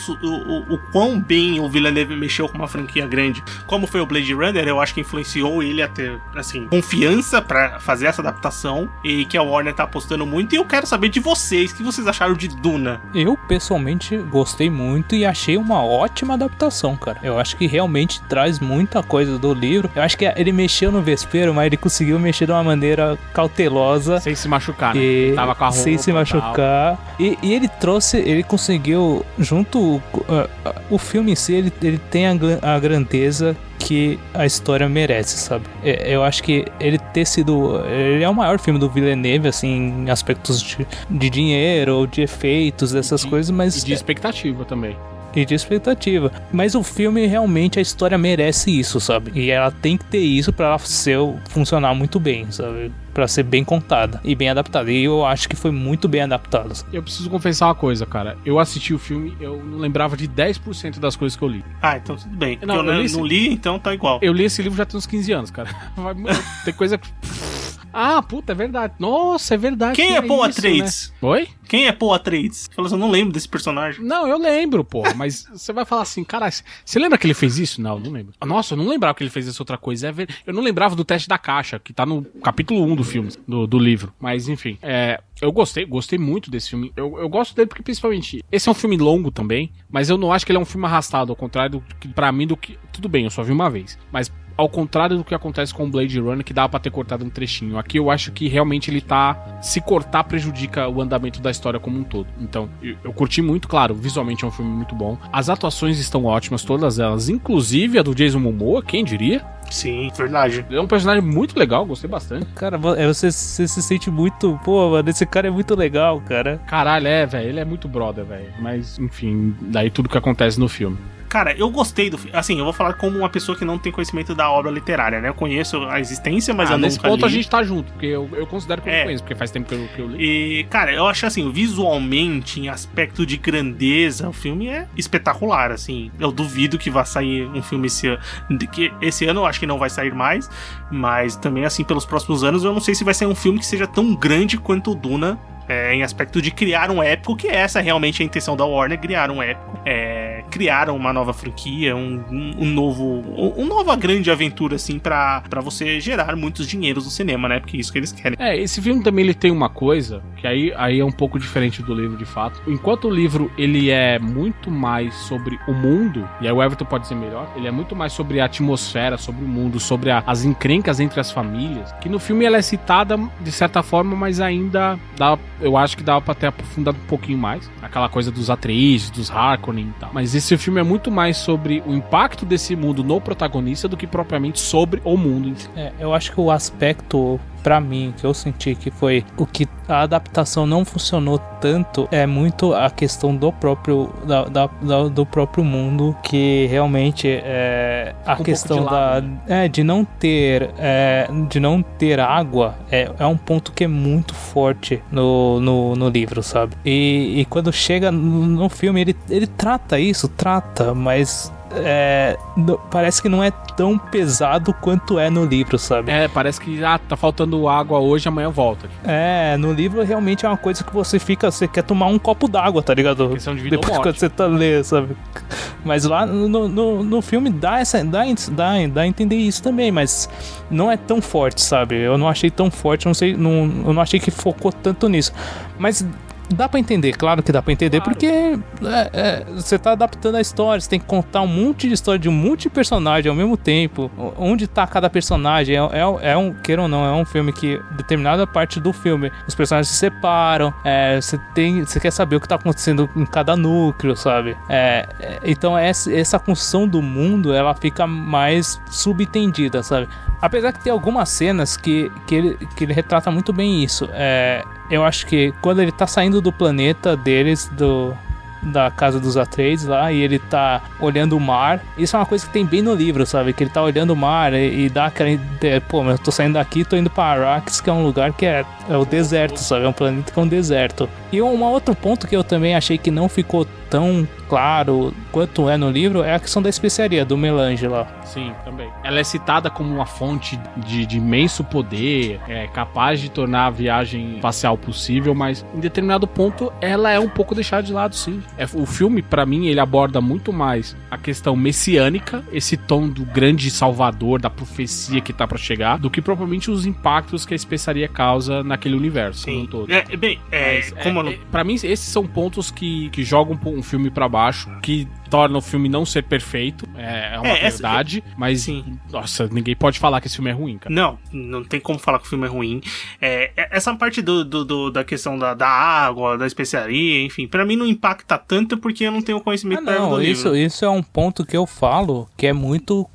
quão bem o Villeneuve mexeu com uma franquia grande, como foi o Blade Runner, eu acho que influenciou ele a ter, assim, confiança pra fazer essa adaptação e que a Warner tá apostando muito. E eu quero saber de vocês, o que vocês acharam de Duna? Eu, pessoalmente, gostei muito e achei uma ótima adaptação, cara. Eu acho que realmente traz muita coisa do livro. Eu acho que ele mexeu no vespeiro, mas ele conseguiu mexer de uma maneira cautelosa. Sem se machucar, né? E Ele tava com a roupa sem se machucar. E ele conseguiu, junto... o filme em si, ele tem a grandeza que a história merece, sabe? Eu acho que ele é o maior filme do Villeneuve, assim, em aspectos de dinheiro ou de efeitos, dessas coisas, mas... E de expectativa também. E de expectativa. Mas o filme, realmente, a história merece isso, sabe? E ela tem que ter isso pra ela funcionar muito bem, sabe? Pra ser bem contada e bem adaptada. E eu acho que foi muito bem adaptado. Eu preciso confessar uma coisa, cara. Eu assisti o filme, eu não lembrava de 10% das coisas que eu li. Ah, então tudo bem. Não, eu não li, então tá igual. Eu li esse livro já tem uns 15 anos, cara. Tem coisa que... Ah, puta, é verdade. Nossa, é verdade. Quem é Paul Atreides? Né? Oi? Quem é Paul Atreides? Falou assim, eu não lembro desse personagem. Não, eu lembro, porra. Mas você vai falar assim, cara, você lembra que ele fez isso? Não lembro. Nossa, eu não lembrava que ele fez essa outra coisa. Eu não lembrava do teste da caixa, que tá no capítulo 1 do filme, do livro. Mas, enfim, eu gostei muito desse filme. Eu gosto dele porque, principalmente, esse é um filme longo também, mas eu não acho que ele é um filme arrastado, ao contrário pra mim, tudo bem, eu só vi uma vez. Mas... ao contrário do que acontece com o Blade Runner, que dava pra ter cortado um trechinho. Aqui eu acho que realmente ele se cortar prejudica o andamento da história como um todo. Então, eu curti muito, claro, visualmente é um filme muito bom. As atuações estão ótimas, todas elas, inclusive a do Jason Momoa, quem diria? Sim, verdade. Ele é um personagem muito legal, gostei bastante. Cara, você se sente muito... Pô, mano, esse cara é muito legal, cara. Caralho, velho, ele é muito brother, velho. Mas, enfim, daí tudo que acontece no filme. Cara, eu gostei do filme. Assim, eu vou falar como uma pessoa que não tem conhecimento da obra literária, né? Eu conheço a existência, mas eu nunca li. Nesse ponto a gente tá junto, porque eu considero que eu não conheço, porque faz tempo que eu li. E, cara, eu acho assim, visualmente, em aspecto de grandeza, o filme é espetacular, assim. Eu duvido que vá sair um filme esse ano. Esse ano eu acho que não vai sair mais, mas também, assim, pelos próximos anos, eu não sei se vai sair um filme que seja tão grande quanto o Duna. Em aspecto de criar um épico, que essa realmente é a intenção da Warner, criar um épico, criar uma nova franquia, uma nova grande aventura, assim, pra você gerar muitos dinheiros no cinema, né, porque é isso que eles querem. Esse filme também ele tem uma coisa, que aí é um pouco diferente do livro, de fato. Enquanto o livro, ele é muito mais sobre o mundo, e aí o Everton pode ser melhor, ele é muito mais sobre a atmosfera, sobre o mundo, sobre as encrencas entre as famílias, que no filme ela é citada, de certa forma, mas ainda eu acho que dava pra ter aprofundado um pouquinho mais. Aquela coisa dos Atreides, dos Harkonnen e tal. Mas esse filme é muito mais sobre o impacto desse mundo no protagonista do que propriamente sobre o mundo em si. Eu acho que o aspecto, pra mim, que eu senti que foi o que a adaptação não funcionou tanto, é muito a questão do próprio do próprio mundo, que realmente é a questão de não ter água é um ponto que é muito forte no livro, sabe? E quando chega no filme, ele trata isso, mas parece que não é tão pesado quanto é no livro, sabe? Parece que tá faltando água hoje, amanhã volta. No livro realmente é uma coisa que você quer tomar um copo d'água, tá ligado? Questão de vida depois ou morte. Quando você tá lendo, sabe? Mas lá no filme dá a entender isso também, mas não é tão forte, sabe? Eu não achei tão forte, eu não achei que focou tanto nisso. Mas dá pra entender, claro que dá pra entender, claro. Porque você tá adaptando a história, você tem que contar um monte de história de um monte de personagem ao mesmo tempo. Onde tá cada personagem? Queira ou não, é um filme que, determinada parte do filme, os personagens se separam, você quer saber o que tá acontecendo em cada núcleo, sabe? Então essa construção do mundo, ela fica mais subentendida, sabe? Apesar que tem algumas cenas que ele retrata muito bem isso. Eu acho que quando ele tá saindo do planeta deles, da casa dos Atreides lá, e ele tá olhando o mar, isso é uma coisa que tem bem no livro, sabe? Que ele tá olhando o mar e dá aquela ideia, pô, mas eu tô saindo daqui, tô indo pra Arrakis, que é um lugar que é o deserto, sabe? É um planeta que é um deserto. E um outro ponto que eu também achei que não ficou tão claro quanto é no livro é a questão da especiaria, do melange lá. Sim, também. Ela é citada como uma fonte de imenso poder, capaz de tornar a viagem espacial possível, mas em determinado ponto ela é um pouco deixada de lado, sim. O filme, pra mim, ele aborda muito mais a questão messiânica, esse tom do grande salvador, da profecia que tá pra chegar, do que propriamente os impactos que a especiaria causa naquele universo. Sim. Todo. Pra mim, esses são pontos que jogam um filme pra baixo, que torna o filme não ser perfeito, é uma verdade, mas nossa, ninguém pode falar que esse filme é ruim, cara. Não tem como falar que o filme é ruim. Essa parte da questão da água, da especiaria, enfim, pra mim não impacta tanto porque eu não tenho conhecimento prévio do livro. Isso é um ponto que eu falo que é muito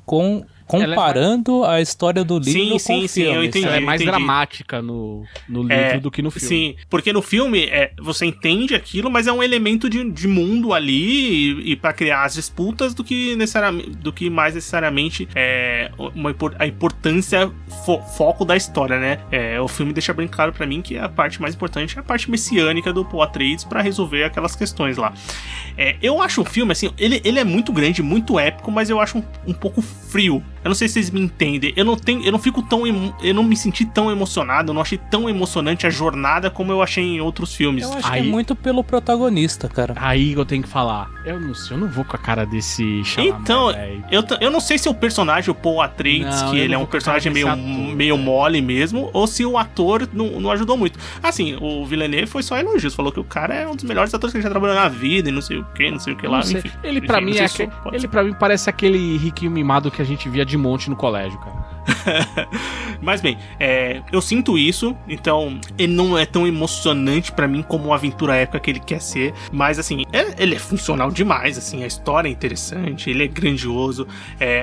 comparando a história do livro com o filme. Sim, eu entendi. Ela é mais dramática no livro do que no filme. Sim, porque no filme você entende aquilo, mas é um elemento de mundo ali e pra criar as disputas do que mais necessariamente a importância, foco da história, né? O filme deixa bem claro pra mim que a parte mais importante é a parte messiânica do Paul Atreides pra resolver aquelas questões lá. Eu acho o filme, assim, ele é muito grande, muito épico, mas eu acho um pouco frio. Eu não sei se vocês me entendem. Eu não me senti tão emocionado, eu não achei tão emocionante a jornada como eu achei em outros filmes. Eu acho que é muito pelo protagonista, cara. Aí eu tenho que falar. Eu não vou com a cara desse Chalamet. Então, eu não sei se o personagem, o Paul Atreides, que ele é um personagem meio mole mesmo, ou se o ator não ajudou muito. Assim, o Villeneuve foi só elogios, falou que o cara é um dos melhores atores que já trabalhou na vida e não sei o que lá. Enfim, ele pra mim parece aquele riquinho mimado que a gente via de monte no colégio, cara. Mas bem, eu sinto isso, então ele não é tão emocionante pra mim como uma aventura épica que ele quer ser, mas assim, ele é funcional demais, assim, a história é interessante, ele é grandioso,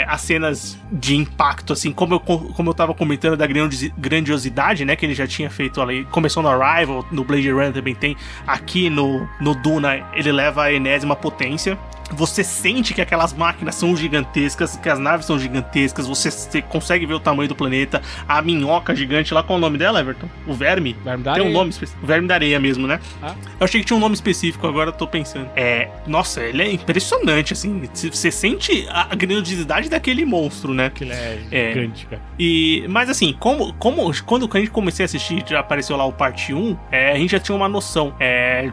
as cenas de impacto, assim, como eu tava comentando da grandiosidade, né, que ele já tinha feito ali, começou no Arrival, no Blade Runner também tem, aqui no Duna ele leva a enésima potência. Você sente que aquelas máquinas são gigantescas, que as naves são gigantescas, você consegue ver o tamanho do planeta, a minhoca gigante lá, qual é o nome dela, Everton? O verme? Verme da Tem areia. um nome específico. O verme da areia mesmo, né? Ah. Eu achei que tinha um nome específico, agora eu tô pensando. Nossa, ele é impressionante, assim. Você sente a grandiosidade daquele monstro, né? Que ele é gigante, cara. Mas assim, quando a gente comecei a assistir, já apareceu lá o parte 1, a gente já tinha uma noção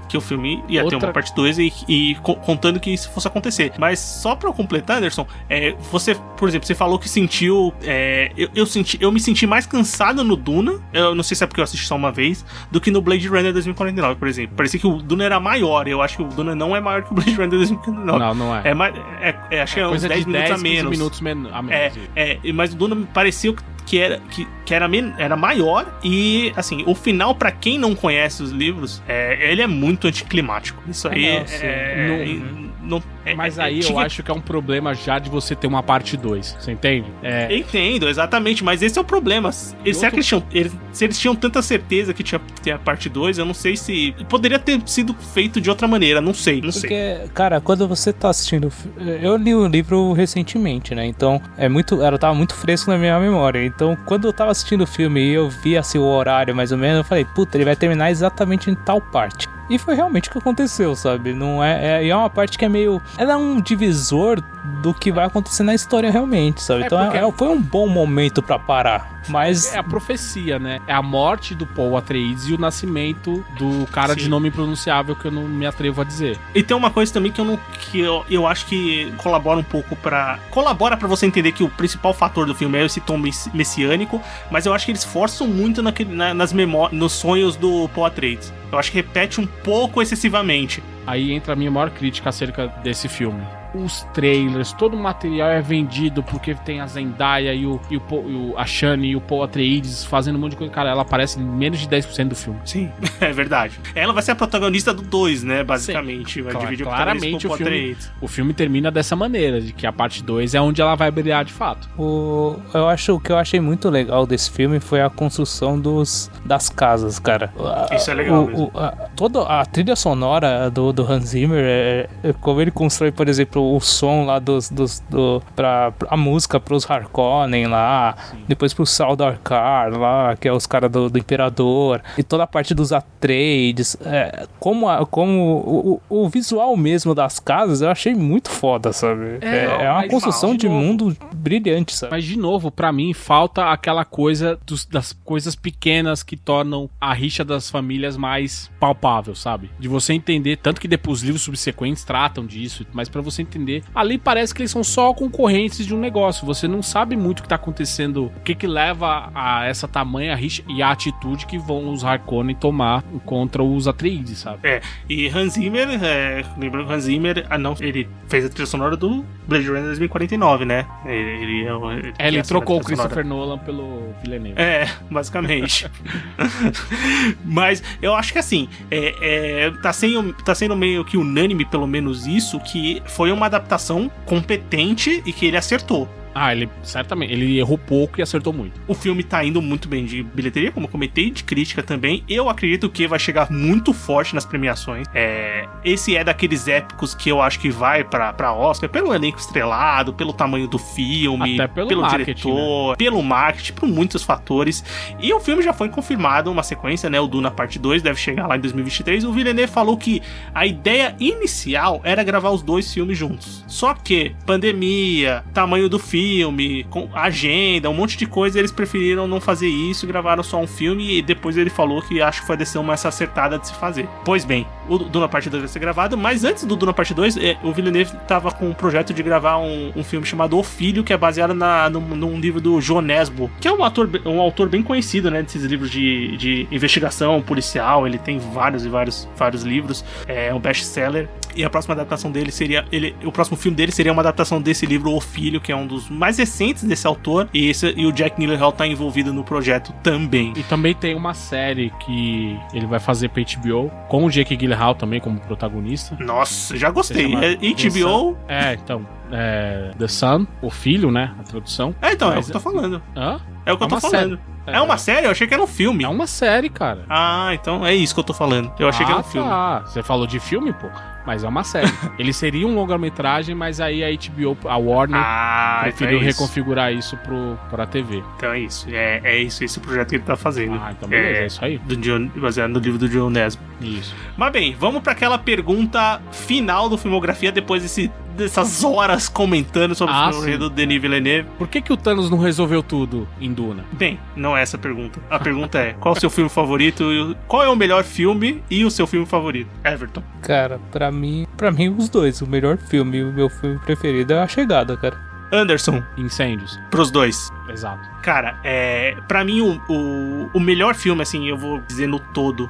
que o filme ia ter uma parte 2 e contando que isso fosse acontecer. Mas só pra eu completar, Anderson, você, por exemplo, você falou que sentiu... eu me senti mais cansado no Duna, eu não sei se é porque eu assisti só uma vez, do que no Blade Runner 2049, por exemplo. Parecia que o Duna era maior, eu acho que o Duna não é maior que o Blade Runner 2049. Não é. Acho que é uns 10 minutos a menos. 15 minutos a menos. Mas o Duna me pareceu que era maior e, assim, o final, pra quem não conhece os livros, ele é muito anticlimático. Isso aí mas aí eu acho que é um problema já de você ter uma parte 2, você entende? Entendo, exatamente, mas esse é o problema. Se eles tinham tanta certeza que tinha a parte 2, eu não sei se... Poderia ter sido feito de outra maneira, não sei. Porque, cara, quando você tá assistindo... Eu li o livro recentemente, né? Então, ela tava muito fresco na minha memória. Então, quando eu tava assistindo o filme e eu vi assim, o horário mais ou menos, eu falei, puta, ele vai terminar exatamente em tal parte. E foi realmente o que aconteceu, sabe? Não é uma parte que é meio... Ela é um divisor do que vai acontecer na história realmente, sabe? Então foi um bom momento pra parar. Mas... É a profecia, né? É a morte do Paul Atreides e o nascimento do cara de nome impronunciável que eu não me atrevo a dizer. E tem uma coisa também que eu acho que colabora um pouco colabora pra você entender que o principal fator do filme é esse tom messiânico, mas eu acho que eles forçam muito nos sonhos do Paul Atreides. Eu acho que repete um pouco excessivamente. Aí entra a minha maior crítica acerca desse filme. Os trailers, todo o material é vendido porque tem a Zendaya e a Shani e o Paul Atreides fazendo um monte de coisa. Cara, ela aparece em menos de 10% do filme. Sim, é verdade. Ela vai ser a protagonista do 2, né, basicamente. Sim. Vai dividir claramente o filme termina dessa maneira, de que a parte 2 é onde ela vai brilhar de fato. O que eu achei muito legal desse filme foi a construção das casas, cara. Isso é legal mesmo. toda a trilha sonora do Hans Zimmer, como ele constrói, por exemplo, o som lá a música pros Harkonnen lá, depois pro Sardaukar lá, que é os caras do Imperador, e toda a parte dos Atreides, como o visual mesmo das casas, eu achei muito foda, sabe? É uma construção de mundo brilhante, sabe? Mas, de novo, pra mim, falta aquela coisa das coisas pequenas que tornam a rixa das famílias mais palpável, sabe? De você entender, tanto que depois os livros subsequentes tratam disso, mas pra você entender, ali parece que eles são só concorrentes de um negócio, você não sabe muito o que tá acontecendo, o que leva a essa tamanha rixa e a atitude que vão os Harkonnen tomar contra os Atreides, sabe? E Hans Zimmer, lembrando que Hans Zimmer, ele fez a trilha sonora do Blade Runner 2049, né? Ele trocou o Christopher Nolan pelo Villeneuve. Basicamente. Mas eu acho que assim, tá sendo meio que unânime, pelo menos isso, que foi uma adaptação competente e que ele acertou. Ele certamente, ele errou pouco e acertou muito. O filme tá indo muito bem de bilheteria, como eu comentei, de crítica também. Eu acredito que vai chegar muito forte nas premiações. Esse é daqueles épicos que eu acho que vai pra Oscar, pelo elenco estrelado, pelo tamanho do filme, até pelo diretor, né? Pelo marketing, por muitos fatores. E o filme já foi confirmado, uma sequência, né? O Duna Parte 2 deve chegar lá em 2023. O Villeneuve falou que a ideia inicial era gravar os dois filmes juntos. Só que pandemia, tamanho do filme, com agenda, um monte de coisa, eles preferiram não fazer isso, gravaram só um filme e depois ele falou que acho que foi a decisão mais acertada de se fazer. Pois bem, o Duna Parte 2 vai ser gravado, mas antes do Duna Parte 2, o Villeneuve tava com um projeto de gravar um filme chamado O Filho, que é baseado num livro do João Nesbo, que é um autor bem conhecido, né, desses livros de investigação policial. Ele tem vários livros, é um best-seller. E a próxima adaptação dele seria o próximo filme dele seria uma adaptação desse livro, O Filho, que é um dos mais recentes desse autor, e o Jack Gyllenhaal tá envolvido no projeto também. E também tem uma série que ele vai fazer pra HBO, com o Jake Gyllenhaal também como protagonista. Nossa, já gostei. HBO... The Son, O Filho, né? A tradução. É o que eu tô falando. Hã? É o que eu tô falando. É uma série? Eu achei que era um filme. É uma série, cara. Então é isso que eu tô falando. Eu achei que era um filme. Você falou de filme, pô? Mas é uma série. Ele seria um longa-metragem, mas aí a HBO, a Warner, preferiu reconfigurar isso pra TV. Então é isso. É isso, esse projeto que ele tá fazendo. Então beleza, é isso aí. Baseado no livro do John Nesbo. Isso. Mas bem, vamos pra aquela pergunta final do Filmografia, depois dessas horas comentando sobre o filme do Denis Villeneuve. Por que o Thanos não resolveu tudo em Duna? Bem, não é essa a pergunta. A pergunta é, qual o seu filme favorito? Qual é o melhor filme e o seu filme favorito? Everton. Cara, pra mim os dois. O melhor filme e o meu filme preferido é A Chegada, cara. Anderson. Incêndios. Pros dois. Exato. Cara, pra mim o melhor filme, assim, eu vou dizer no todo,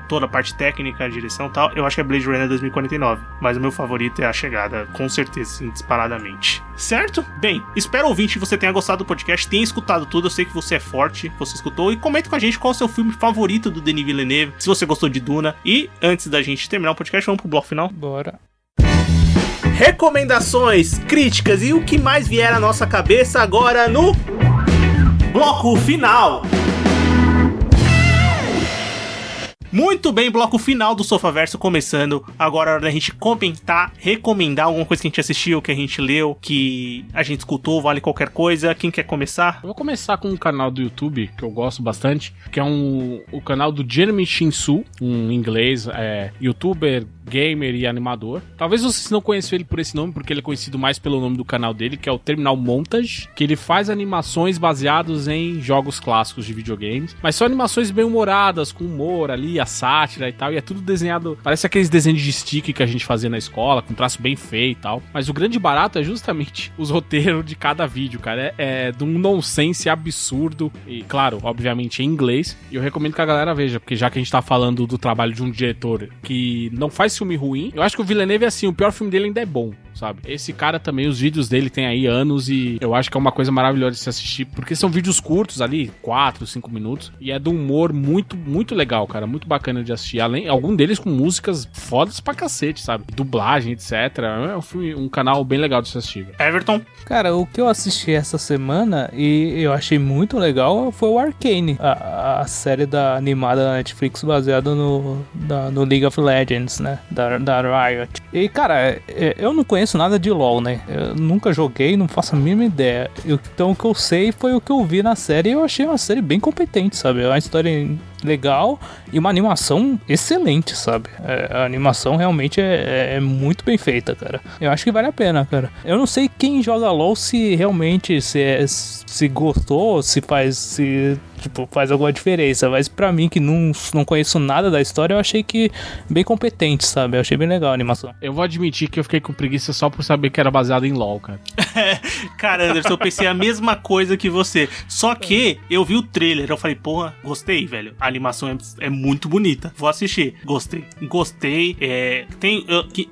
toda a parte técnica, a direção e tal, eu acho que é Blade Runner 2049. Mas o meu favorito é A Chegada, com certeza, assim, disparadamente. Certo? Bem, espero, ouvinte, que você tenha gostado do podcast, tenha escutado tudo, eu sei que você é forte, você escutou, e comenta com a gente qual é o seu filme favorito do Denis Villeneuve, se você gostou de Duna. E antes da gente terminar o podcast, vamos pro bloco final? Bora. Recomendações, críticas e o que mais vier à nossa cabeça agora no bloco final. Muito bem, bloco final do Sofaverso começando. Agora é hora da gente comentar, recomendar alguma coisa que a gente assistiu, que a gente leu, que a gente escutou, vale qualquer coisa. Quem quer começar? Eu vou começar com um canal do YouTube que eu gosto bastante, que é o canal do Jeremy Shinsu, um inglês, youtuber, gamer e animador. Talvez vocês não conheçam ele por esse nome, porque ele é conhecido mais pelo nome do canal dele, que é o Terminal Montage, que ele faz animações baseadas em jogos clássicos de videogames, mas são animações bem humoradas, com humor ali, a sátira e tal, e é tudo desenhado, parece aqueles desenhos de stick que a gente fazia na escola, com traço bem feio e tal, mas o grande barato é justamente os roteiros de cada vídeo, cara, é de um nonsense absurdo, e claro, obviamente em inglês, e eu recomendo que a galera veja, porque já que a gente tá falando do trabalho de um diretor que não faz filme ruim, eu acho que o Villeneuve é assim, o pior filme dele ainda é bom, sabe? Esse cara também, os vídeos dele tem aí anos e eu acho que é uma coisa maravilhosa de se assistir, porque são vídeos curtos ali, 4, 5 minutos, e é de um humor muito, muito legal, cara, muito bacana de assistir. Além, algum deles com músicas fodas pra cacete, sabe? Dublagem, etc. É um canal bem legal de se assistir. Everton? Cara, o que eu assisti essa semana e eu achei muito legal foi o Arcane, a série animada da Netflix baseada no League of Legends, né? Da Riot. E, cara, eu não conheço nada de LoL, né? Eu nunca joguei, não faço a mínima ideia. Então o que eu sei foi o que eu vi na série e eu achei uma série bem competente, sabe? É uma história legal e uma animação excelente, sabe? A animação realmente é muito bem feita, cara. Eu acho que vale a pena, cara. Eu não sei quem joga LoL se realmente se gostou, se faz alguma diferença, mas pra mim que não conheço nada da história, eu achei que bem competente, sabe? Eu achei bem legal a animação. Eu vou admitir que eu fiquei com preguiça só por saber que era baseado em LoL, cara. Cara, Anderson, eu pensei a mesma coisa que você. Só que eu vi o trailer, eu falei, porra, gostei, velho. A animação é muito bonita. Vou assistir. Gostei.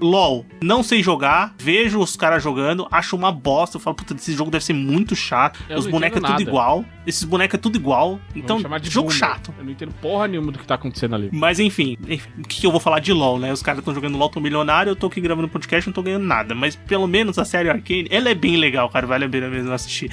LoL, não sei jogar, vejo os caras jogando, acho uma bosta. Eu falo, puta, esse jogo deve ser muito chato. Os bonecos é tudo igual. Esses bonecos é tudo igual. Então, jogo chato. Eu não entendo porra nenhuma do que tá acontecendo ali. Mas enfim, o que eu vou falar de LoL, né? Os caras estão jogando LoL, tão milionário, eu tô aqui gravando podcast, não tô ganhando nada. Mas pelo menos a série Arcane, ela é bem legal, cara. Vale a pena mesmo assistir.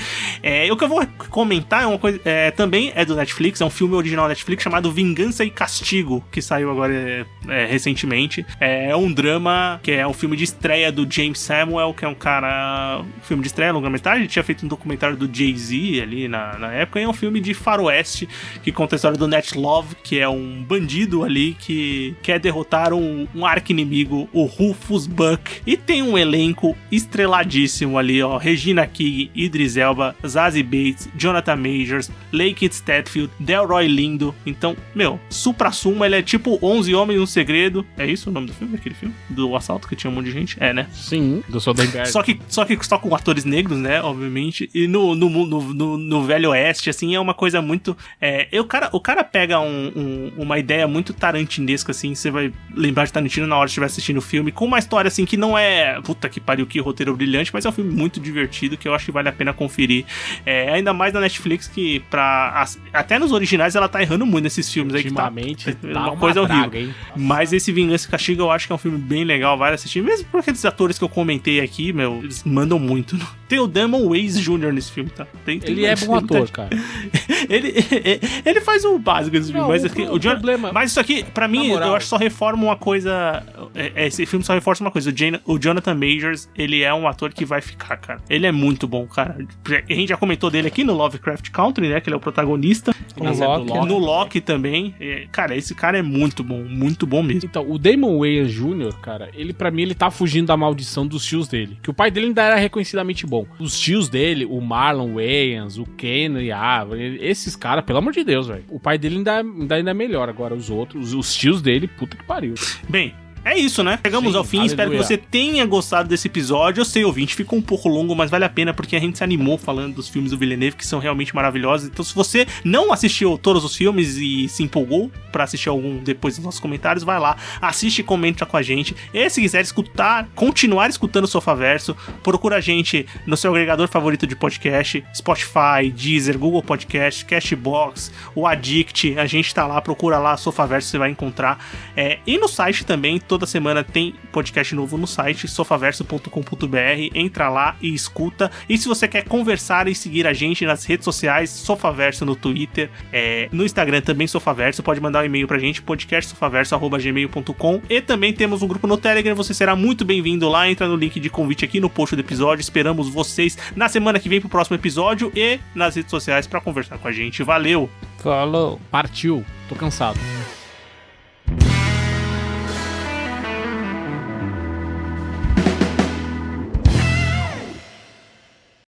O que eu vou comentar é uma coisa. Também é do Netflix, é um filme original Netflix chamado Vingança e Castigo, que saiu agora recentemente. É um drama que é um filme de estreia do James Samuel, que é um cara. Filme de estreia, longa-metragem. Ele tinha feito um documentário do Jay-Z ali na época. E é um filme de faroeste que conta a história do Nat Love, que é um bandido ali que quer derrotar um arqui-inimigo, o Rufus Buck. E tem um elenco estreladíssimo ali, ó. Regina King, Idris Elba, Zazie Bates, Jonathan Majors, Lakeith Stanfield, Delroy Lindo. Então, supra-suma, ele é tipo 11 Homens e um Segredo. É isso o nome do filme? Aquele filme? Do assalto que tinha um monte de gente? É, né? Sim, do Soderbergh. Só com atores negros, né? Obviamente. E no Velho Oeste, assim, é uma coisa muito... O cara pega uma ideia muito tarantinesca, assim, você vai lembrar de Tarantino na hora que estiver assistindo o filme, com uma história, assim, que não é... Puta que pariu, que roteiro brilhante, mas é um filme muito divertido, que eu acho que vale a pena conferir. Ainda mais na Netflix, que até nos originais ela tá errando muito nesses filmes aí. Ultimamente, que tá uma coisa horrível. Hein? Mas esse Vingança e Castigo eu acho que é um filme bem legal, vale assistir. Mesmo por aqueles atores que eu comentei aqui, eles mandam muito. Tem o Damon Wayans Jr. nesse filme, tá? Ele é bom ator, cara. ele faz o básico nesse filme, mas aqui, problema... Mas isso aqui, pra mim, eu acho que só reforma uma coisa. Esse filme só reforça uma coisa. O Jonathan Majors, ele é um ator que vai ficar, cara. Ele é muito bom, cara. A gente já comentou dele aqui no Lovecraft Country, né? Que ele é o protagonista. No Loki também. Cara, esse cara é muito bom mesmo. Então, o Damon Wayans Jr., cara, pra mim, ele tá fugindo da maldição dos tios dele. Que o pai dele ainda era reconhecidamente bom. Os tios dele, o Marlon Wayans, o Ken e esses caras, pelo amor de Deus, velho. O pai dele ainda é melhor. Agora, os outros, os tios dele, puta que pariu. Bem, é isso, né? Chegamos ao fim, espero que você tenha gostado desse episódio. Eu sei, ouvinte, ficou um pouco longo, mas vale a pena porque a gente se animou falando dos filmes do Villeneuve, que são realmente maravilhosos. Então, se você não assistiu todos os filmes e se empolgou pra assistir algum depois dos nossos comentários, vai lá, assiste e comenta com a gente. E se quiser continuar escutando o Sofaverso, procura a gente no seu agregador favorito de podcast, Spotify, Deezer, Google Podcast, Cashbox, o Addict, a gente tá lá, procura lá, Sofaverso, você vai encontrar. E no site também, toda semana tem podcast novo no site, sofaverso.com.br, entra lá e escuta. E se você quer conversar e seguir a gente nas redes sociais, Sofaverso no Twitter, no Instagram também Sofaverso, pode mandar um e-mail pra gente, podcastsofaverso@gmail.com, e também temos um grupo no Telegram, você será muito bem-vindo lá, entra no link de convite aqui no post do episódio, esperamos vocês na semana que vem pro próximo episódio e nas redes sociais pra conversar com a gente. Valeu! Falou! Partiu! Tô cansado.